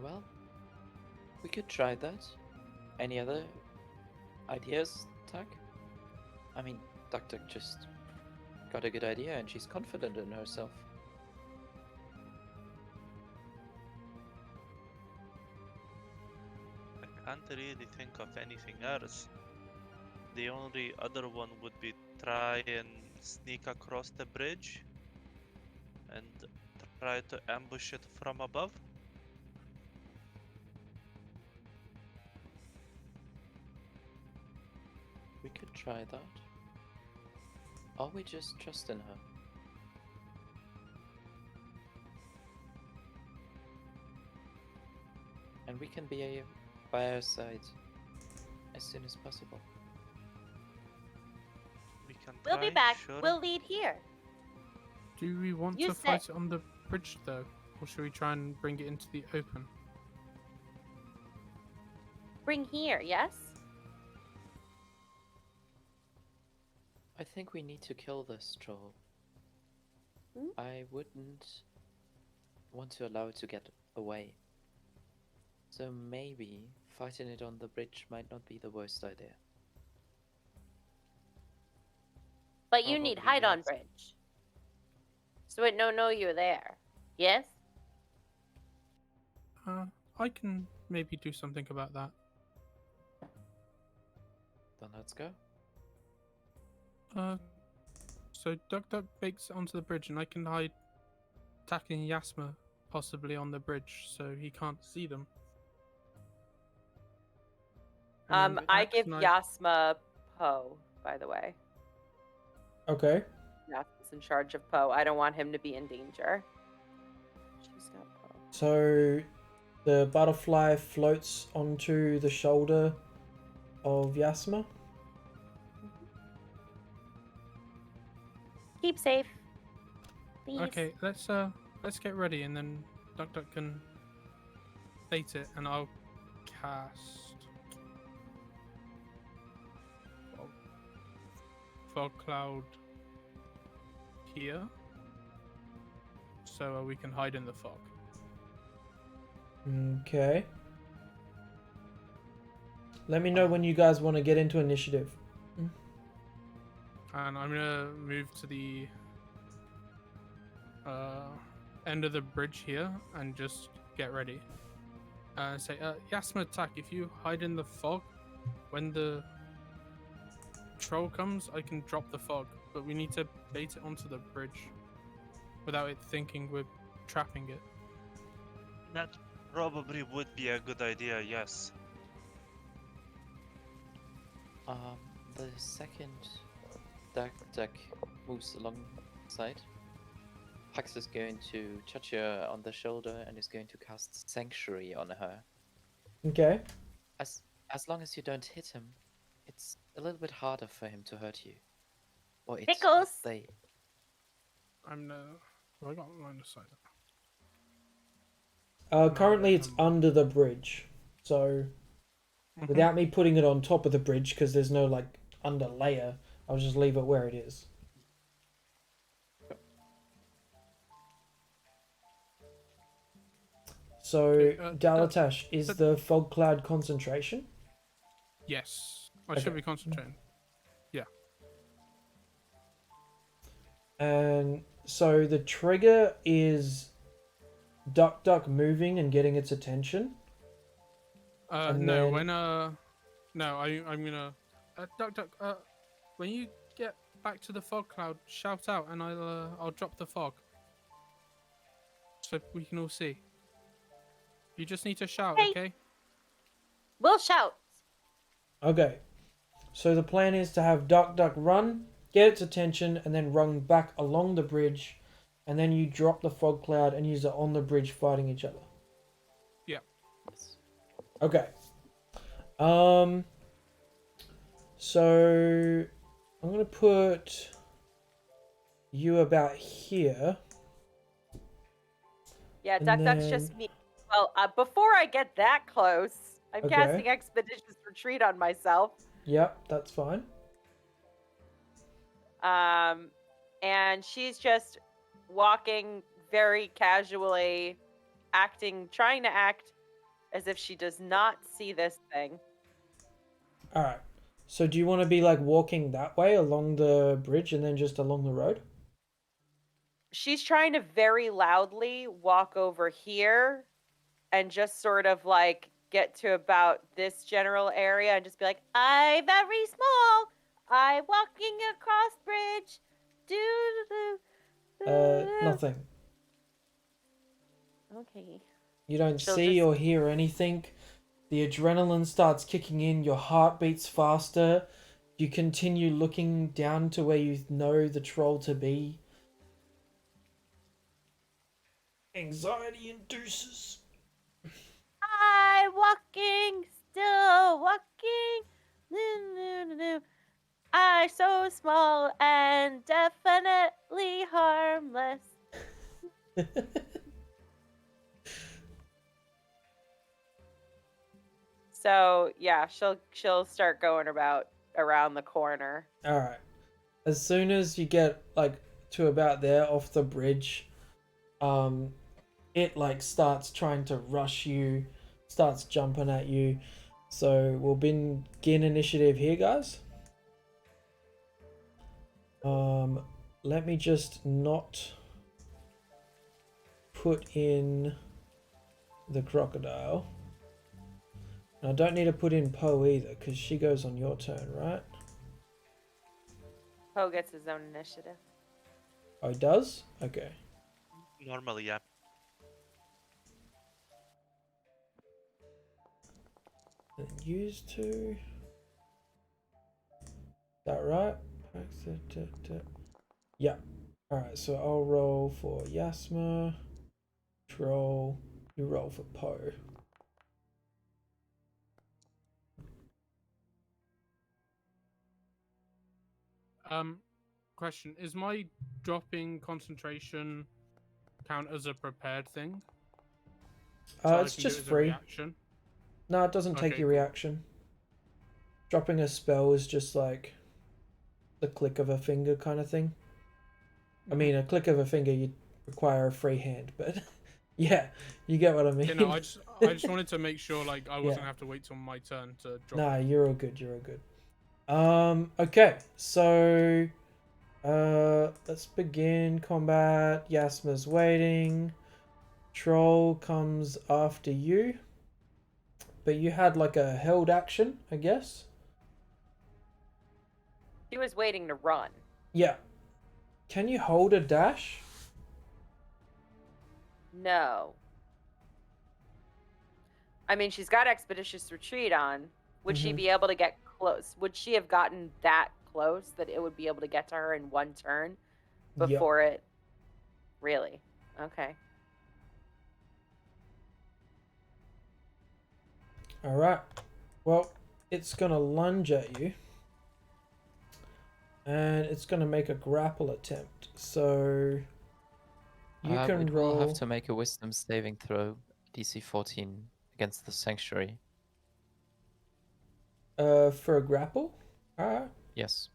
Well, we could try that. Any other ideas, Tuck? I mean, Duck Duck just got a good idea and she's confident in herself. I can't really think of anything else. The only other one would be try and sneak across the bridge and try to ambush it from above. We could try that. Or we just trust in her. And we can be by her side as soon as possible. We can We'll try, be back. sure. We'll lead here. Do we want You to said- fight it on the bridge though, or should we try and bring it into the open? Bring here, yes? I think we need to kill this troll. Hmm? I wouldn't want to allow it to get away. So maybe fighting it on the bridge might not be the worst idea. But you need Probably hide on yes. bridge. So it no know you're there. Yes? I can maybe do something about that. Then let's go. So Duck Duck bakes it onto the bridge, and I can hide Tak and Yasma possibly on the bridge, so he can't see them. And then the I give action Yasma Poe, by the way. Okay. Yasma's in charge of Poe. I don't want him to be in danger. She's got Poe. So the butterfly floats onto the shoulder of Yasma. Keep safe. Please. Okay, let's get ready, and then Duck Duck can bait it, and I'll cast fog cloud here, so we can hide in the fog. Okay. Let me know when you guys want to get into initiative. And I'm gonna move to the end of the bridge here and just get ready. Say, Yasma, attack. If you hide in the fog, when the troll comes, I can drop the fog. But we need to bait it onto the bridge without it thinking we're trapping it. That probably would be a good idea, yes. The second duck moves alongside, Hux is going to touch her on the shoulder and is going to cast Sanctuary on her. Okay. As long as you don't hit him, it's a little bit harder for him to hurt you. Or it's Pickles! they. I'm I got line of sight. Currently it's under the bridge, so without me putting it on top of the bridge, because there's no like under layer, I'll just leave it where it is. So, Dalatash, is the fog cloud concentration? Yes, I should be concentrating. Yeah. And so the trigger is Duck moving and getting its attention. And No, then- when no, I'm gonna Duck. When you get back to the fog cloud, shout out, and I'll drop the fog, so we can all see. You just need to shout, Hey. okay? We'll shout. Okay. So the plan is to have Duck run, get its attention, and then run back along the bridge, and then you drop the fog cloud and use it on the bridge fighting each other. Yeah. Yes. Okay. So I'm gonna put you about here. Yeah, And Duck's then- just me. Well, before I get that close, I'm Okay. casting Expeditious Retreat on myself. Yep, that's fine. And she's just walking very casually, trying to act as if she does not see this thing. Alright. So do you want to be like walking that way along the bridge and then just along the road? She's trying to very loudly walk over here and just sort of like get to about this general area and just be like, I'm very small. I'm walking across bridge. Nothing. Okay. You don't She'll see just- or hear anything. The adrenaline starts kicking in, your heart beats faster. You continue looking down to where you know the troll to be. Anxiety induces. I'm walking, still walking. I'm so small and definitely harmless. So yeah, she'll start going around the corner. Alright. As soon as you get like to about there off the bridge, it like starts trying to rush you, starts jumping at you. So we'll begin initiative here, guys. Let me just not put in the crocodile. And I don't need to put in Poe either, because she goes on your turn, right? Poe gets his own initiative. Oh, it does? Okay. Normally, yeah. Then use to. Is that right? Yeah. Alright, so I'll roll for Yasma. Troll. You roll for Poe. Question: is my dropping concentration count as a prepared thing? So I It's can do just it as a free. reaction? No, it doesn't take Okay, your cool. reaction. Dropping a spell is just like the click of a finger kind of thing. I mean, a click of a finger, you'd require a free hand, but yeah, you get what I mean. You know, I just wanted to make sure like I wasn't Yeah. gonna have to wait till my turn to drop. Nah, it. you're all good. You're all good. Okay, so let's begin combat. Yasma's waiting. Troll comes after you, but you had like a held action, I guess. He was waiting to run. Yeah. Can you hold a dash? No. I mean, she's got Expeditious Retreat on. Would she Mhm. be able to get close? Would she have gotten that close that it would be able to get to her in one turn Yep. before it? Really? Okay. All right. Well, it's gonna lunge at you, and it's gonna make a grapple attempt. So you can It roll will have to make a wisdom saving throw, DC 14, against the sanctuary. for a grapple. All right. Yes.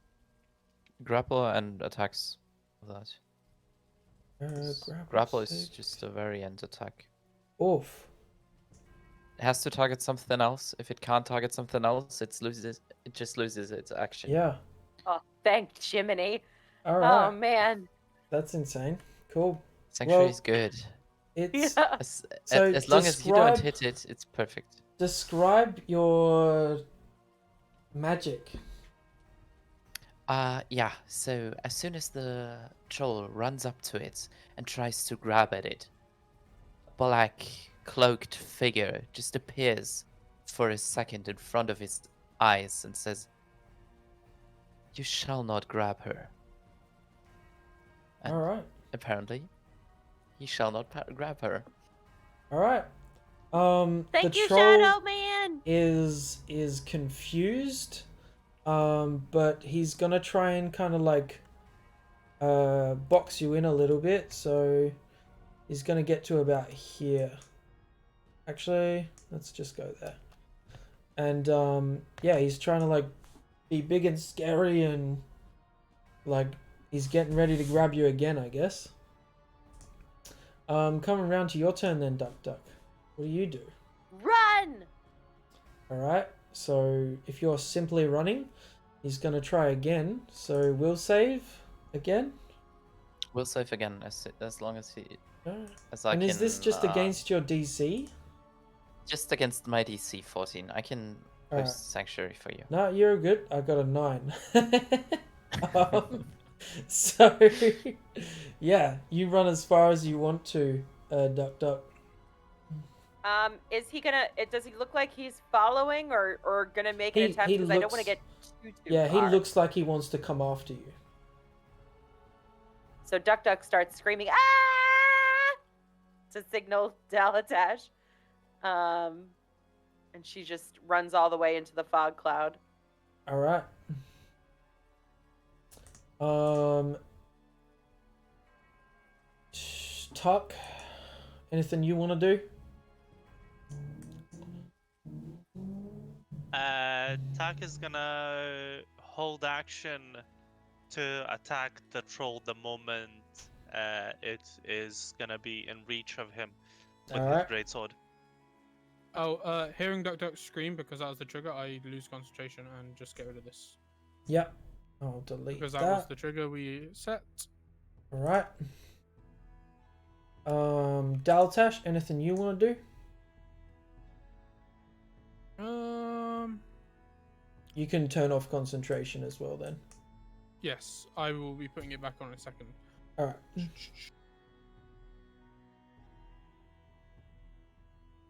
Grapple and attacks of that. Grapple is save. just a very end attack. Oof. It has to target something else. If it can't target something else, it just loses its action. Yeah. Oh, thank Jiminy. All Oh, right. man. That's insane. Cool. Sanctuary Well, is good. It's Yeah. As long as you don't describe- hit it, it's perfect. Describe your magic. Yeah, so as soon as the troll runs up to it and tries to grab at it, a black cloaked figure just appears for a second in front of his eyes and says, "You shall not grab her." And All right. apparently, he shall not grab her. All right. Thank the you, troll Shadow Man. is confused. But he's gonna try and kind of like box you in a little bit. So he's gonna get to about here. Actually, let's just go there. And yeah, he's trying to like be big and scary and like he's getting ready to grab you again, I guess. Coming around to your turn then, Duck Duck. What do you do? Run! Alright, so if you're simply running, he's gonna try again. So we'll save again. We'll save again as long as he Alright. as I And can. is this just against your DC? Just against my DC 14. I can Alright. post sanctuary for you. No, you're good. I got a 9. So yeah, you run as far as you want to, Duck Duck. Is he gonna? Does he look like he's following or gonna make an He- attempt? he Because I don't want to looks- get too Yeah, he far. looks like he wants to come after you. So Duck Duck starts screaming, "Ah!" to signal Dalatash. And she just runs all the way into the fog cloud. All right. Tuck, anything you want to do? Tak is gonna hold action to attack the troll the moment it is gonna be in reach of him with Alright. his greatsword. Oh, hearing Duck Duck scream because that was the trigger, I lose concentration and just get rid of this. Yep. I'll delete Because that. that was the trigger we set. All right. Daltash, anything you want to do? You can turn off concentration as well then. Yes, I will be putting it back on in a second. All right.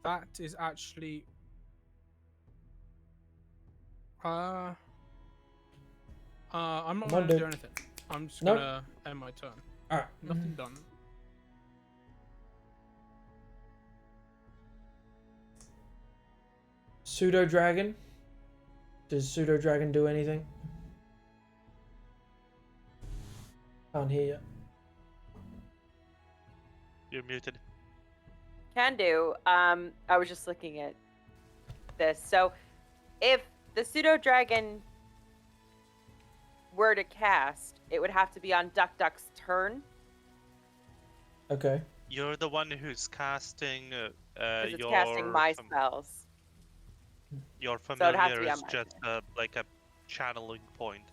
That is actually. I'm not Come on, going to do dude. anything. I'm just Nope. gonna end my turn. All right. Nothing done. Pseudo Dragon. Does Pseudo Dragon do anything? Can't hear you. You're muted. Can do. I was just looking at this. So, if the pseudo dragon were to cast, it would have to be on Duck Duck's turn Okay. You're the one who's casting. Because it's casting my spells. Your So it'd have to familiar be on is my just like a channeling point.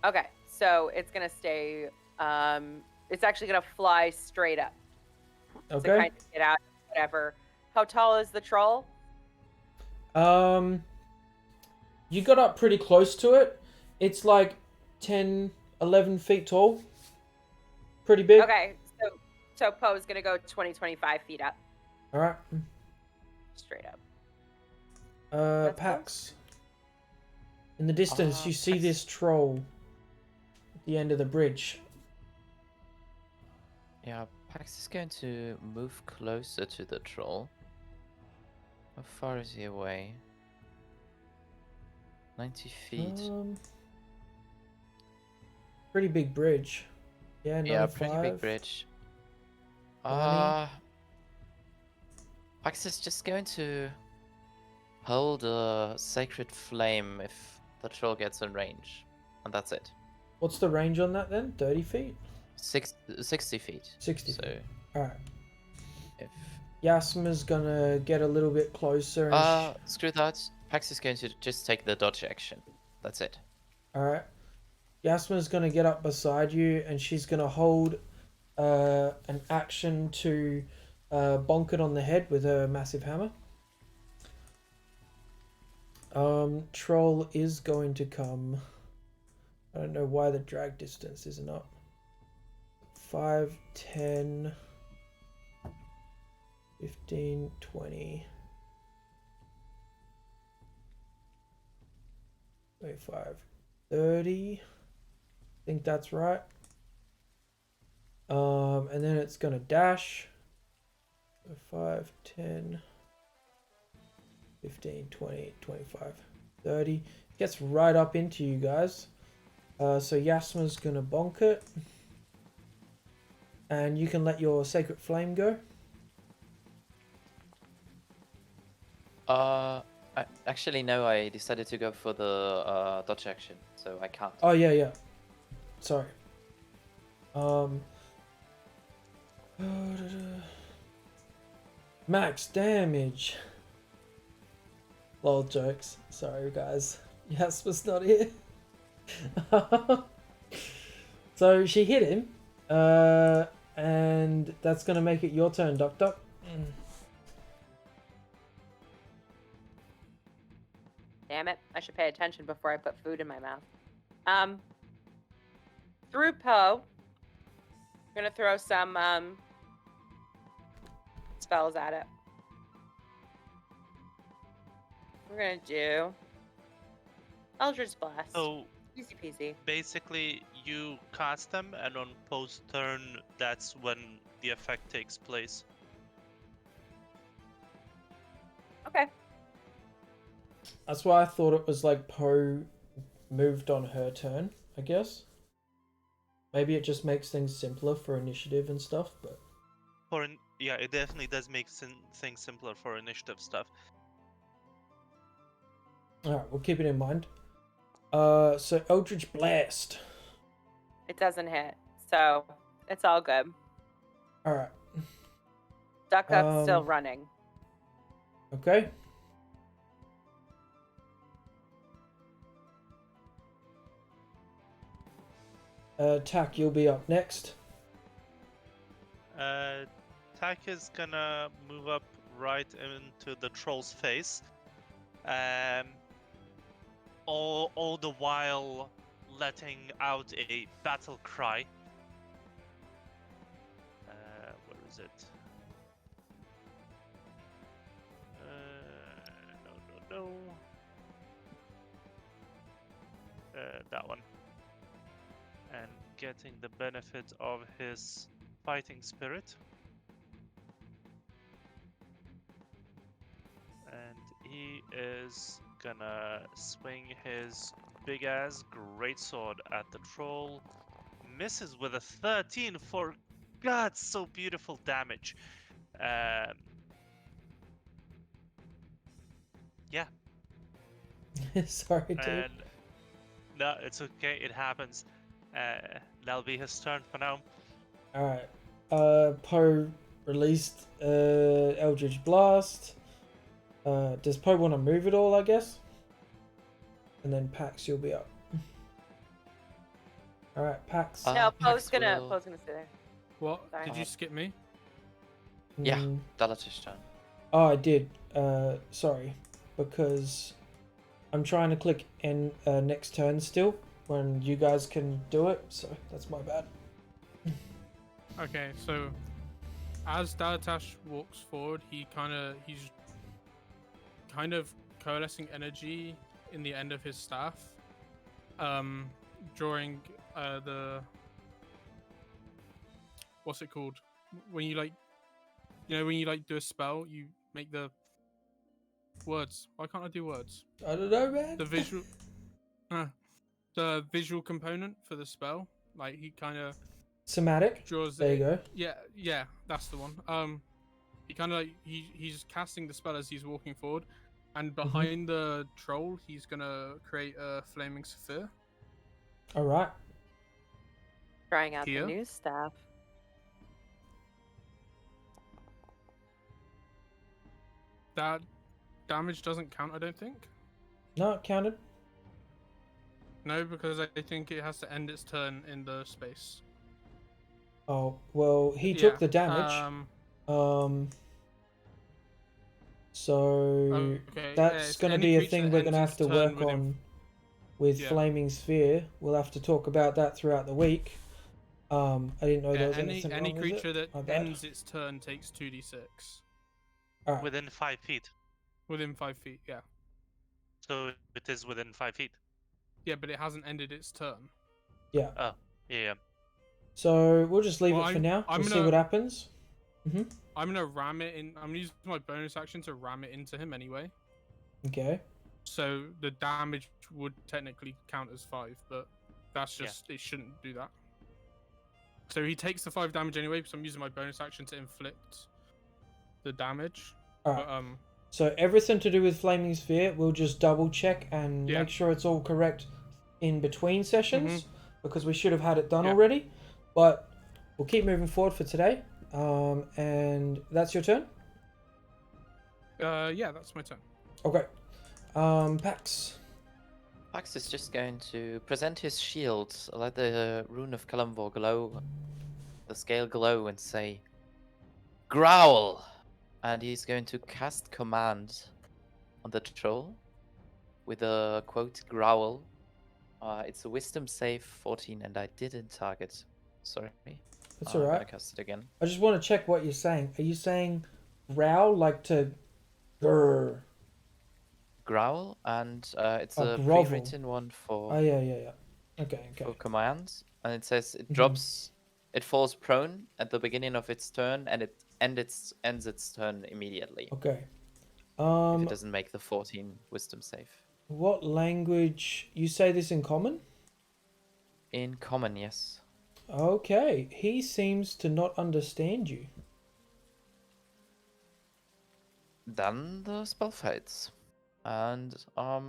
Okay, so it's gonna stay. It's actually gonna fly straight up to Okay. kind of get out. Whatever. How tall is the troll? You got up pretty close to it. It's like 10, 11 feet tall. Pretty big. Okay, so Poe's gonna go 20, 25 feet up, All right. straight up. That's Pax. In the distance, you see Pax. this troll at the end of the bridge. Yeah, Pax is going to move closer to the troll. How far is he away? 90 feet. Pretty big bridge. Yeah, 95. Yeah, pretty big bridge. 90. Pax is just going to hold a sacred flame if the troll gets in range. And that's it. What's the range on that then? 30 feet? 60 feet. 60 So feet. Alright. if Yasma's gonna get a little bit closer and screw that. Pax is going to just take the dodge action. That's it. Alright. Yasma's gonna get up beside you and she's gonna hold an action to bonk it on the head with her massive hammer. Troll is going to come. I don't know why the drag distance isn't up. 5, 10, 15, 20, 25, 30. I think that's right. And then it's gonna dash. 5, 10, 15, 20, 25, 30. Gets right up into you guys. So Yasma's gonna bonk it. And you can let your sacred flame go. Actually, no, I decided to go for the dodge action, so I can't. Oh yeah. Sorry. Max damage. Lol jokes. Sorry guys. Yasma's not here. So she hit him. And that's gonna make it your turn, Doctor. Damn it! I should pay attention before I put food in my mouth. Through Poe, I'm gonna throw some spells at it. We're gonna do Eldritch Blast. So Easy peasy. basically, you cast them, and on post turn, that's when the effect takes place. Okay. That's why I thought it was like Poe moved on her turn, I guess. Maybe it just makes things simpler for initiative and stuff, but... Yeah, it definitely does make things simpler for initiative stuff. Alright, we'll keep it in mind. So Eldritch Blast. It doesn't hit, so it's all good. Alright, Duck Duck's still Um, running. okay. Tack, you'll be up next. Tak is gonna move up right into the troll's face. All the while letting out a battle cry. Where is it? No. That one. And getting the benefit of his fighting spirit. And he is gonna swing his big ass greatsword at the troll. Misses with a 13 for God, so beautiful damage. Yeah. Sorry, dude. And no, it's okay. It happens. That'll be his turn for now. Alright. Poe released Eldritch Blast. Does Poe want to move it all, I guess? And then Pax, you'll be up. Alright, Pax. No, Pax Poe's gonna will- Poe's gonna stay there. What? Sorry. Did you skip me? Yeah, Mm, Dalatish turn. Oh, I did. Sorry. Because I'm trying to click next turn still when you guys can do it, so that's my bad. Okay, so as Dalatash walks forward, he's kind of coalescing energy in the end of his staff, drawing the what's it called when you do a spell, you make the words. Why can't I do words? I don't know, man. The visual, the visual component for the spell. Like he kind of Somatic. draws. There you go. Yeah, that's the one. He kind of he's casting the spell as he's walking forward, and behind the troll, he's gonna create a flaming sphere. Alright. Trying out Here? the new stuff. That damage doesn't count, I don't think. No, it counted. No, because I think it has to end its turn in the space. Oh, well, he took Yeah, the damage. So Okay, that's it's going to any be a creature thing that we're going to ends have to its turn work within- on with Yeah. Flaming Sphere. We'll have to talk about that throughout the week. I didn't know there was anything any wrong with creature it. My that bad. ends its turn takes 2d6 Alright. Within 5 feet. within 5 feet. Yeah, So it is within 5 feet. yeah, but it hasn't ended its turn. Yeah. Oh, yeah. So we'll just leave Well, it for now. I'm We'll see gonna- what happens. I'm gonna ram it in. I'm gonna use my bonus action to ram it into him anyway. Okay. So the damage would technically count as 5, but that's just it shouldn't do that. So he takes the 5 damage anyway, because I'm using my bonus action to inflict the damage. Alright. But So everything to do with Flaming Sphere, we'll just double check and Yeah. make sure it's all correct in between sessions because we should have had it done Yeah. already. But we'll keep moving forward for today. And that's your turn? yeah, that's my turn. Okay. Pax. Pax is just going to present his shield, let the rune of Kalimvor glow, the scale glow, and say, "Growl!" And he's going to cast command on the troll with a quote, "Growl." It's a wisdom save 14, and I didn't target. Sorry. That's I'm alright. gonna cast it again. I just want to check what you're saying. Are you saying growl like to grrr? Growl, and it's Oh, a grovel. pre-written one for Oh, yeah. Okay. for commands, and it says it Mhm. drops, it falls prone at the beginning of its turn, and it ends its turn immediately Okay. if it doesn't make the 14 wisdom save. What language? You say this in common? In common, yes. Okay. He seems to not understand you. Then the spell fades, and I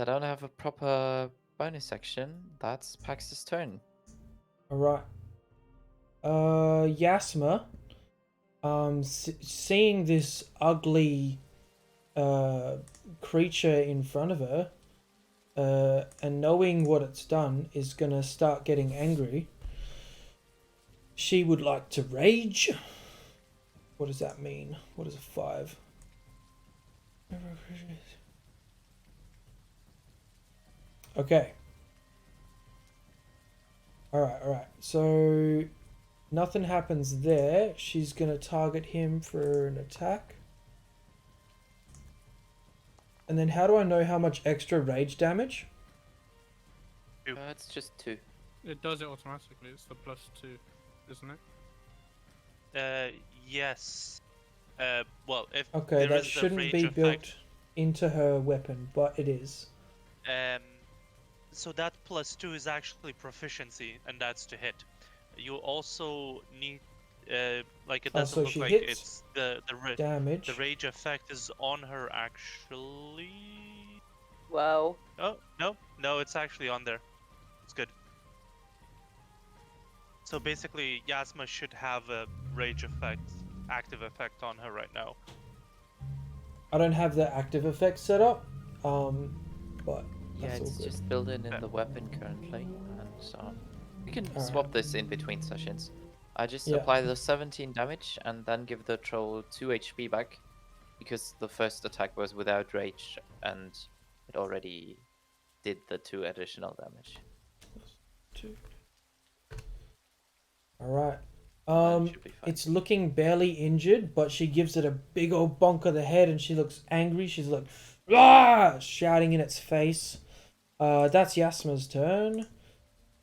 don't have a proper bonus action. That's Pax's turn. Alright. Yasma, seeing this ugly creature in front of her, and knowing what it's done, is gonna start getting angry. She would like to rage. What does that mean? What is a 5? Okay. Alright. So nothing happens there. She's gonna target him for an attack. And then how do I know how much extra rage damage? It's just 2. It does it automatically. It's the +2, isn't it? Yes. Well, if Okay, there that is the shouldn't rage be effect, built into her weapon, but it is. So that +2 is actually proficiency, and that's to hit. You also need, like it Oh, doesn't so look she like hits it's the damage. the rage effect is on her actually. Whoa. Oh no, it's actually on there. It's good. So basically, Yasma should have a rage effect, active effect on her right now. I don't have the active effect set up, but Yeah, that's all it's good. just built in Yeah. the weapon currently, and we can Alright. swap this in between sessions. I just Yeah. apply the 17 damage and then give the troll 2 HP back, because the first attack was without rage and it already did the 2 additional damage. 2. Alright. Should be fine. It's looking barely injured, but she gives it a big old bonk of the head and she looks angry. She's like, ah! Shouting in its face. That's Yasma's turn.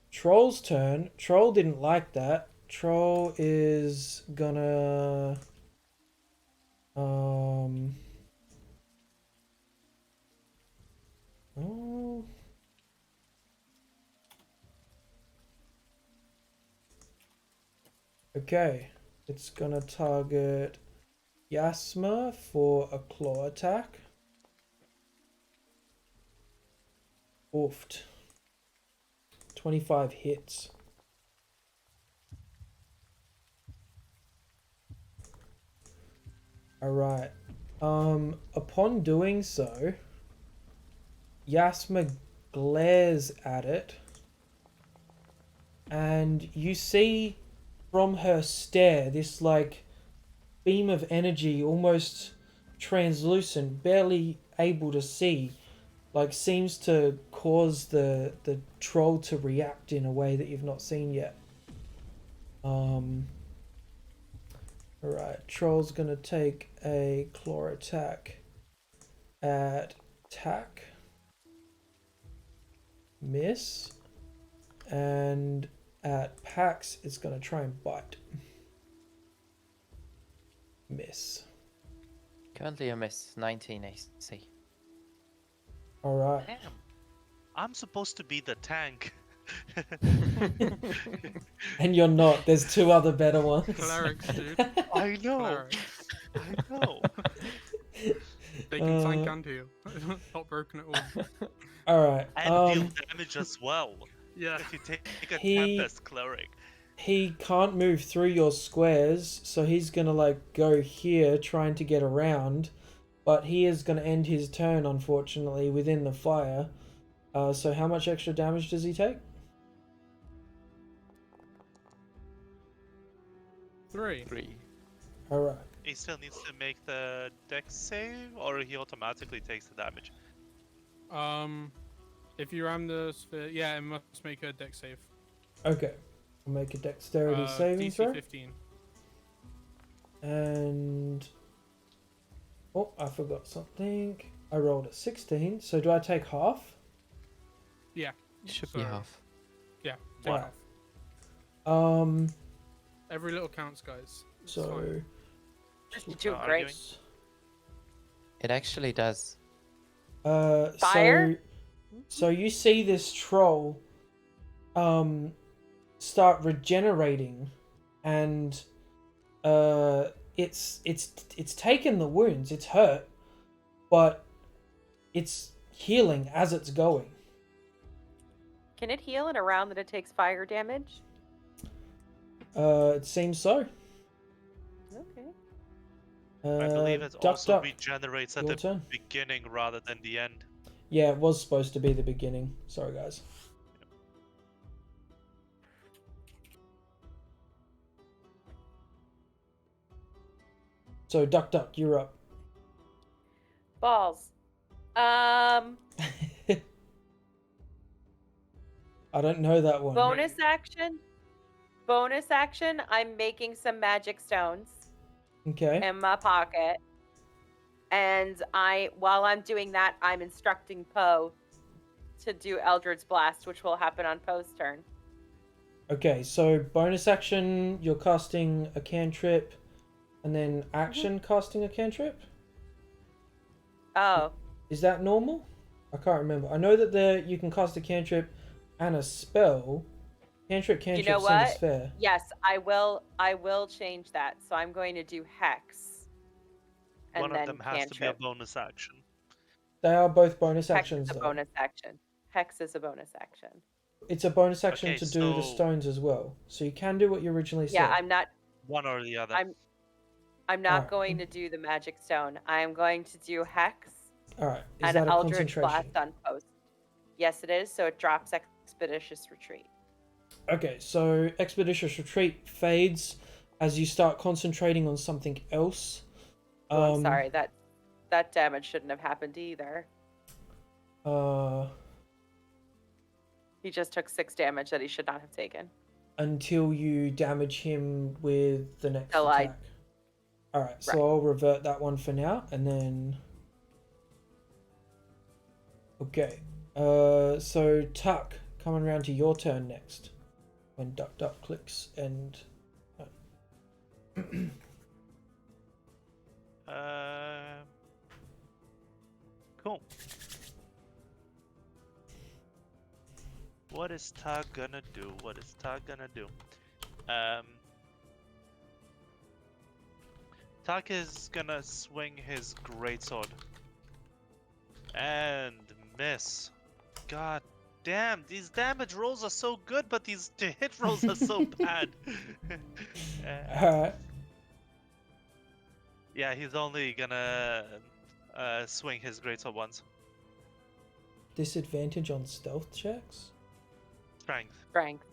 Troll's turn. Troll didn't like that. Troll is gonna... Oh... Okay, it's gonna target Yasma for a claw attack. Oofed. 25 hits. Alright. Upon doing so, Yasma glares at it, and you see from her stare this like beam of energy, almost translucent, barely able to see, like seems to cause the troll to react in a way that you've not seen yet. Alright, troll's gonna take a claw attack at Tack. Miss. And at Pax, it's gonna try and bite. Miss. Currently a miss, 19 AC. Alright. Damn. I'm supposed to be the tank. And you're not. There's 2 other better ones. Clerics, dude. I know. Clerics. I know. They can tank and heal. Not broken at all. Alright. And deal damage as well. Yeah. If you take a He- Tempest Cleric. He can't move through your squares, so he's gonna like go here trying to get around, but he is gonna end his turn unfortunately within the fire. So how much extra damage does he take? 3. 3. Alright. He still needs to make the dex save, or he automatically takes the damage. If you ram the sphere, yeah, it must make a dex save. Okay. I'll make a dexterity saving DC throw. 15. And oh, I forgot something. I rolled a 16, so do I take half? Yeah. Should be So- half. Yeah. Take Right. half. Every little counts, guys. It's So fine. just You're look- doing great. It actually does. Fire? So you see this troll start regenerating, and it's taken the wounds, it's hurt, but it's healing as it's going. Can it heal in a round that it takes fire damage? It seems so. Okay. I believe it Duck, also duck. regenerates at Your the turn. beginning rather than the end. Yeah, it was supposed to be the beginning. Sorry, guys. So, Duck Duck, you're up. Balls. I don't know that one. Bonus action. Bonus action. I'm making some magic stones Okay. in my pocket. And while I'm doing that, I'm instructing Poe to do Eldritch Blast, which will happen on Poe's turn. Okay, so bonus action, you're casting a cantrip, and then action casting a cantrip? Oh, Is that normal? I can't remember. I know that you can cast a cantrip and a spell. Cantrip know seems what? fair. yes, I will change that. So I'm going to do Hex. And One then of them has to be a cantrip. bonus action. They are both bonus Hex actions, is a though. bonus action. Hex is a bonus action. It's a bonus action Okay, to do the so- stones as well. So you can do what you originally said. Yeah, I'm not. One or the other. I'm not Alright. going to do the magic stone. I am going to do hex Alright. Is and that a Eldritch concentration? Blast on post. Yes, it is. So it drops expeditious retreat. Okay, so Expeditious Retreat fades as you start concentrating on something else. Oh, I'm sorry. That damage shouldn't have happened either. He just took 6 damage that he should not have taken. Until you damage him with the next Till I- attack. Alright, so Right. I'll revert that one for now, and then... Okay. So Tuck, coming around to your turn next. When Duck Duck clicks and... Cool. What is Tag gonna do? Tag is gonna swing his greatsword. And miss. God damn, these damage rolls are so good, but these hit rolls are so bad. Alright. Yeah, he's only gonna swing his greatsword once. Disadvantage on stealth checks? Strength. Strength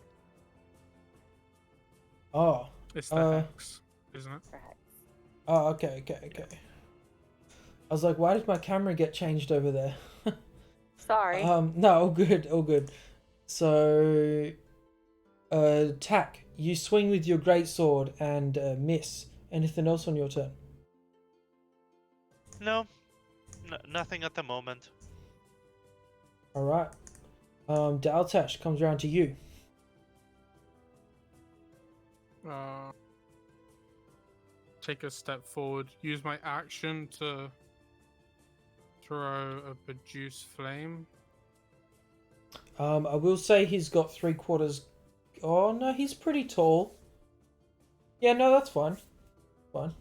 Oh. It's the hex, isn't it? for hex. Oh, okay. I was like, why did my camera get changed over there? Sorry. No, all good. So, Tack, you swing with your greatsword and miss. Anything else on your turn? No, nothing at the moment. Alright. Daltash comes around to you. Take a step forward. Use my action to throw a produce flame. I will say he's got 3/4. Oh no, he's pretty tall. Yeah, no, that's fine. Fine.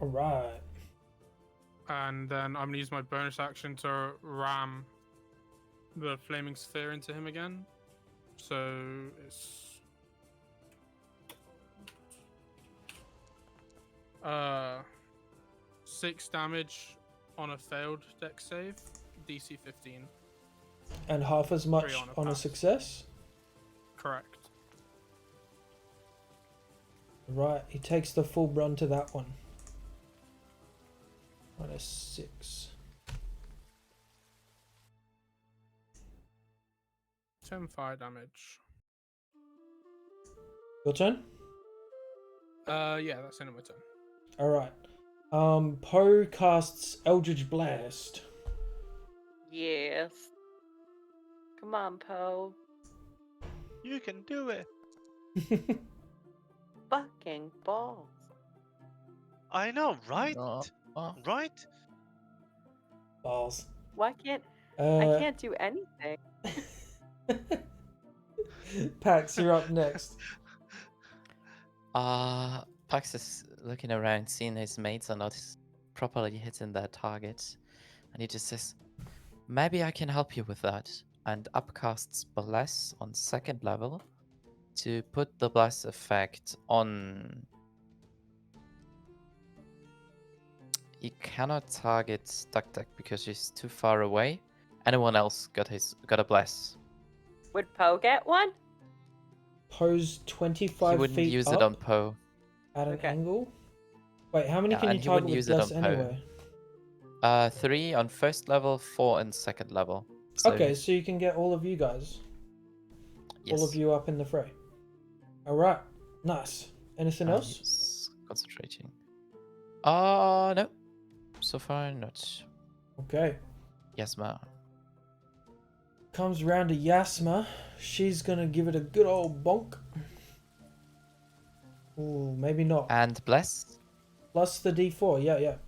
Alright. And then I'm gonna use my bonus action to ram the flaming sphere into him again. So it's 6 damage on a failed dex save, DC 15. And half as much 3 on a on a pass. success. Correct. Right, he takes the full brunt of that one. -6. 10 fire damage. Your turn? Yeah, that's the end of my turn. Alright. Poe casts Eldritch Blast. Yes. Come on, Poe. You can do it. Fucking balls. I know, right? Oh. Right? Balls. Why can't I can't do anything? Pax, you're up next. Pax is looking around, seeing his mates are not properly hitting their targets, and he just says, "Maybe I can help you with that." And upcasts Bless on 2nd level to put the Bless effect on. He cannot target Duck Duck because she's too far away. Anyone else got a Bless? Would Poe get one? Poe's 25 He wouldn't feet use up it on Poe. at an Okay. angle. Wait, how many Yeah, can and you he wouldn't target with use it Bless on Poe. anyway? 3 on 1st level, 4 on 2nd level. So, Okay, so you can get all of you guys. yes. All of you up in the fray. Alright, nice. Anything else? He's concentrating. No. So far, not. Okay. Yasma. Comes round to Yasma. She's gonna give it a good old bonk. Ooh, maybe not. And Bless. Plus the D4. Yeah.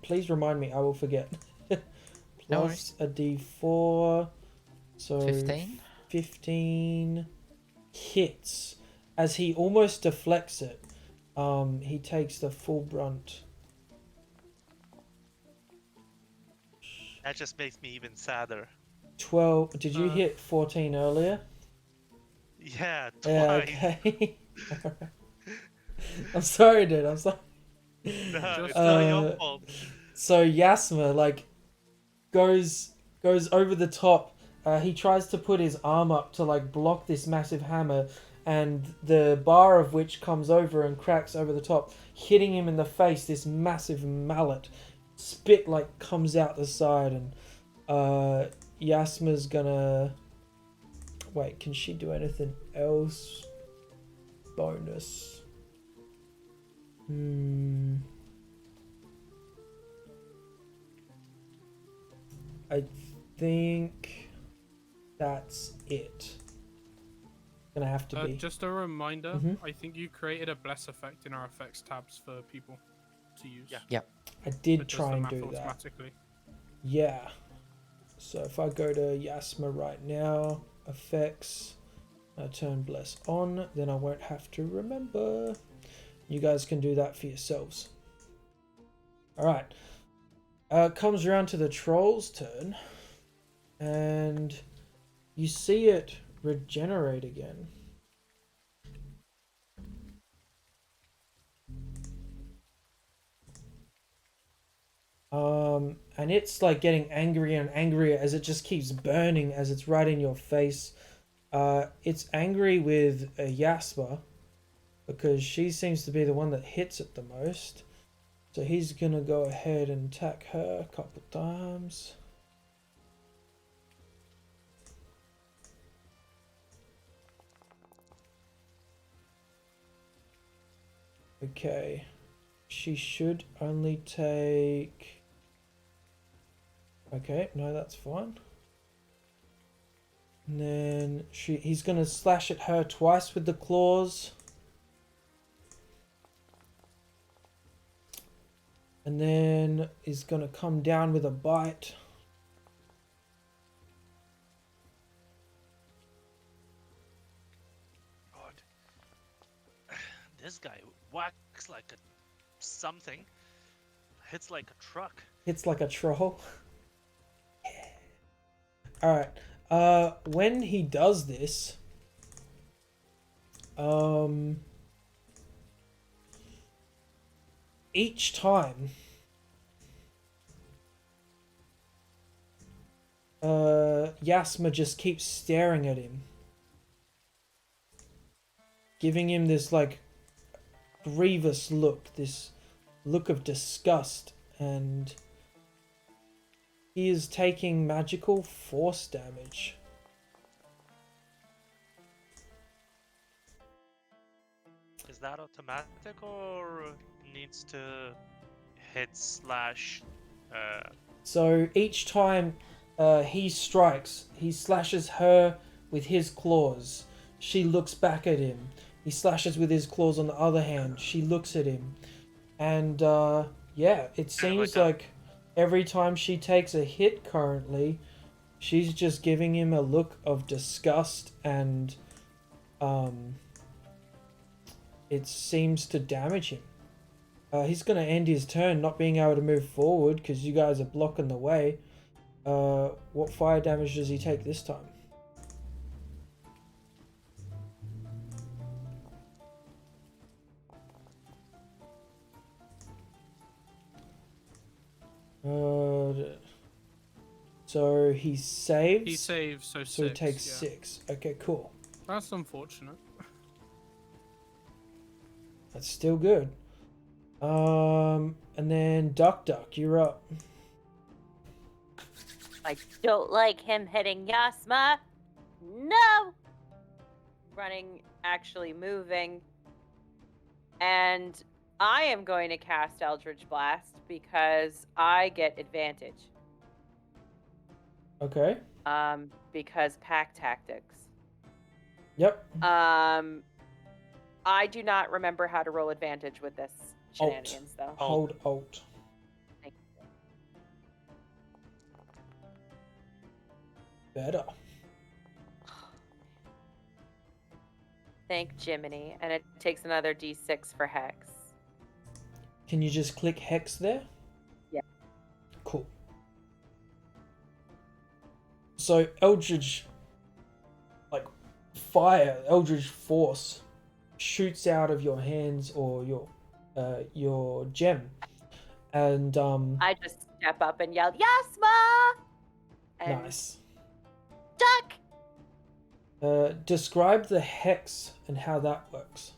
Please remind me, I will forget. No Plus a D4. So 15. 15 hits. As he almost deflects it, he takes the full brunt. That just makes me even sadder. 12. Did you Uh, hit 14 earlier? Yeah, Yeah, twice. okay. I'm sorry, dude. I'm sorry. No, Just, it's not your Uh, fault. So Yasma like goes over the top. He tries to put his arm up to like block this massive hammer, and the bar of which comes over and cracks over the top, hitting him in the face. This massive mallet spit like comes out the side, and Yasma's gonna wait. Can she do anything else? Bonus. I think that's it. Gonna have to be. just a reminder, Mhm. I think you created a bless effect in our effects tabs for people to use. Yeah. I did It does try the and math do that. automatically. Yeah. So if I go to Yasma right now, effects, I turn bless on, then I won't have to remember. You guys can do that for yourselves. Alright. Comes around to the troll's turn, and you see it regenerate again. And it's like getting angrier and angrier as it just keeps burning as it's right in your face. It's angry with Yasma because she seems to be the one that hits it the most. So he's gonna go ahead and attack her a couple times. Okay. She should only take... Okay, no, that's fine. And then he's gonna slash at her twice with the claws. And then he's gonna come down with a bite. God. This guy whacks like a something. Hits like a truck. Hits like a troll. Alright. When he does this, each time, Yasma just keeps staring at him, giving him this like grievous look, this look of disgust, and he is taking magical force damage. Is that automatic or needs to hit slash? So each time he strikes, he slashes her with his claws. She looks back at him. He slashes with his claws on the other hand. She looks at him. And yeah, it seems like every time she takes a hit currently, she's just giving him a look of disgust, and it seems to damage him. He's going to end his turn not being able to move forward because you guys are blocking the way. What fire damage does he take this time? So he saves. He saves, so So he 6. takes yeah. 6. Okay, cool. That's unfortunate. That's still good. And then Duck, you're up. I don't like him hitting Yasma. No! Running, actually moving. And I am going to cast Eldritch Blast because I get advantage. Okay. Because pack tactics. Yep. I do not remember how to roll advantage with this shenanigans, though. Hold Alt. Thank you. Better. Thank Jiminy. And it takes another d6 for Hex. Can you just click Hex there? Yeah. Cool. So Eldritch, like fire, Eldritch force shoots out of your hands or your gem, and I just step up and yell, Yasma! And nice. duck! Describe the hex and how that works.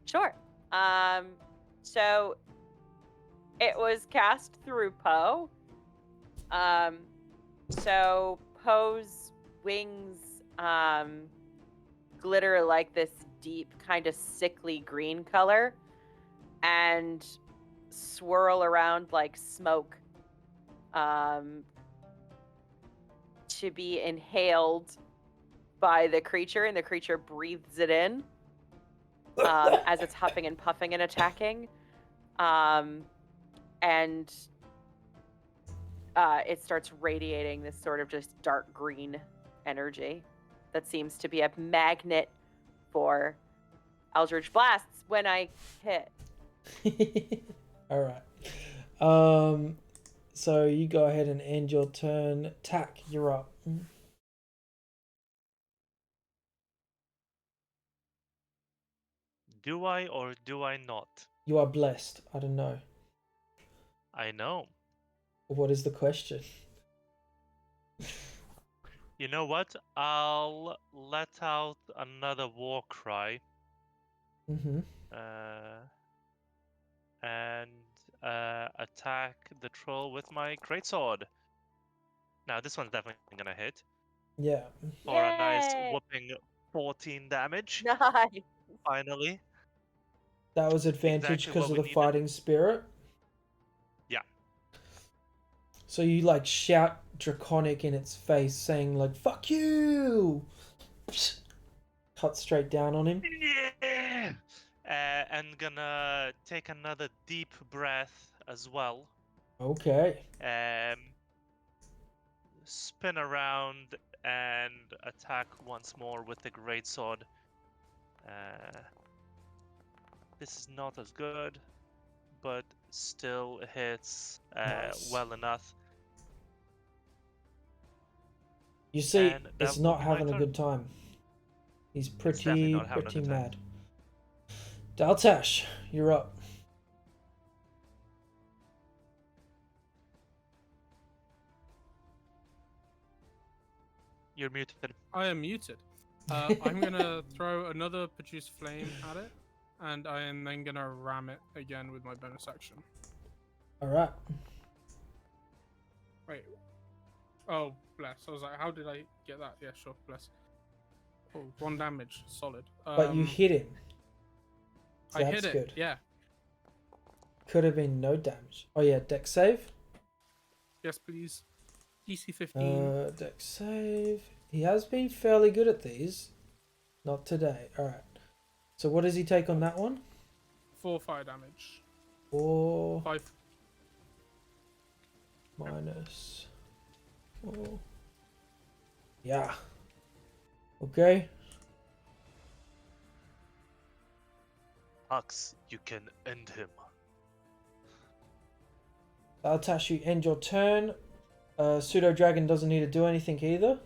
Sure. So it was cast through Poe. So Poe's wings glitter like this deep, kind of sickly green color and swirl around like smoke to be inhaled by the creature, and the creature breathes it in as it's huffing and puffing and attacking. And it starts radiating this sort of just dark green energy that seems to be a magnet for Eldritch Blasts when I hit. All right. So you go ahead and end your turn. Tack, you're up. Do I or do I not? You are blessed. I don't know. I know. What is the question? You know what? I'll let out another war cry. Mm-hmm. And attack the troll with my greatsword. Now this one's definitely gonna hit Yeah. for a nice Yay! whooping 14 damage. Nice. Finally. That was advantage Exactly because what of we the needed. fighting spirit. Yeah. So you like shout draconic in its face, saying like "fuck you." Cut straight down on him. Yeah. And gonna take another deep breath as well. Okay. Spin around and attack once more with the greatsword. This is not as good, but still hits Nice. well enough. You see, And that it's will not be my having a turn. good time. He's It's definitely not having a pretty good time. mad. Daltash, you're up. You're muted. I am muted. I'm gonna throw another produce flame at it, and I am then gonna ram it again with my bonus action. All right. Wait. Oh, bless. I was like, how did I get that? Yeah, sure, bless. Oh, 1 damage, solid. But you hit him. So I that's hit it. good. Yeah. Could have been no damage. Oh yeah, dex save. Yes, please. DC 15. Dex save. He has been fairly good at these. Not today. All right. So what does he take on that one? 4 fire damage. 4 5. minus 4. Yeah. Okay. Hux, you can end him. Daltash, you end your turn. Pseudo Dragon doesn't need to do anything either.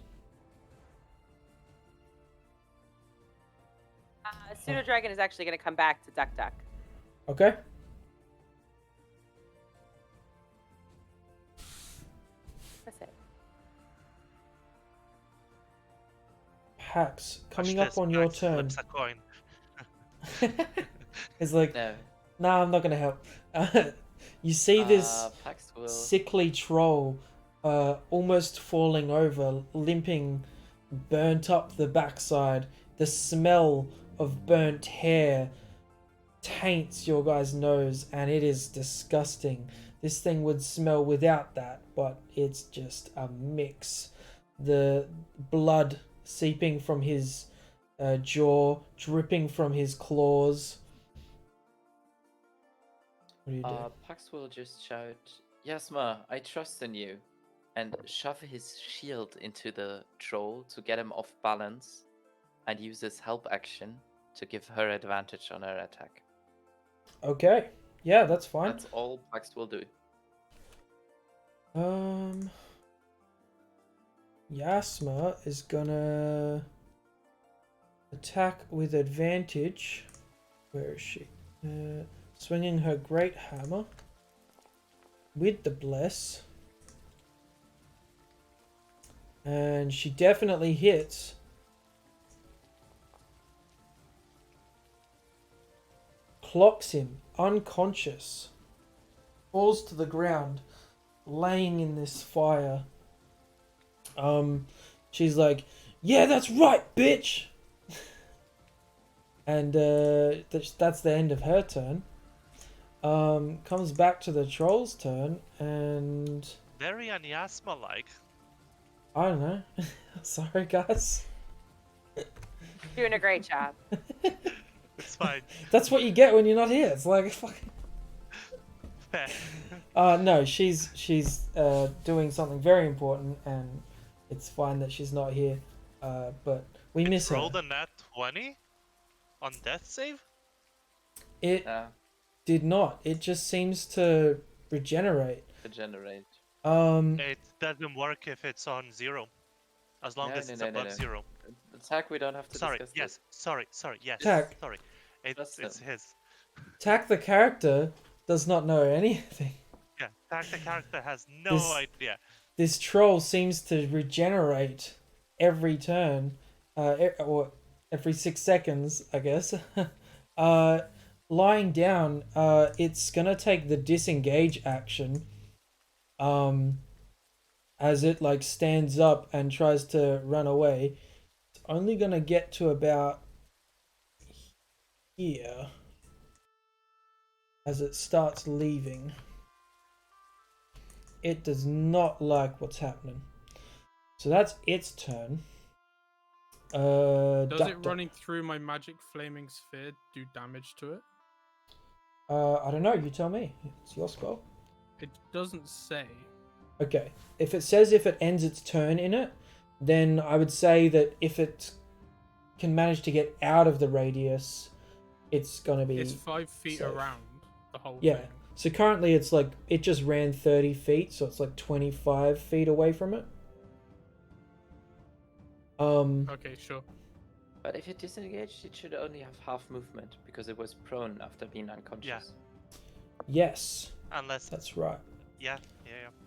Pseudo Dragon is actually going to come back to Duck Duck. Okay. That's it. Pax, coming Watch up this, on your Max turn. flips a coin. It's like, No. nah, I'm not gonna help. You see this Pax will. sickly troll almost falling over, limping, burnt up the backside. The smell of burnt hair taints your guy's nose, and it is disgusting. This thing would smell without that, but it's just a mix. The blood seeping from his jaw, dripping from his claws. What do you do? Pax will just shout, Yasma, I trust in you, and shove his shield into the troll to get him off balance, and use his help action to give her advantage on her attack. Okay, yeah, that's fine. That's all Pax will do. Yasma is gonna attack with advantage. Where is she? Swinging her great hammer with the bless. And she definitely hits. Clocks him, unconscious. Falls to the ground, laying in this fire. She's like, yeah, that's right, bitch! And that's the end of her turn. Comes back to the troll's turn, and Very Anyasma-like. I don't know. Sorry, guys. Doing a great job. It's fine. That's what you get when you're not here. It's like fucking. Fair. No, she's doing something very important, and it's fine that she's not here. But we miss her. Rolled a nat 20 on death save? It did not. It just seems to regenerate. Regenerate. It doesn't work if it's on 0. As long No, as no, it's no, no, above no. 0. Attack, we don't have to Sorry, discuss yes. this. Sorry, yes. Tack. Sorry. It's Justin. his. Tak, the character, does not know anything. Yeah, Tack the character has no idea. This troll seems to regenerate every turn, or every 6 seconds, I guess. Lying down, it's gonna take the disengage action. As it like stands up and tries to run away. It's only gonna get to about here as it starts leaving. It does not like what's happening. So that's its turn. Does Duck it Duck. running through my magic flaming sphere do damage to it? I don't know, you tell me. It's your spell. It doesn't say. Okay. If it says if it ends its turn in it, then I would say that if it can manage to get out of the radius, it's gonna be... It's 5 feet safe. around the whole Yeah. thing. So currently it's like, it just ran 30 feet, so it's like 25 feet away from it. Okay, sure. But if it disengaged, it should only have half movement because it was prone after being unconscious. Yes, Unless that's right. yeah.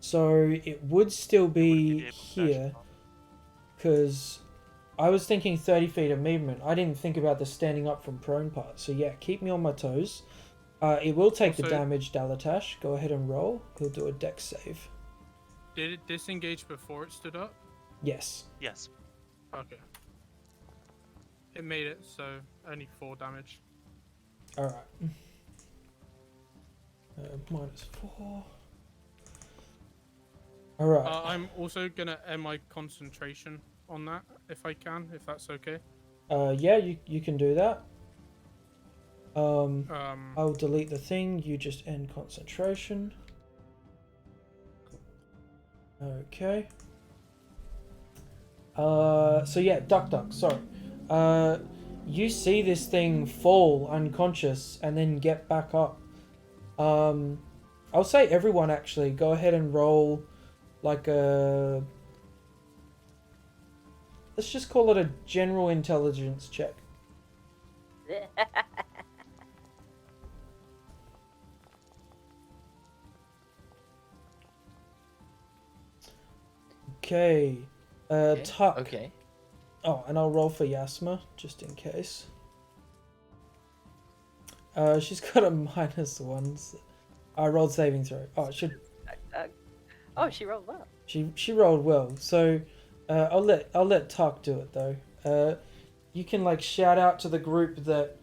So it would still It wouldn't be able to dash here, as well. because I was thinking 30 feet of movement. I didn't think about the standing up from prone part. So yeah, keep me on my toes. It will take the Also- damage, Dalatash. Go ahead and roll. He'll do a dex save. Did it disengage before it stood up? Yes. Yes. Okay. It made it, so only 4 damage. Alright. -4. Alright. I'm also gonna end my concentration on that if I can, if that's okay. Yeah, you can do that. I'll delete the thing. You just end concentration. Okay. So yeah, Duck, sorry. You see this thing fall unconscious and then get back up. I'll say everyone actually, go ahead and roll like a... Let's just call it a general intelligence check. Okay. Tuck. Okay. Oh, and I'll roll for Yasma, just in case. She's got a -1. I rolled saving throw. Oh, it should... Oh, she rolled well. She rolled well. So, I'll let Tuck do it though. You can like shout out to the group that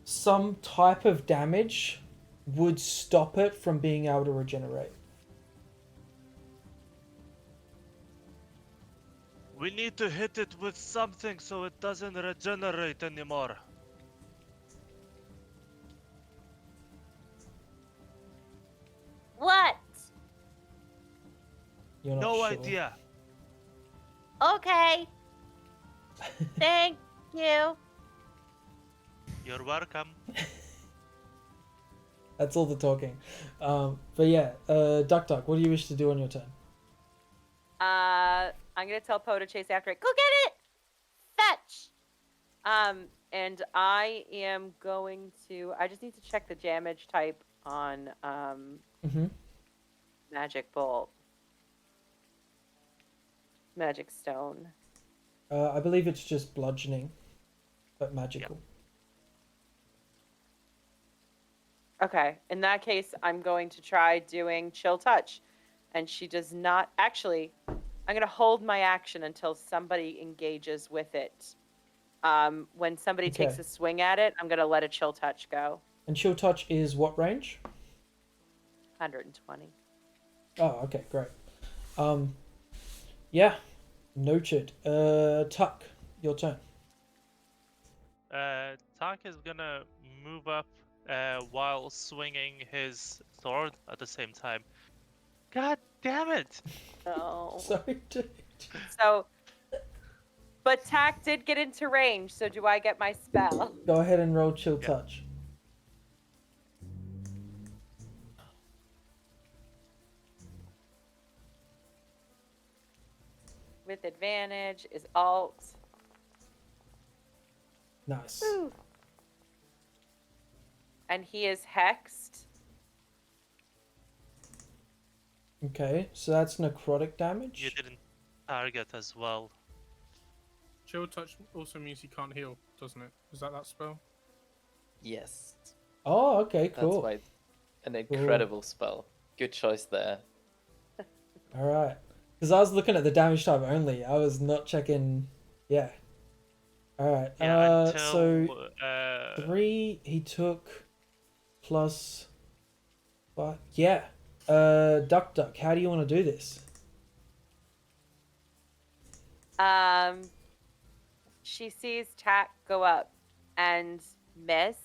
some type of damage would stop it from being able to regenerate. We need to hit it with something so it doesn't regenerate anymore. What? You're not No sure. idea. Okay. Thank you. You're welcome. That's all the talking. But yeah, Duck, what do you wish to do on your turn? I'm gonna tell Poe to chase after it. Go get it! Fetch! And I am going to. I just need to check the damage type on Mm-hmm. Magic Bolt. Magic Stone. I believe it's just bludgeoning, but magical. Okay, in that case, I'm going to try doing Chill Touch. And she does not. Actually, I'm going to hold my action until somebody engages with it. When somebody takes Okay. a swing at it, I'm going to let a Chill Touch go. And chill touch is what range? 120. Oh, okay, great. Yeah, noted. Tuck, your turn. Tark is gonna move up while swinging his sword at the same time. God damn it! No. Sorry, dude. So, but Tack did get into range, so do I get my spell? Go ahead and roll chill Yeah. touch. With advantage is Alt. Nice. Woo. And he is hexed. Okay, so that's necrotic damage. You didn't target as well. Chill touch also means he can't heal, doesn't it? Is that spell? Yes. Oh, okay, That's cool. why it's an incredible spell. Good choice there. All right, because I was looking at the damage type only. I was not checking. Yeah. All right. Yeah, So until 3 he took plus 5. Yeah. Duck. How do you want to do this? She sees Tack go up and miss.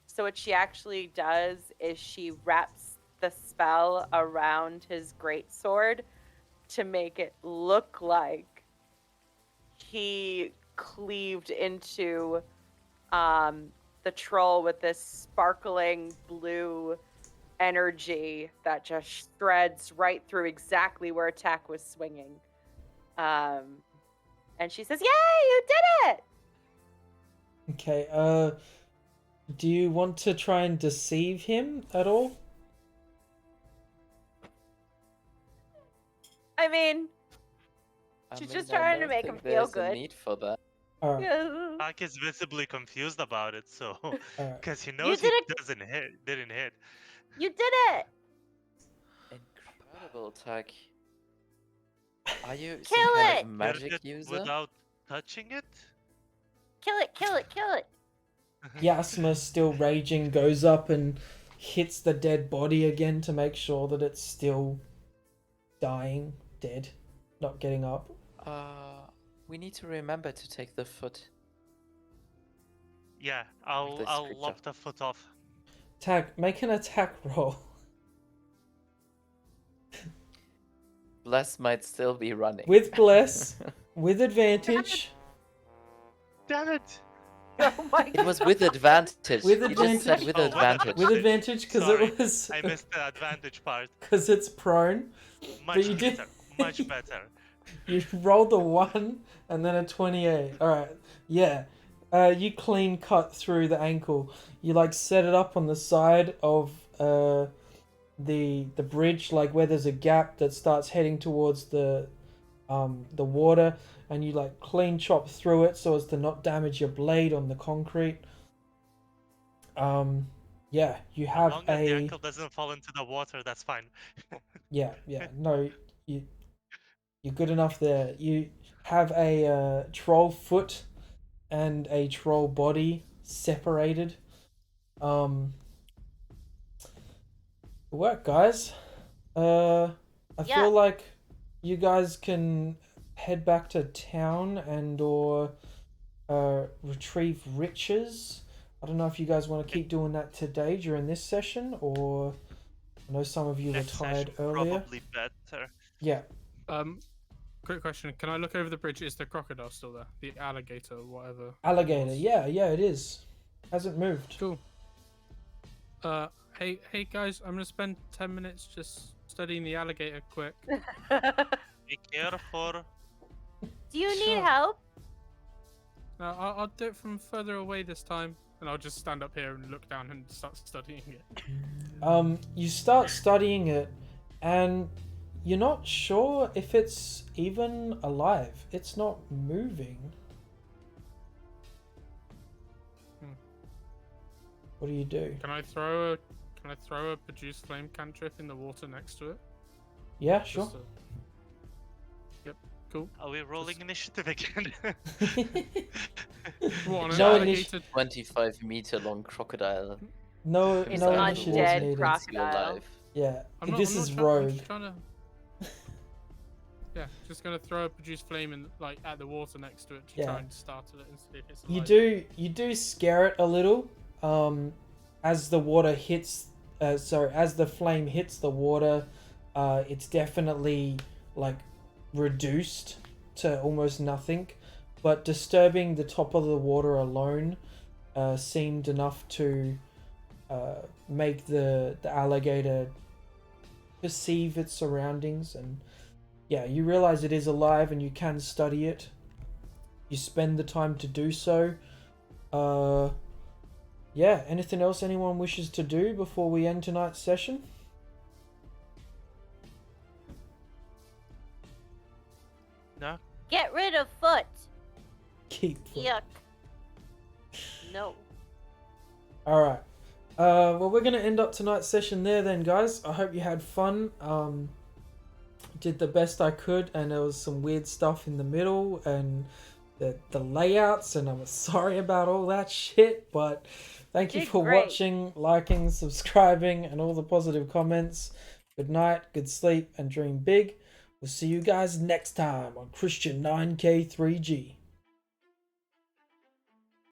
So what she actually does is she wraps the spell around his greatsword to make it look like he cleaved into the troll with this sparkling blue energy that just shreds right through exactly where Tack was swinging. And she says, "Yay, you did it!" Okay. Do you want to try and deceive him at all? I mean, I She's mean, just I trying to don't make him think feel there's good. a need for that. All right. Tark is visibly confused about it, so All right. because he knows did he it. didn't hit. You did it! Incredible, Tag. Are you Kill some kind it! of magic Hit it user? without touching it. Kill it, kill it, kill it! Yasma, still raging, goes up and hits the dead body again to make sure that it's still dying, dead, not getting up. We need to remember to take the foot. Yeah, This I'll creature. lop the foot off. Tag, make an attack roll. Bless might still be running. With bless, with advantage. Damn it! Oh my It was with advantage. With You just said advantage. with Oh, with advantage. With advantage, because Sorry, it was. I missed the advantage part. Because it's prone. Much you did- better. Much better. You rolled a 1 and then a 28. Alright, yeah. You clean cut through the ankle. You like set it up on the side of the bridge, like where there's a gap that starts heading towards the water, and you like clean chop through it so as to not damage your blade on the concrete. Yeah, you As have long as the ankle doesn't fall into the water, that's fine. Yeah, no, you're good enough there. You have a troll foot and a troll body separated. Good work, guys. I Yeah. feel like you guys can head back to town and or retrieve riches. I don't know if you guys want to keep doing that today during this session, or I know some of you were Next tired session, earlier. probably better. Yeah. Quick question: can I look over the bridge? Is the crocodile still there? The alligator, whatever. Alligator, was. yeah, it is. Hasn't moved. Cool. Hey guys, I'm gonna spend 10 minutes just studying the alligator quick. Be careful Do you need Sure. help? No, I'll do it from further away this time, and I'll just stand up here and look down and start studying it. You start studying it, and you're not sure if it's even alive. It's not moving. What do you do? Can I throw a produce flame cantrip in the water next to it? Yeah, sure. Just to- Yep, cool. Are we rolling initiative again? What, an No alligator? 25-meter long crocodile. no He's no like initiatives undead needed. crocodile. Alive. Yeah, I'm this not is I'm rogue. just trying to... Yeah, just gonna throw a produce flame in, like, at the water next to it to Yeah. try and startle it and see if it's alive. You do scare it a little. As the water hits, as the flame hits the water, it's definitely like reduced to almost nothing. But disturbing the top of the water alone seemed enough to make the alligator perceive its surroundings, and yeah, you realize it is alive and you can study it. You spend the time to do so. Yeah, anything else anyone wishes to do before we end tonight's session? No. Get rid of foot. Keep. Yuck. No. Alright. Well, we're going to end up tonight's session there then, guys. I hope you had fun. Did the best I could, and there was some weird stuff in the middle, and the layouts, and I'm sorry about all that shit, but thank you Did for great. watching, liking, subscribing, and all the positive comments. Good night, good sleep, and dream big. We'll see you guys next time on Christian 9K3G.